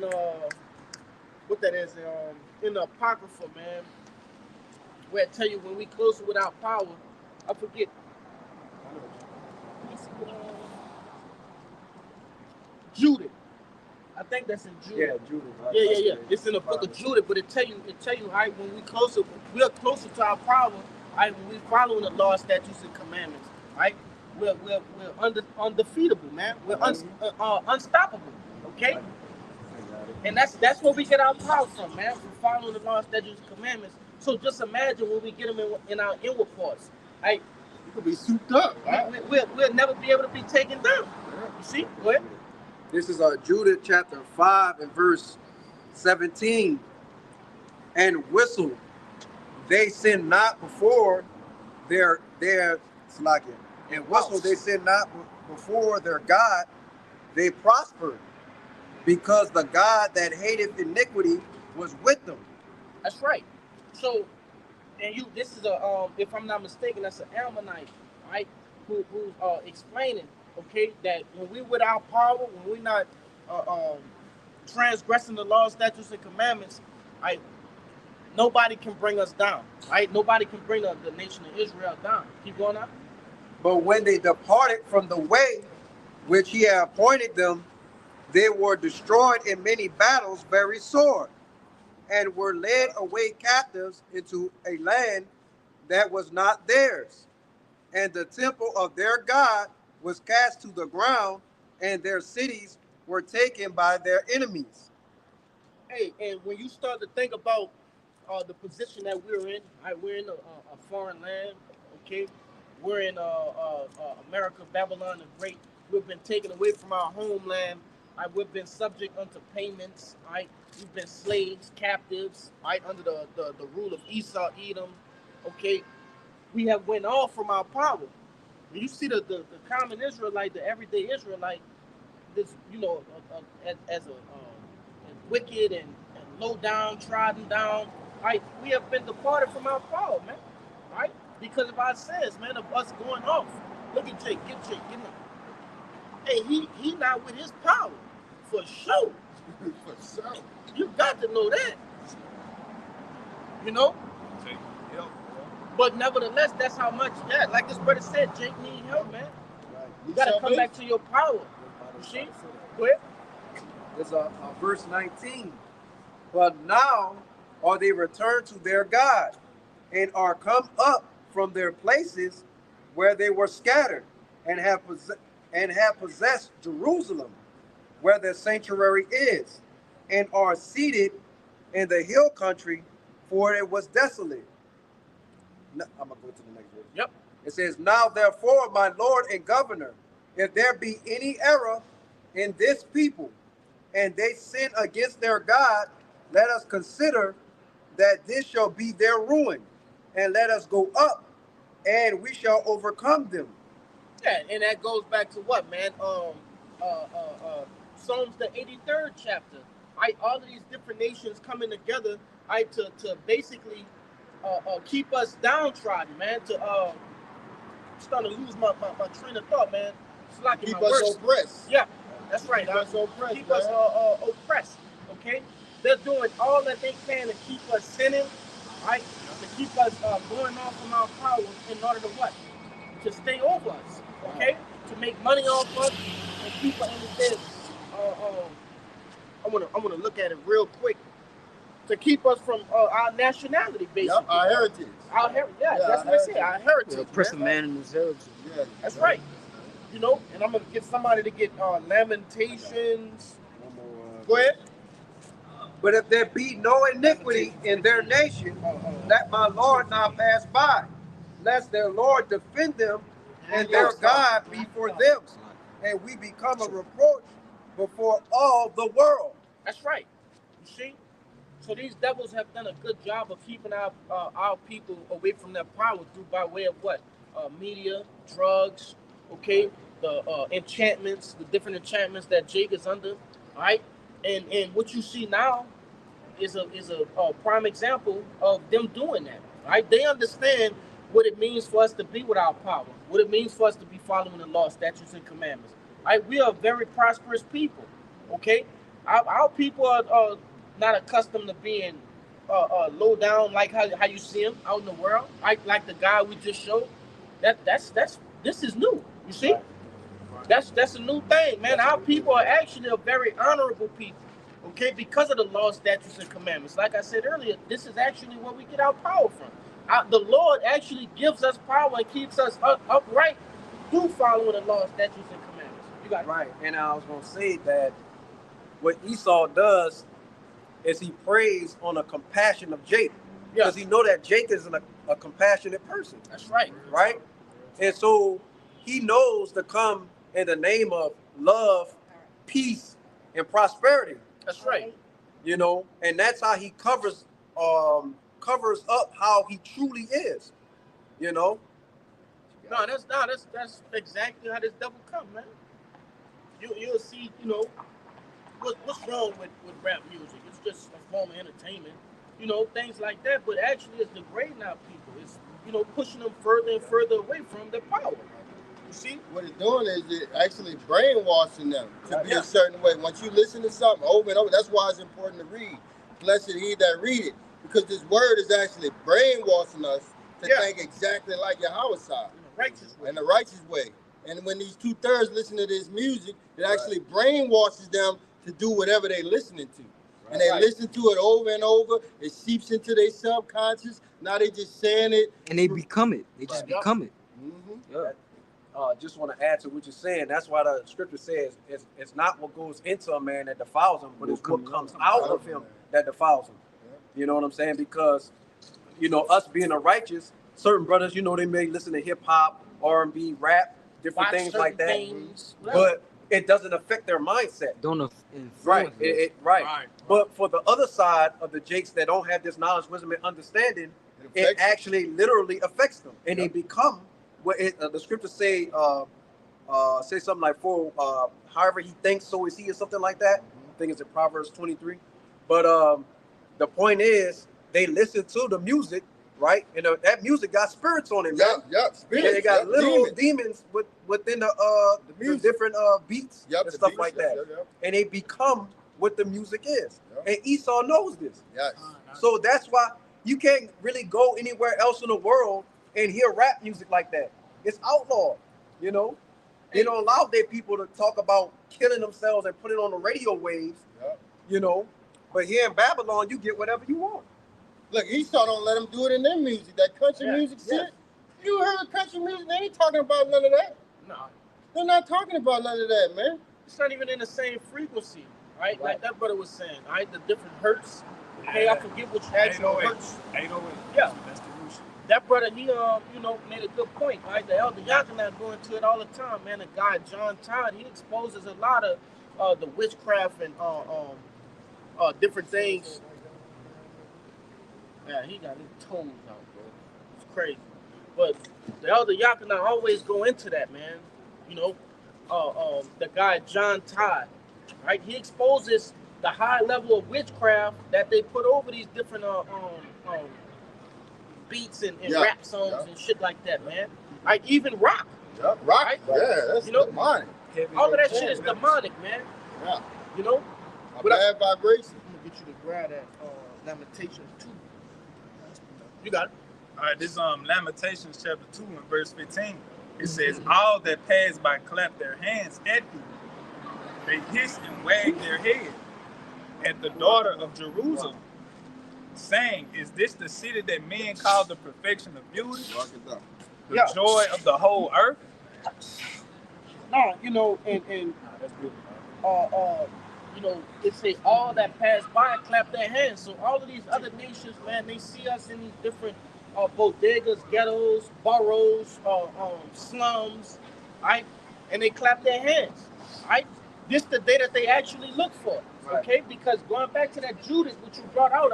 what that is in the Apocrypha, man, where I tell you when we closer without power. I forget. Judith. I think that's in Judith. Yeah, Judith. Right? Yeah. It's in the book of Judith, but it tell you, right, when we're closer to our power, right, when we following the law, statutes, and commandments, right, we're undefeatable, man. We're unstoppable, okay? And that's where we get our power from, man. We're following the law, statutes, and commandments. So just imagine when we get them in our inward parts, right? You could be souped up, right? We'll never be able to be taken down. You see? Go ahead. This is Judith chapter 5 and verse 17. And whistle, they sin not before their slacking. And whistle, they sin not before their God. They prospered, because the God that hateth iniquity was with them. That's right. So, and this is if I'm not mistaken, that's an Ammonite, right? Who's explaining, okay, that when we with our power, when we're not transgressing the laws, statutes, and commandments, right, nobody can bring us down, right? Nobody can bring the nation of Israel down. Keep going on. But when they departed from the way which he had appointed them, they were destroyed in many battles very sore, and were led away captives into a land that was not theirs. And the temple of their God was cast to the ground, and their cities were taken by their enemies. Hey, and when you start to think about the position that we're in, right, we're in a foreign land, okay? We're in America, Babylon the Great. We've been taken away from our homeland. Right? We've been subject unto payments, right? We've been slaves, captives, right? Under the rule of Esau, Edom, okay? We have went off from our power. When you see the common Israelite, the everyday Israelite, this, you know, as wicked and low down, trodden down, right? We have been departed from our power, man, right? Because of our sins, man, of us going off. Look at Jake, get him. Hey, he not with his power, for sure. For sure. You got to know that. You know? Okay. But nevertheless, that's how much. Yeah, like this brother said, Jake need help, man. You gotta come back to your power. You see? Go ahead. There's a verse 19. But now are they returned to their God, and are come up from their places where they were scattered, and have possessed Jerusalem, where their sanctuary is, and are seated in the hill country, for it was desolate. I'm gonna go to the next verse. Yep. It says, now therefore, my Lord and Governor, if there be any error in this people, and they sin against their God, let us consider that this shall be their ruin, and let us go up, and we shall overcome them. Yeah, and that goes back to what, man? Psalms the 83rd chapter. Right, all of these different nations coming together, right, to basically keep us downtrodden, man. I'm starting to lose my train of thought, man. It's like Keep us oppressed. Yeah, that's right. Keep us oppressed. Keep us oppressed. Okay, they're doing all that they can to keep us sinning, right? To keep us going off from our power in order to what? To stay over us. Okay, to make money off us and keep us in this. I wanna look at it real quick. To keep us from our nationality, basically. Yep, our heritage. Our heritage. Yeah, that's what I say. Our heritage. Oppress a man in his heritage. Yeah, that's right. You know, and I'm gonna get somebody to get Lamentations. Go ahead. But if there be no iniquity in their nation, let my Lord not pass by, lest their Lord defend them, and their God be for them, and we become a reproach before all the world. That's right. You see? So these devils have done a good job of keeping our people away from their power through by way of what? Media, drugs, okay? The enchantments, the different enchantments that Jake is under, all right? And what you see now is a prime example of them doing that, right? They understand what it means for us to be without power, what it means for us to be following the law, statutes, and commandments. Right? We are very prosperous people, okay? Our people are not accustomed to being low down like how you see them out in the world, right? Like the guy we just showed. This is new. You see? That's a new thing, man. Our people are actually a very honorable people, okay? Because of the law, statutes, and commandments. Like I said earlier, this is actually where we get our power from. The Lord actually gives us power and keeps us upright through following the law, statutes, and commandments. You got it. Right, and I was going to say that what Esau does is he preys on the compassion of Jacob, because he know that Jacob is a compassionate person. That's right. Right? And so he knows to come in the name of love, peace, and prosperity. That's right. You know, and that's how he covers up how he truly is. You know? No, that's exactly how this devil come, man. You'll see, you know, what's wrong with rap music. It's just a form of entertainment, you know, things like that. But actually, it's degrading our people. It's, you know, pushing them further and further away from their power. You see? What it's doing is it actually brainwashing them to be a certain way. Once you listen to something over and over, that's why it's important to read. Blessed he that read it. Because this word is actually brainwashing us to think exactly like Yahweh side. In the righteous way. And when these 2/3 listen to this music, it actually brainwashes them to do whatever they're listening to. And they listen to it over and over. It seeps into their subconscious. Now they just saying it. And they become it. They just become it. Just want to add to what you're saying. That's why the scripture says it's not what goes into a man that defiles him, but it's what comes out of him that defiles him. You know what I'm saying? Because, you know, us being a righteous, certain brothers, you know, they may listen to hip hop, R&B, rap, different things like that. But it doesn't affect their mindset. Don't influence. Right. But for the other side of the Jakes that don't have this knowledge, wisdom, and understanding, it actually literally affects them, and they become what the scriptures say. Say something like, "For however he thinks, so is he," or something like that. I think it's in Proverbs 23. But the point is, they listen to the music, right? And that music got spirits on it, man. Spirits. And they got little demons within the different beats and stuff like that. And they become what the music is. And Esau knows this. So that's why You can't really go anywhere else in the world and hear rap music like that. It's outlawed, you know. They don't allow their people to talk about killing themselves and put it on the radio waves, you know. But here in Babylon, you get whatever you want. Look, Esau don't let them do it in their music. That country music shit. You heard country music? They ain't talking about none of that. No, They're not talking about none of that, man. it's not even in the same frequency, right? Like that brother was saying, right? The different hertz. Hey, I forget which actual hertz. 808. Yeah. That's the Russian. That brother, he you know, made a good point, right? The Elder Yakinan go into it all the time, man. The guy John Todd, he exposes a lot of the witchcraft and different things. Yeah, he got his toes out, bro. It's crazy. But the Elder Yakinan always go into that, man. You know, the guy John Todd, right? He exposes the high level of witchcraft that they put over these different beats and rap songs and shit like that, man. Like even rock. Rock. Right? Yeah, that's demonic. All of that shit is demonic, man. Yeah. You know? A bad vibration. I'm gonna get you to grab that Lamentations 2. You got it. All right, this Lamentations chapter 2 and verse 15. It says, all that pass by clap their hands at thee. They hiss and wag their head at the daughter of Jerusalem, saying, is this the city that men call the perfection of beauty? The joy of the whole earth? No, you know, and you know, it say all that pass by and clap their hands. So all of these other nations, man, they see us in these different bodegas, ghettos, boroughs, slums, right? And they clap their hands, right? This the day that they actually look for, okay? Because going back to that Judas, which you brought out,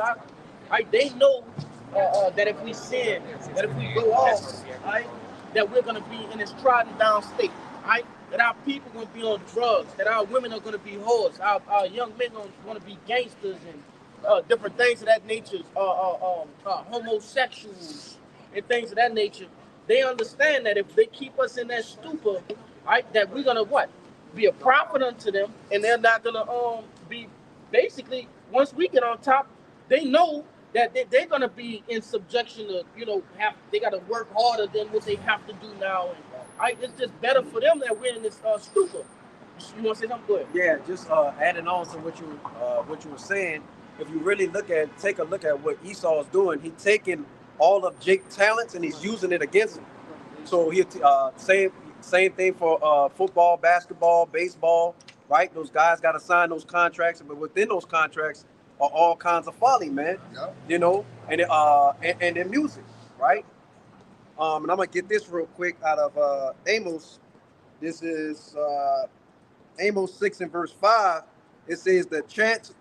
right? They know that if we sin, that if we go off, right, that we're gonna be in this trodden down state, right? That our people gonna be on drugs, that our women are gonna be whores, our young men gonna be gangsters and different things of that nature, homosexuals and things of that nature. They understand that if they keep us in that stupor, right, that we're gonna what? Be a prophet unto them, and they're not gonna be basically once we get on top, they know that they're gonna be in subjection to, you know, they gotta work harder than what they have to do now. And it's just better for them that we're in this stupor. You want to say something? Go ahead. Yeah, just adding on to what you were saying. If you really take a look at what Esau is doing, he's taking all of Jake's talents and he's using it against him. So he same thing for football, basketball, baseball, right? Those guys got to sign those contracts, but within those contracts are all kinds of folly, man. Yep. You know, and their music, right? And I'm gonna get this real quick out of Amos. This is Amos 6 and verse 5. It says that chant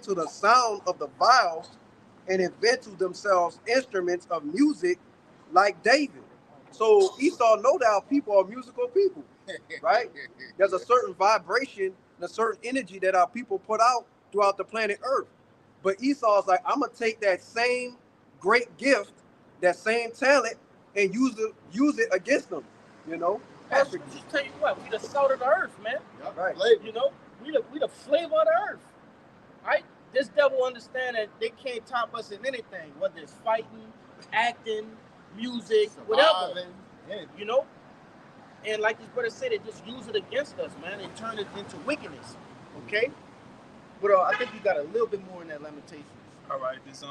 to the sound of the viol and invent to themselves instruments of music like David. So Esau know that our people are musical people, right? There's a certain vibration and a certain energy that our people put out throughout the planet Earth. But Esau's like, I'm gonna take that same great gift, that same talent, and use it against them, you know? Pastor, just tell you what, we the salt of the earth, man. Yep. Right. You know, we the flavor of the earth, right? This devil understand that they can't top us in anything, whether it's fighting, acting, music, whatever. You know, and like this brother said, they just use it against us, man, and turn it into wickedness. Okay, but I think we got a little bit more in that Lamentations. All right, this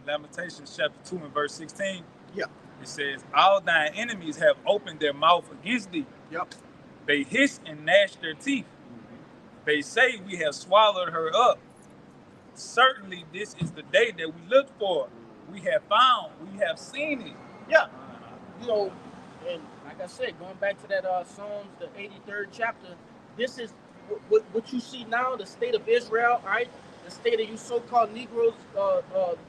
Lamentations chapter 2 and verse 16. Yeah. It says, all thine enemies have opened their mouth against thee. Yep. They hiss and gnash their teeth. They say, we have swallowed her up. Certainly this is the day that we looked for. We have found, we have seen it. Yeah. You know, and like I said, going back to that Psalms, the 83rd chapter, this is what you see now, the state of Israel, right? The state of you so-called Negroes,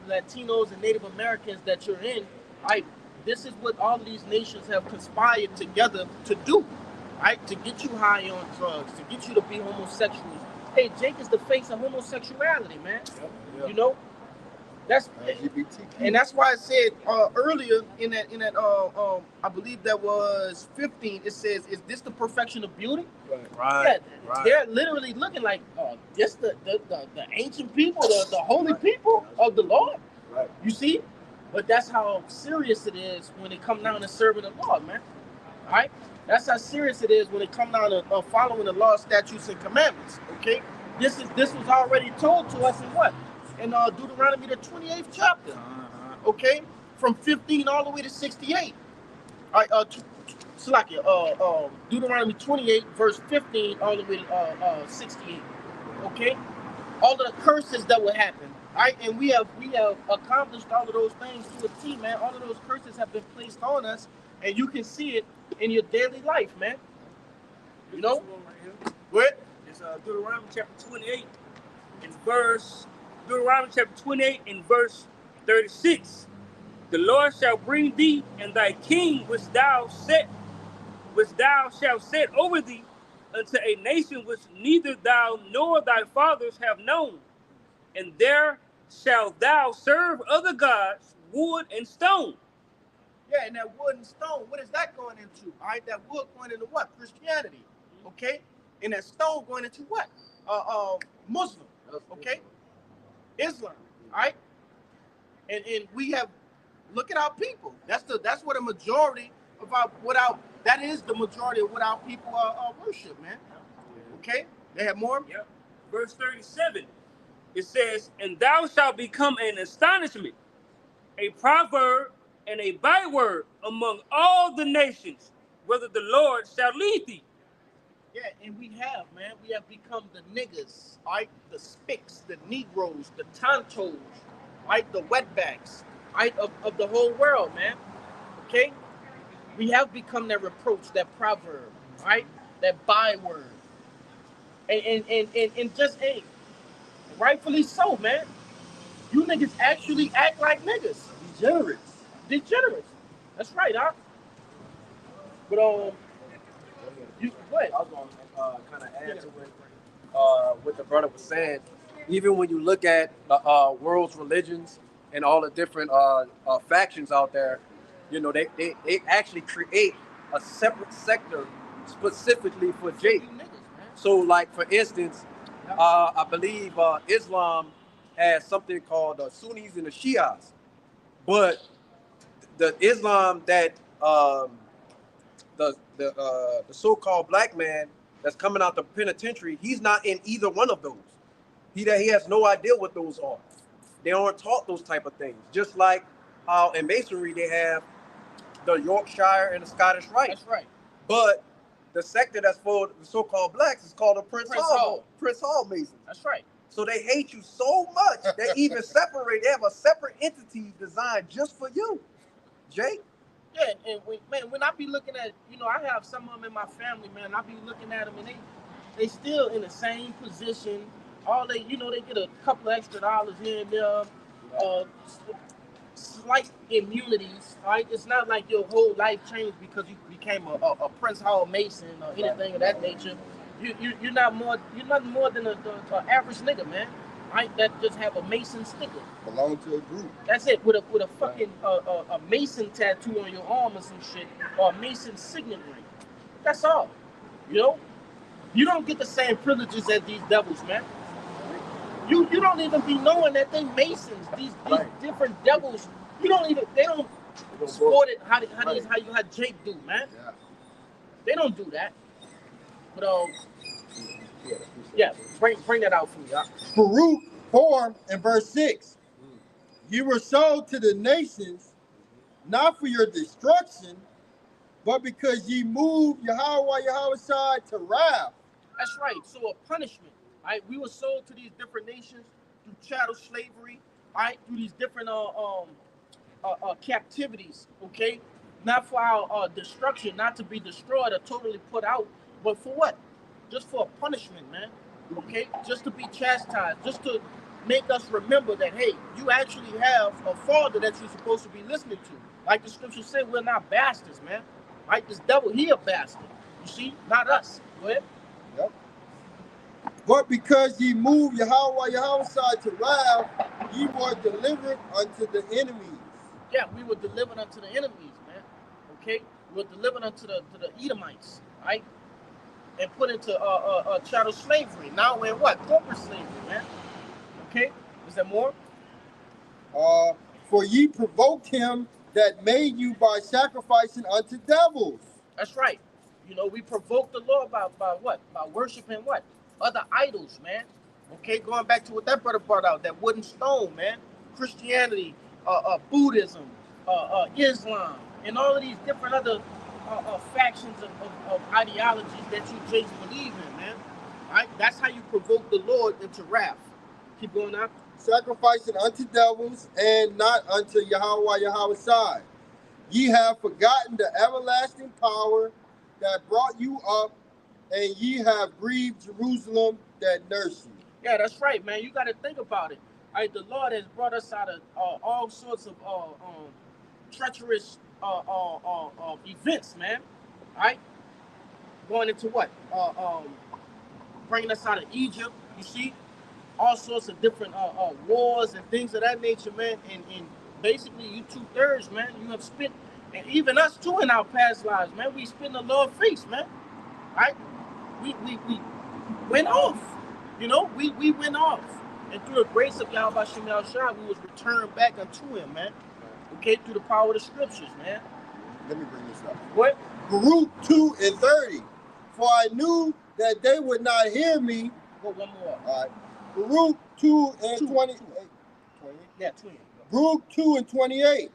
Latinos, and Native Americans that you're in, right? This is what all of these nations have conspired together to do, right? To get you high on drugs, to get you to be homosexuals. Hey, Jake is the face of homosexuality, man. Yep. You know, that's LGBTQ. And that's why I said earlier in that I believe that was 15. It says, "Is this the perfection of beauty?" Right. Yeah, right. They're literally looking like just the ancient people, the holy people of the Lord. Right. You see? But that's how serious it is when it comes down to serving the Lord, man. All right? That's how serious it is when it comes down to following the law, statutes, and commandments. Okay? This was already told to us in what? In Deuteronomy the 28th chapter. Okay? From 15 all the way to 68. All right, Deuteronomy 28, verse 15 all the way to 68. Okay? All of the curses that will happen. All right, and we have accomplished all of those things to a T, man. All of those curses have been placed on us, and you can see it in your daily life, man. You know? What? It's Deuteronomy chapter 28 and verse 36. The Lord shall bring thee and thy king which thou shalt set over thee unto a nation which neither thou nor thy fathers have known. And there shalt thou serve other gods, wood and stone. Yeah, and that wood and stone, what is that going into? All right, that wood going into what? Christianity, okay? And that stone going into what? Muslim, okay? Islam, all right? And we have, look at our people. That's what a majority of that is the majority of what our people worship, man. Okay? They have more? Yep. Verse 37. It says, and thou shalt become an astonishment, a proverb, and a byword among all the nations, whether the Lord shall lead thee. Yeah, and we have, man. We have become the niggas, right? The spics, the Negroes, the tontos, right? The wetbacks, right? Of the whole world, man. Okay? We have become that reproach, that proverb, right? That byword. And just ain't. Rightfully so, man. You niggas actually act like niggas. Degenerates. That's right, huh? But you what? I was gonna kind of add to what the brother was saying. Even when you look at the world's religions and all the different factions out there, you know, they actually create a separate sector specifically for Jake. So, like for instance, I believe Islam has something called the Sunnis and the Shias, but the Islam that the so-called black man that's coming out the penitentiary, he's not in either one of those. He has no idea what those are. They aren't taught those type of things. Just like how in Masonry they have the Yorkshire and the Scottish Rite. That's right. But the sector that's for the so-called blacks is called the Prince Hall Masons. That's right. So they hate you so much they even separate. They have a separate entity designed just for you, Jake. Yeah, and when I be looking at, you know, I have some of them in my family, man. I be looking at them and they still in the same position. All they, you know, they get a couple of extra dollars here and there, slight immunities. Right? It's not like your whole life changed because you became a Prince Hall Mason or anything of that nature. You're not more than a average nigga, man. Right? That just have a Mason sticker. Belong to a group. That's it. With a fucking a Mason tattoo on your arm or some shit, or a Mason signet ring. That's all. You know, you don't get the same privileges as these devils, man. You don't even be knowing that they Masons. These different devils. They don't sport it how Jake do, man. Yeah. They don't do that. But yeah, bring that out for me. Baruch 4 and verse 6. You were sold to the nations, not for your destruction, but because ye moved Yahweh side to wrath. That's right. So a punishment. Right? We were sold to these different nations through chattel slavery, right? Through these different captivities, okay? Not for our destruction, not to be destroyed or totally put out, but for what? Just for a punishment, man. Okay? Just to be chastised, just to make us remember that, hey, you actually have a father that you're supposed to be listening to. Like the scripture said, we're not bastards, man. Right? This devil, he a bastard. You see? Not us. Go ahead. Yep. But because ye moved Yahweh side to wrath, ye were delivered unto the enemies. Yeah, we were delivered unto the enemies, man. Okay? We were delivered unto the Edomites, right? And put into chattel slavery. Now we're in what? Corporate slavery, man. Okay? Is there more? For ye provoked him that made you by sacrificing unto devils. That's right. You know, we provoke the Lord by what? By worshiping what? Other idols, man. Okay, going back to what that brother brought out, that wooden stone, man. Christianity, Buddhism, Islam, and all of these different other factions of ideologies that you just believe in, man. All right, that's how you provoke the Lord into wrath. Keep going up. Sacrificing unto devils and not unto Yahweh side. Ye have forgotten the everlasting power that brought you up, and ye have grieved Jerusalem that nursed you. Yeah, that's right, man. You got to think about it. All right, the Lord has brought us out of all sorts of treacherous events, man. All right, going into what? Bringing us out of Egypt. You see, all sorts of different wars and things of that nature, man. And basically, you 2/3, man. You have spent, and even us too in our past lives, man. We spent the Lord face, man. All right, we went off. You know, we went off. And through the grace of Yahweh Shem Yahushua, we was returned back unto him, man. Okay, through the power of the scriptures, man. Let me bring this up. What? Baruch 2:30. For I knew that they would not hear me. Go one more. All right. Baruch 2:20. Yeah, 20. Baruch 2:28.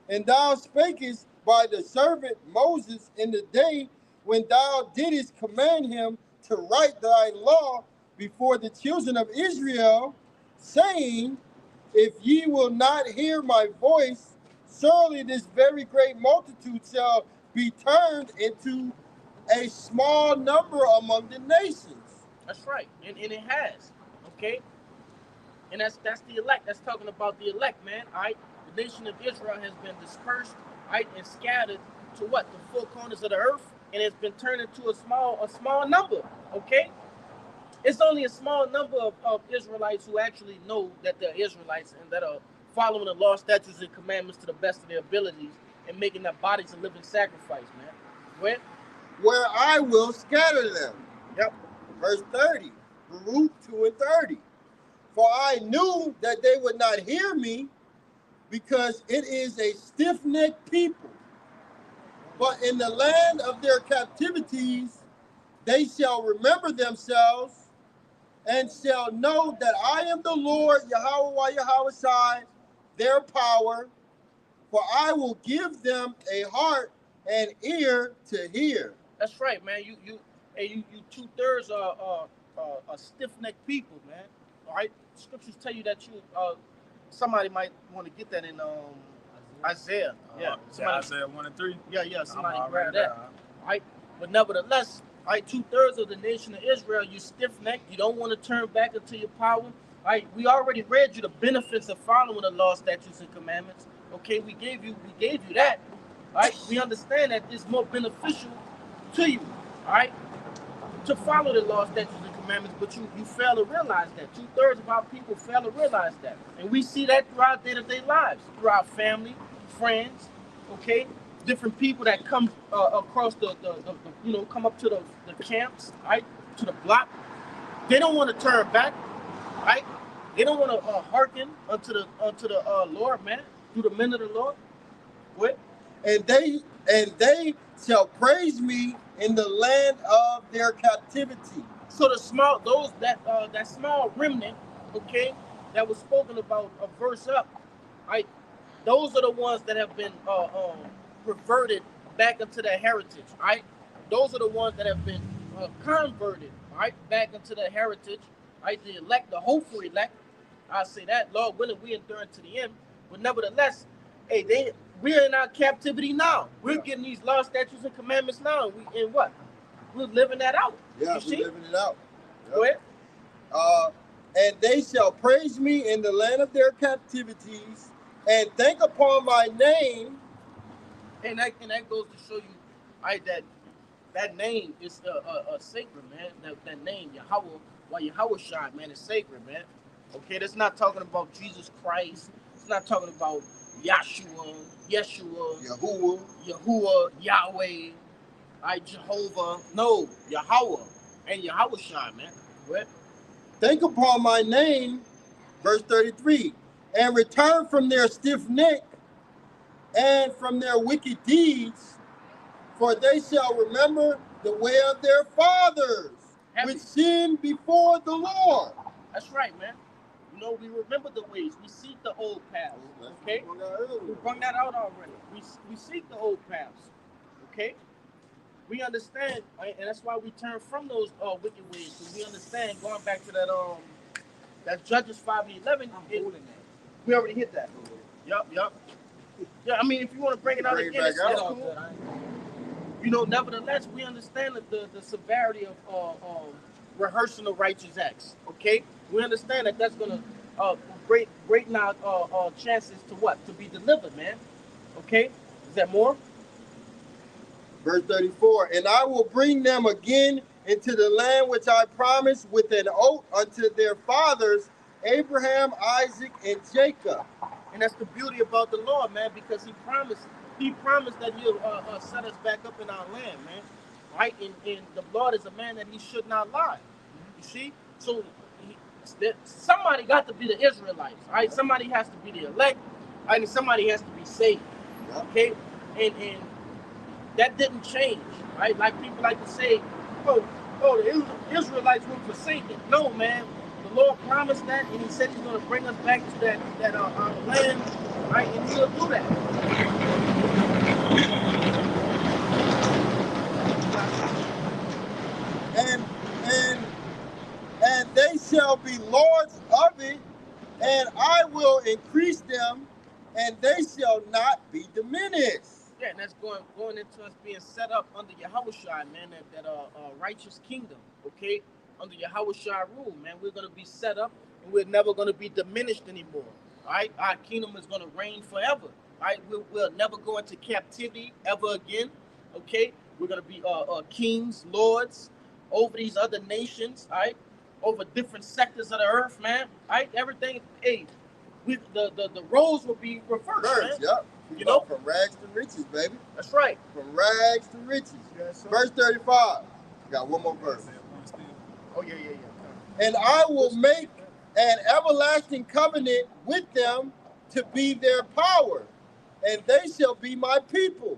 And thou spakest by the servant Moses in the day when thou didst command him to write thy law before the children of Israel, saying, if ye will not hear my voice, surely this very great multitude shall be turned into a small number among the nations. That's right, and it has, okay? And that's the elect. That's talking about the elect, man. All right, the nation of Israel has been dispersed, right, and scattered to what? The four corners of the earth, and it's been turned into a small number, okay? It's only a small number of Israelites who actually know that they're Israelites and that are following the law, statutes, and commandments to the best of their abilities and making their bodies a living sacrifice, man. Where I will scatter them. Yep. Verse 30. Baruch 2:30. For I knew that they would not hear me, because it is a stiff-necked people. But in the land of their captivities, they shall remember themselves and shall know that I am the Lord, Yahweh Shai, their power. For I will give them a heart and ear to hear. That's right, man. You 2/3 are stiff-necked people, man. All right. Scriptures tell you that you somebody might want to get that in Isaiah. Yeah. Isaiah 1 and 3. Yeah. Somebody grab that. All right. But nevertheless, all right, 2/3 of the nation of Israel, you stiff-necked. You don't want to turn back into your power. All right. We already read you the benefits of following the law, statutes, and commandments. Okay. We gave you that. All right. We understand that it's more beneficial to you. All right. To follow the law, statutes, and commandments, but you fail to realize that. 2/3 of our people fail to realize that. And we see that throughout day-to-day lives, throughout family, friends, okay? Different people that come across the come up to the camps, right? To the block. They don't want to turn back, right? They don't want to hearken unto the Lord, man, through the men of the Lord. What? And they shall praise me in the land of their captivity. So that small remnant, okay, that was spoken about a verse up, right? Those are the ones that have been perverted back into their heritage, right? Those are the ones that have been converted, right, back into their heritage, right? The elect, the hopeful elect. I say that, Lord willing, we endure to the end. But nevertheless, hey, we're in our captivity now. We're getting these laws, statutes, and commandments now. We in what? We're living that out. Yeah, we're living it out. Yep. Go ahead. And they shall praise me in the land of their captivities, and think upon my name. And that goes to show you, right, that name is a sacred, man. That name, Yahweh, Yahweh Shai, man, is sacred, man. Okay, that's not talking about Jesus Christ. It's not talking about Yeshua, Yahuwah, Yahweh, Jehovah. No, Yahweh and Yahweh Shai, man. What? Think upon my name, verse 33, and return from their stiff neck and from their wicked deeds, for they shall remember the way of their fathers, which sinned before the Lord. That's right, man. You know, we remember the ways. We seek the old paths. Okay? We brought that out already. We seek the old paths. Okay? We understand, right? And that's why we turn from those wicked ways. Because we understand, going back to that Judges 5:11, we already hit that. Yup. Yeah, I mean, if you want to bring it out again, it's cool. You know, nevertheless, we understand the severity of rehearsing the righteous acts. Okay, we understand that that's gonna greaten our chances to what? To be delivered, man. Okay, is that more? Verse 34, and I will bring them again into the land which I promised with an oath unto their fathers, Abraham, Isaac, and Jacob. And that's the beauty about the Lord, man, because He promised that He'll set us back up in our land, man. Right? And the Lord is a man that He should not lie. You see? So somebody got to be the Israelites, right? Somebody has to be the elect, right? And somebody has to be saved. Okay? And that didn't change, right? Like people like to say, oh, the Israelites were forsaken. No, man. The Lord promised that, and He said He's going to bring us back to that land, right? And He'll do that. And they shall be lords of it, and I will increase them, and they shall not be diminished. Yeah, and that's going into us being set up under Yahushua, man, that righteous kingdom, okay? Under Yahushua rule, man, we're going to be set up, and we're never going to be diminished anymore, all right? Our kingdom is going to reign forever, all right? We'll never go into captivity ever again, okay? We're going to be kings, lords over these other nations, all right? Over different sectors of the earth, man, all right? Everything, hey, the roles will be reversed, man. Yep. You know, from rags to riches, baby. That's right. From rags to riches. Yes, verse 35. Got one more verse. Oh, yeah. And I will make an everlasting covenant with them to be their power, and they shall be my people.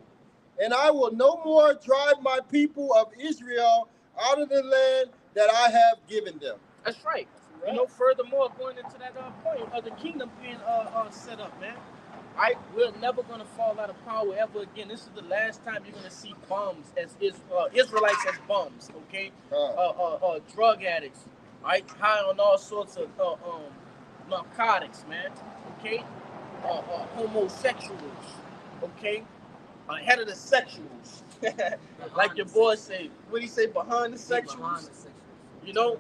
And I will no more drive my people of Israel out of the land that I have given them. That's right. You know, furthermore, going into that point of the kingdom being set up, man. Right? We're never going to fall out of power ever again. This is the last time you're going to see bums as Israelites as bums, okay? Drug addicts, right? High on all sorts of narcotics, man, okay? Homosexuals, okay? Heterosexuals. Like your boy say, what do you say, behind the sexuals? You know,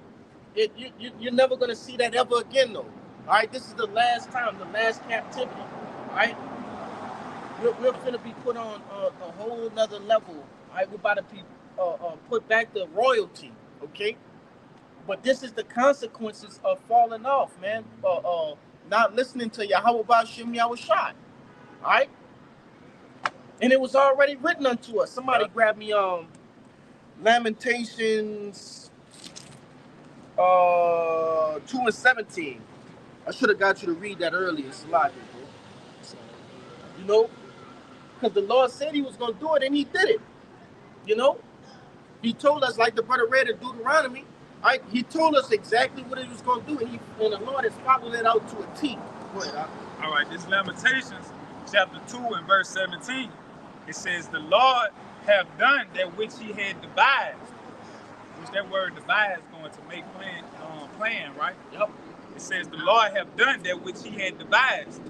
you're never going to see that ever again, though. All right? This is the last time, the last captivity. Right, we're going to be put on a whole nother level. Right, we're about to be put back to royalty. Okay, but this is the consequences of falling off, man. Not listening to Yahweh Ba'Shem Yahushua. All right, and it was already written unto us. Somebody grab me Lamentations 2:17. I should have got you to read that earlier, Salakia. You know, because the Lord said He was going to do it, and He did it. You know, He told us, like the brother read in Deuteronomy, right? He told us exactly what He was going to do, and the Lord has followed it out to a T. Go ahead, all right, this Lamentations chapter 2 and verse 17. It says, the Lord have done that which He had devised. Which that word devised going to make plan, right? Yep. It says, the Lord have done that which He had devised.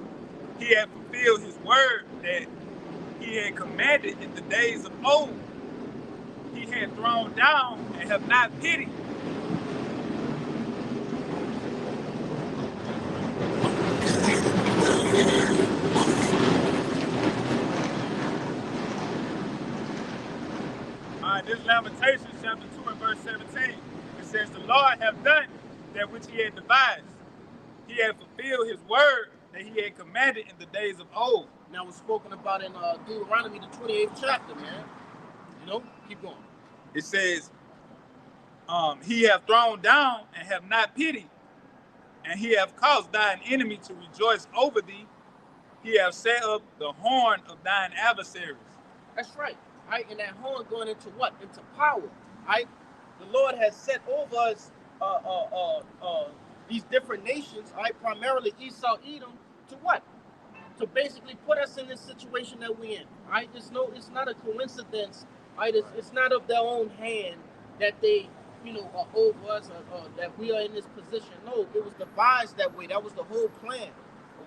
He had fulfilled His word that He had commanded in the days of old. He had thrown down and have not pitied. All right, this Lamentations chapter 2 and verse 17. It says, the Lord have done that which He had devised. He had fulfilled His word that He had commanded in the days of old. Now it's spoken about in Deuteronomy, the 28th chapter, man. You know, keep going. It says, He have thrown down and have not pitied. and he hath caused thine enemy to rejoice over thee. He hath set up the horn of thine adversaries. That's right. Right, and that horn going into what? Into power. Right. The Lord has set over us these different nations. Right, primarily Esau, Edom, to what? To basically put us in this situation that we're in. Right. It's not a coincidence. Right. It's not of their own hand that they, are over us or that we are in this position. No, it was devised that way. That was the whole plan.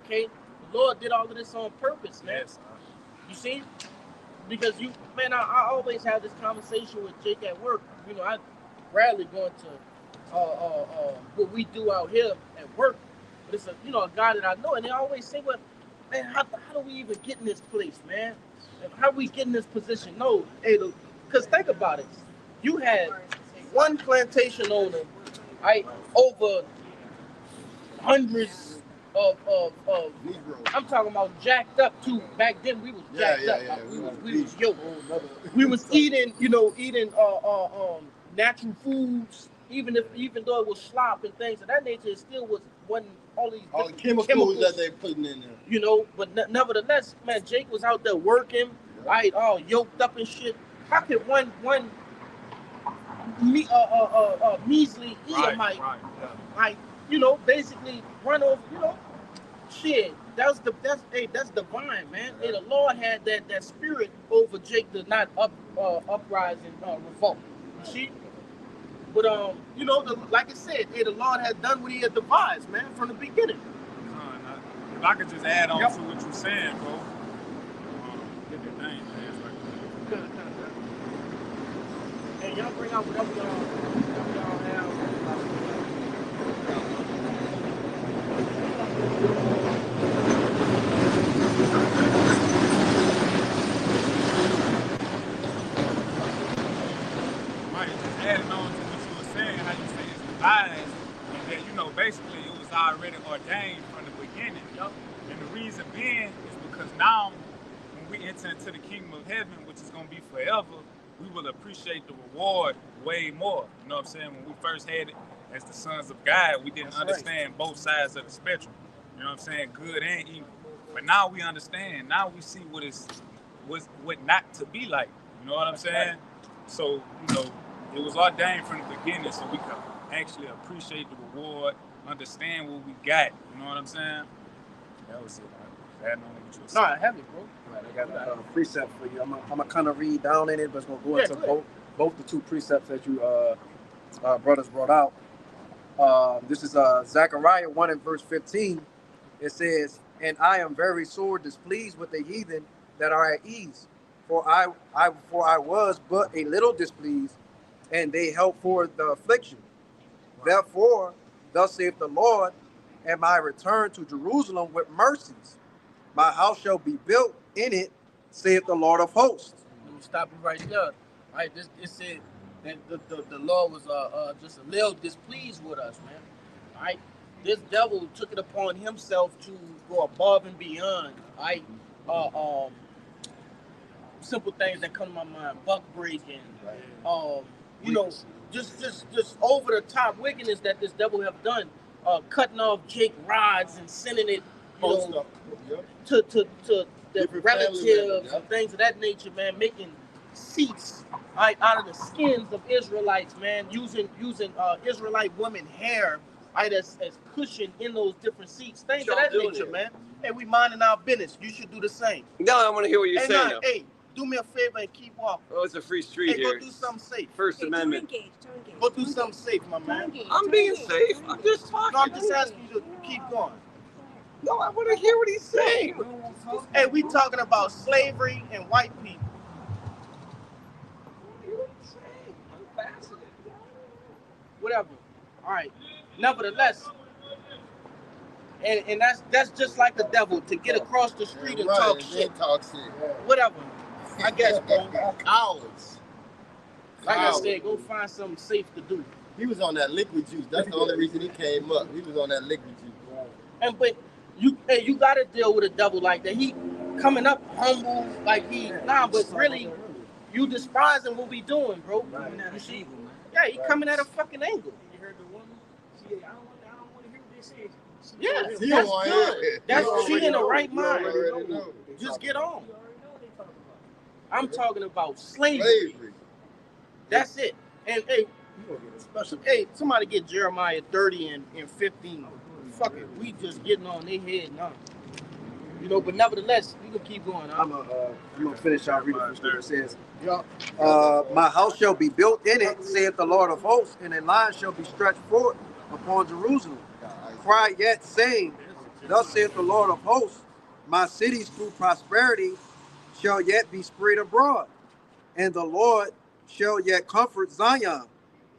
Okay. The Lord did all of this on purpose, man. Yes. You see? Because I always have this conversation with Jake at work. I rarely go into what we do out here at work. But it's a guy that I know, and they always say, well, man, how do we even get in this place, man? How do we get in this position? No, because think about it. You had one plantation owner, right, over hundreds of I'm talking about jacked up too. Back then we was jacked up. We was yoked. We was eating natural foods, even though it was slop and things of that nature. It still wasn't all these all the chemicals that they putting in there. But nevertheless, man, Jake was out there working, right, all yoked up and shit. How could one measly Edomite, right, basically run over, shit, that's divine, man. Hey, the Lord had that spirit over Jake to not uprise and revolt. You see? But like I said, the Lord had done what He had devised, man, from the beginning. If I could just add on to what you're saying, bro. Get your name, man. Hey, y'all bring out whatever y'all have. Adding on to what you were saying, how you say it's devised, and that, basically it was already ordained from the beginning. And the reason being is because now, when we enter into the kingdom of heaven, which is going to be forever, we will appreciate the reward way more. You know what I'm saying? When we first had it as the sons of God, we didn't understand both sides of the spectrum. You know what I'm saying? Good and evil. But now we understand. Now we see what not to be like. You know what I'm saying? So, it was ordained from the beginning so we could actually appreciate the reward, understand what we got. You know what I'm saying? That was it. No, I have it, bro. Right, I got a precept for you. I'm gonna kind of read down in it, but it's gonna go into both the two precepts that you brothers brought out. This is Zechariah 1 and verse 15. It says, "And I am very sore displeased with the heathen that are at ease, for I was but a little displeased, and they help for the affliction. Therefore, thus saith the Lord, and my return to Jerusalem with mercies. My house shall be built in it, saith the Lord of hosts." We'll stop it right there. Right, it said that the Lord was just a little displeased with us, man. Right, this devil took it upon himself to go above and beyond. Right, simple things that come to my mind: buck breaking, just over the top wickedness that this devil have done, cutting off Jake rods and sending it, to the relatives and things of that nature, man, making seats out of the skins of Israelites, man, using Israelite women hair as cushion in those different seats, things of that nature, man. Hey, we minding our business. You should do the same. No, I want to hear what you're saying. Now. Hey, do me a favor and keep walking. Oh, it's a free street here. Go do something safe. First Amendment. Go do something safe, my man. I'm being safe. I'm just talking. No, I'm just asking you to keep going. No, I want to hear what he's saying. Hey, we talking about slavery and white people. Whatever. All right. Nevertheless, and that's just like the devil, to get across the street and talk shit. Whatever. I guess, bro. Cowards. Like I said, go find something safe to do. He was on that liquid juice. That's the only reason he came up. He was on that liquid juice. But you gotta deal with a devil like that. He coming up humble, like but really, you despising what we doing, bro. You see? Yeah, he coming at a fucking angle. You heard the woman? She, I don't want to hear this Yeah, You that's don't good. hear. That's You she in the already right know. You mind. already know. Just get on. You already know what they talking about. I'm talking about slavery. Slavery. That's it. And hey, somebody get Jeremiah 30 and 15. Fuck it, we just getting on their head now. You know, but nevertheless, you can keep going. I'm gonna finish out reading from scripture. It says, my house shall be built in it, saith the Lord of hosts, and a line shall be stretched forth upon Jerusalem. Cry yet, saying, thus saith the Lord of hosts, my cities through prosperity shall yet be spread abroad, and the Lord shall yet comfort Zion,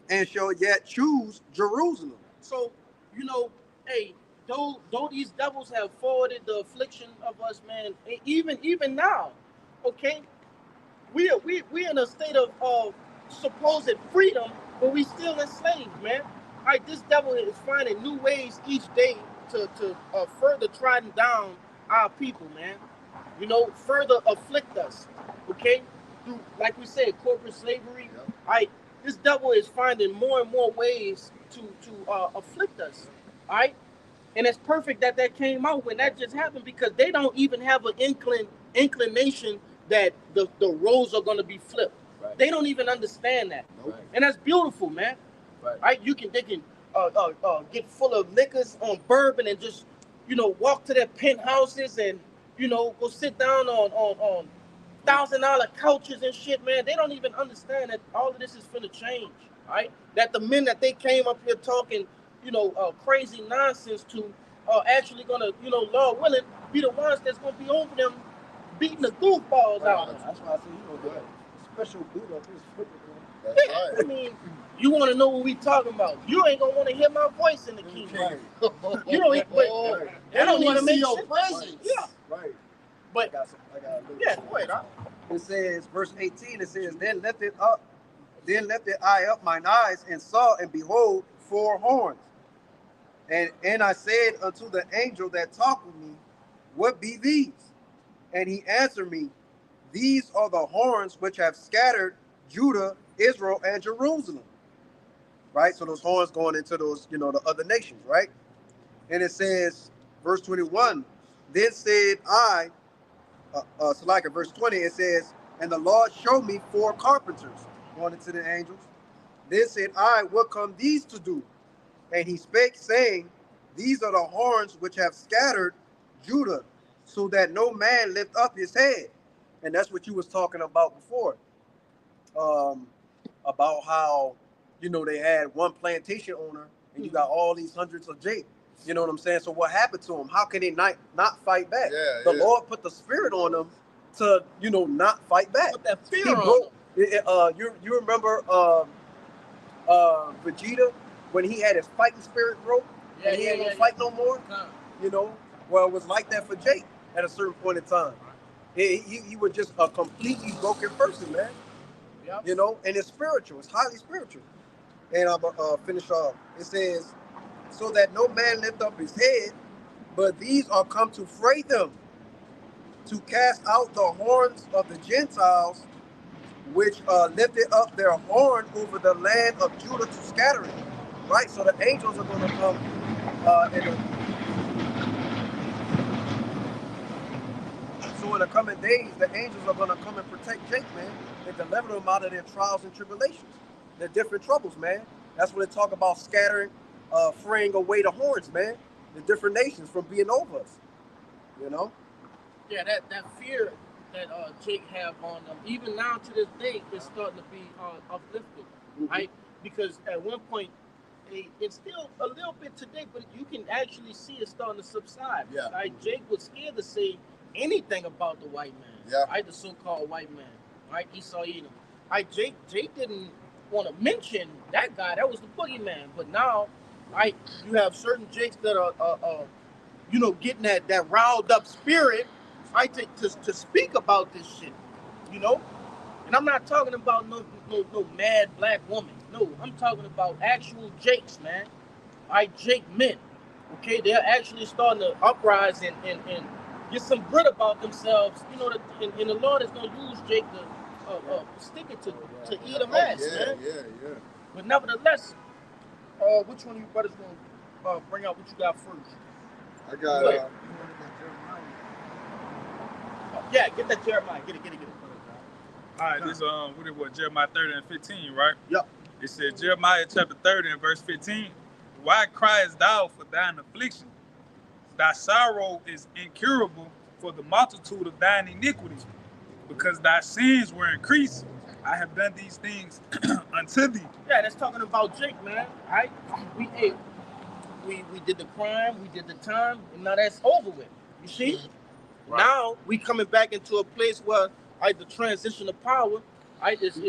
and shall yet choose Jerusalem. So, you know, hey, though these devils have forwarded the affliction of us, man, even now, okay, we in a state of supposed freedom, but we still enslaved, man. All right, this devil is finding new ways each day to further trodden down our people, man. You know, further afflict us, okay? Through, like we said, corporate slavery. All right, this devil is finding more and more ways to afflict us, all right? And it's perfect that came out when that just happened, because they don't even have an inclination that the roles are going to be flipped. Right. They don't even understand that. Nope. And that's beautiful, man. Right? They can get full of liquors on bourbon and just, you know, walk to their penthouses and, you know, go sit down on $1,000 couches and shit, man. They don't even understand that all of this is finna change, right? That the men that they came up here talking, you know, crazy nonsense to are actually gonna, you know, Lord willing, be the ones that's gonna be over them beating the goofballs out. That's why I say, you know, the special boot up his foot. That's Yeah, right. I mean, you want to know what we talking about. You ain't gonna want to hear my voice in the keyboard. You don't even, but I don't want to make your sense. presence. Yeah, Right. but yeah, wait. It says, verse 18, it says, then lifted I up mine eyes and saw, and behold, 4 horns. And I said unto the angel that talked with me, what be these? And he answered me, these are the horns which have scattered Judah, Israel, and Jerusalem. Right? So those horns going into those, you know, the other nations, right? And it says, verse 21, then said I, so like in verse 20, it says, and the Lord showed me 4 carpenters, going into the angels. Then said I, what come these to do? And he spake, saying, these are the horns which have scattered Judah, so that no man lift up his head. And that's what you was talking about before. About how, you know, they had one plantation owner, and you got all these hundreds of Jake. You know what I'm saying? So what happened to them? How can they not fight back? The Lord put the spirit on them to, you know, not fight back. Put that fear He on broke. You remember Vegeta when he had his fighting spirit broke? Yeah, and he ain't gonna fight no more. You know, well, it was like that for Jake at a certain point in time. He was just a completely broken person, man. Yep. You know, and it's spiritual. It's highly spiritual. And I'm finish off. It says, so that no man lift up his head, but these are come to fray them, to cast out the horns of the Gentiles, which lifted up their horn over the land of Judah to scatter it. Right? So the angels are going to come so in the coming days, the angels are going to come and protect Jake, man, and deliver them out of their trials and tribulations, their different troubles, man. That's when they talk about scattering, fraying away the horns, man, the different nations from being over us, you know? Yeah, that fear that Jake have on them, even now to this day, is starting to be uplifted, right? Because at one point, it's still a little bit today, but you can actually see it starting to subside. Yeah. Right? Jake was scared to say anything about the white man. Yeah. Right? The so-called white man. Right? Esau Edom. Right? Jake didn't want to mention that guy. That was the boogeyman. But now, right, you have certain Jakes that are you know, getting that riled up spirit, right, to speak about this shit. You know? And I'm not talking about no mad black woman. No, I'm talking about actual Jakes, man. All right, Jake men. Okay, they're actually starting to uprise and get some grit about themselves. You know, and the Lord is going to use Jake to stick it to Edom ass, man. Yeah. But nevertheless, which one of you brothers going to bring out what you got first. I got Yeah, get that Jeremiah. Get it. All right, this what it was, Jeremiah 30 and 15, right? Yep. It said, Jeremiah chapter 30 and verse 15, why criest thou for thine affliction? Thy sorrow is incurable for the multitude of thine iniquities, because thy sins were increased. I have done these things unto thee. Yeah, that's talking about Jake, man. Right? We did the crime, we did the time, and now that's over with. You see? Right. Now we coming back into a place where the transition of power, I'm sorry, I just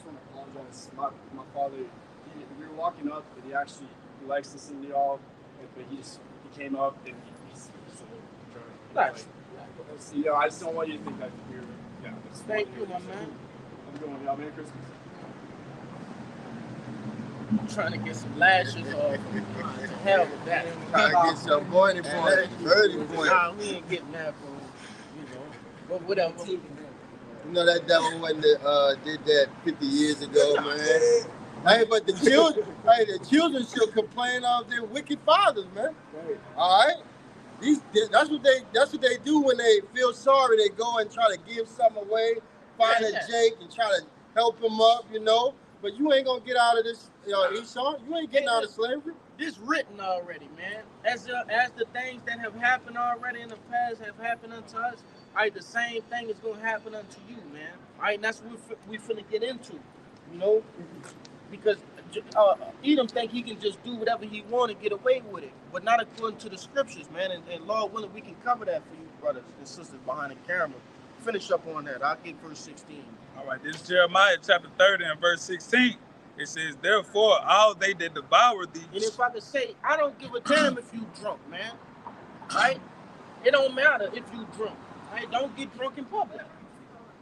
want to apologize. My father, we were walking up, and he likes listening to y'all, but he came up and he's nice. I just don't want you to think that we're. Yeah. Thank you, my man. I'm going. Y'all Merry Christmas. I'm trying to get some lashes or to hell with that. Trying to get some morning point, 30 point. Nah, we ain't getting that, bro. But whatever. You know that devil when did that 50 years ago, man. Hey, but the children should complain of their wicked fathers, man. All right, that's what they do when they feel sorry. They go and try to give something away, find a Jake and try to help him up, But you ain't gonna get out of this, Esau. You ain't getting out of slavery. This written already, man. As the things that have happened already in the past have happened unto us, the same thing is gonna happen unto you, man. And that's what we finna get into, because Edom think he can just do whatever he want and get away with it, but not according to the scriptures, man. And Lord willing, we can cover that for you, brothers and sisters behind the camera. Finish up on that. I'll get verse 16. All right, this is Jeremiah chapter 30 and verse 16. It says, therefore, all they that devour thee. And if I could say, I don't give a damn if you drunk, man. Right? It don't matter if you drunk. Right? Don't get drunk in public.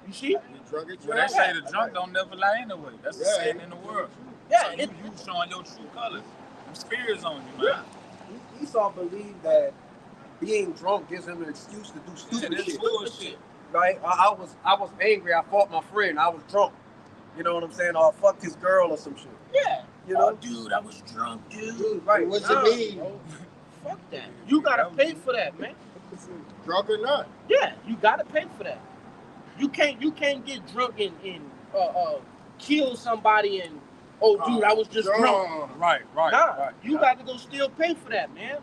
You see? Well, they say the drunk don't never lie anyway. That's the saying in the world. Yeah. So you showing your true colors. Them spears on you, man. Esau believed that being drunk gives him an excuse to do stupid shit. Right? I was angry. I fought my friend. I was drunk. You know what I'm saying? Or I fucked his girl or some shit. Yeah. Dude, I was drunk, dude. Right. What's it mean? Fuck that. You gotta pay for that, man. Drunk or not? Yeah, you gotta pay for that. You can't get drunk and kill somebody and dude, I was just drunk. Right. Nah, you got to go still pay for that, man.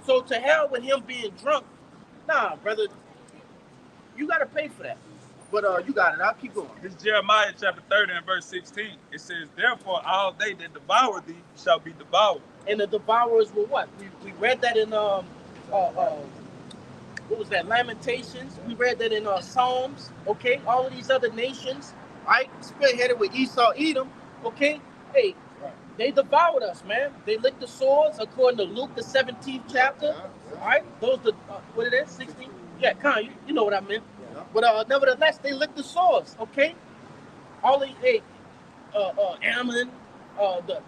So to hell with him being drunk. Nah, brother. You got to pay for that. But you got it. I'll keep going. This is Jeremiah chapter 30 and verse 16. It says, therefore, all they that devour thee shall be devoured. And the devourers were what? We read that in what was that? Lamentations. We read that in Psalms. Okay, all of these other nations, right? Spearheaded with Esau, Edom. Okay, hey, they devoured us, man. They licked the swords according to Luke the 17th chapter. All right, those what it is, 16. Yeah, you know what I meant. But nevertheless, they licked the swords. Okay, all these Ammon, the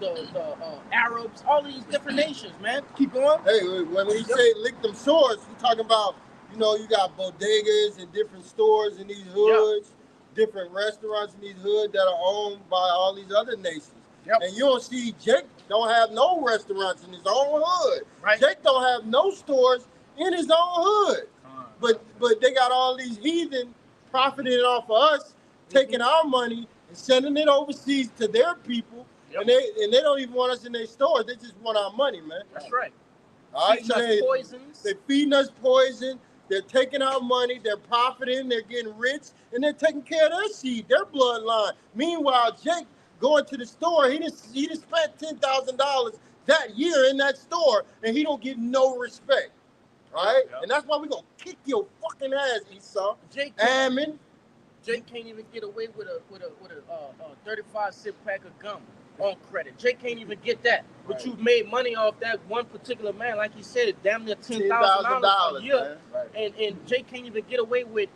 Arabs, all these different nations, man. Keep going. Hey, when we say lick them swords, we're talking about, you got bodegas and different stores in these hoods, different restaurants in these hoods that are owned by all these other nations. Yep. And you don't see Jake don't have no restaurants in his own hood. Right. Jake don't have no stores in his own hood. But they got all these heathen profiting off of us, taking our money and sending it overseas to their people. Yep. And they don't even want us in their stores. They just want our money, man. That's right. All right, so they're feeding us poison. They're taking our money. They're profiting. They're getting rich, and they're taking care of their seed, their bloodline. Meanwhile, Jake going to the store, he just spent $10,000 that year in that store, and he don't get no respect. Right? Yep. And that's why we're going to kick your fucking ass, Esau. Jake can't even get away with a 35-cent pack of gum on credit. Jake can't even get that. But you've made money off that one particular man, like you said, damn near $10,000 a year. Right. And Jake can't even get away with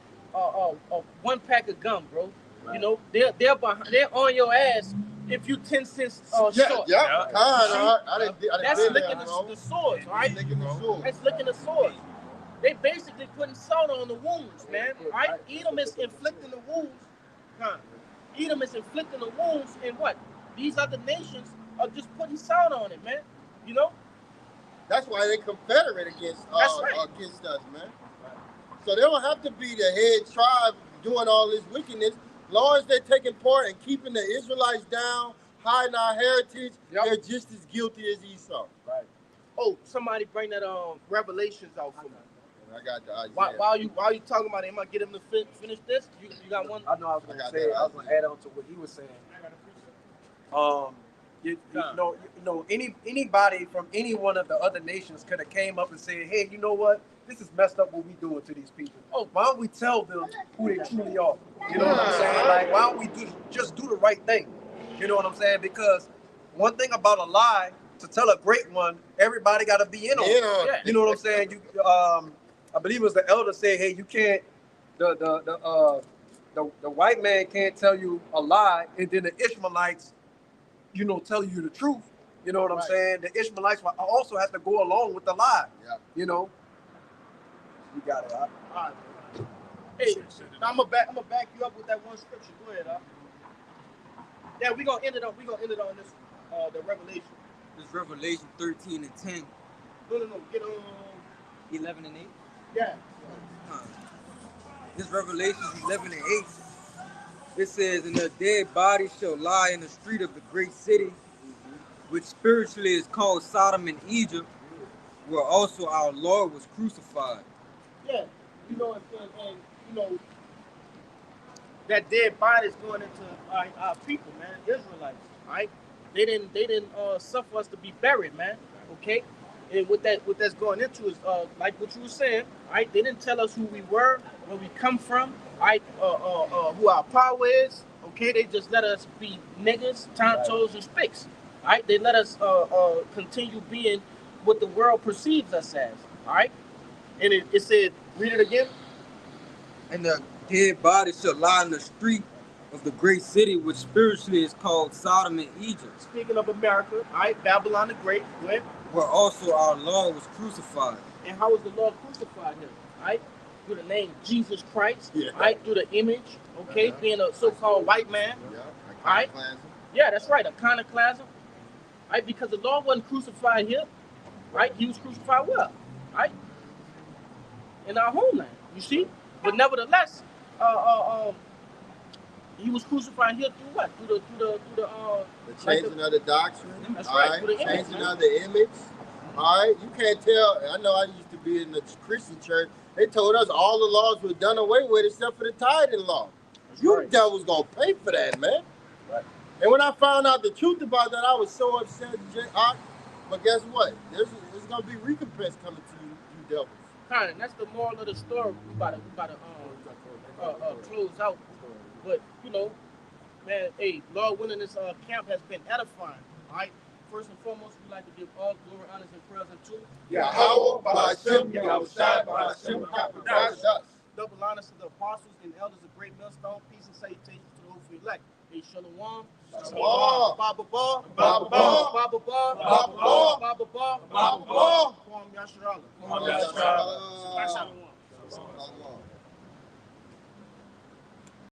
one pack of gum, bro. Right. They're on your ass if you 10 cents short. Yeah. That's licking the swords, right? That's licking the swords. They basically putting salt on the wounds, man. Right? Edom is inflicting the wounds. Edom is inflicting the wounds, and what? These other nations just putting sound on it, man. You know. That's why they confederate against That's right. against us, man. So they don't have to be the head tribe doing all this wickedness. As long as they're taking part and keeping the Israelites down, hiding our heritage, they're just as guilty as Esau. Right. Oh, somebody bring that Revelations out for me. I got the Isaiah. While you talking about it, am I get him to finish this? You got one? I know I was gonna say. I was gonna add on to what he was saying. You know, anybody from any one of the other nations could have came up and said, "Hey, you know what? This is messed up. What we doing to these people? Oh, why don't we tell them who they truly are? You know what I'm saying? Like, why don't we just do the right thing? You know what I'm saying? Because one thing about a lie, to tell a great one, everybody got to be in on it. Yeah. You know what I'm saying? You, I believe it was the elder said, "Hey, you can't. The white man can't tell you a lie, and then the Ishmaelites, you know, tell you the truth." You know what I'm saying? The Ishmaelites also have to go along with the lie. Yeah. You know. You got it. All right. Hey, I'm gonna back you up with that one scripture. Go ahead, Yeah, we're gonna end it on this the Revelation. This Revelation 13 and 10. No, get on 11 and 8. Yeah. This Revelation 11 and 8. It says, "And their dead bodies shall lie in the street of the great city, which spiritually is called Sodom and Egypt, where also our Lord was crucified." Yeah, you know, and you know, that dead body is going into our people, man, Israelites, right? They didn't suffer us to be buried, man. Okay, and what that's going into is like what you were saying, right? They didn't tell us who we were, where we come from, right? Who our power is. Okay, they just let us be niggas, tontos, and spicks. Right? They let us continue being what the world perceives us as. All right. And it said, read it again. "And the dead bodies shall lie in the street of the great city, which spiritually is called Sodom and Egypt." Speaking of America, all right, Babylon the Great, go ahead. "Where also our Lord was crucified." And how was the Lord crucified here? Right? Through the name Jesus Christ, right? Through the image, okay, being a so-called white man. Yeah. All right. Yeah, that's right, iconoclasm. Right? Because the Lord wasn't crucified here, right? He was crucified where? Right? In our homeland, you see? But nevertheless, he was crucified here through what? Through the changing of the doctrine. That's all right. right. Changing of the image. All right. You can't tell. I know I used to be in the Christian church. They told us all the laws were done away with except for the tithing law. You devils gonna pay for that, man. Right. And when I found out the truth about that, I was so upset, but guess what? There's gonna be recompense coming to you, you devils. Kind of. That's the moral of the story. We about to close out. But you know, man, hey, Lord willing, this camp has been edifying. All right. First and foremost, we like to give all glory, honors, and praise unto Yahweh, Ba'ashem, Yahushai, Ba'ashem, Kapadas. Double honors to the apostles and elders of Great Millstone. Peace and salutations to the hopefully elect. Hey, Shalom. Shalom. Baba Ba. Baba Ba. Baba Ba. Baba Ba. Baba Ba. Baba Ba. Kwam Yasharala. Kwam Yasharala. Shalom. Shalom.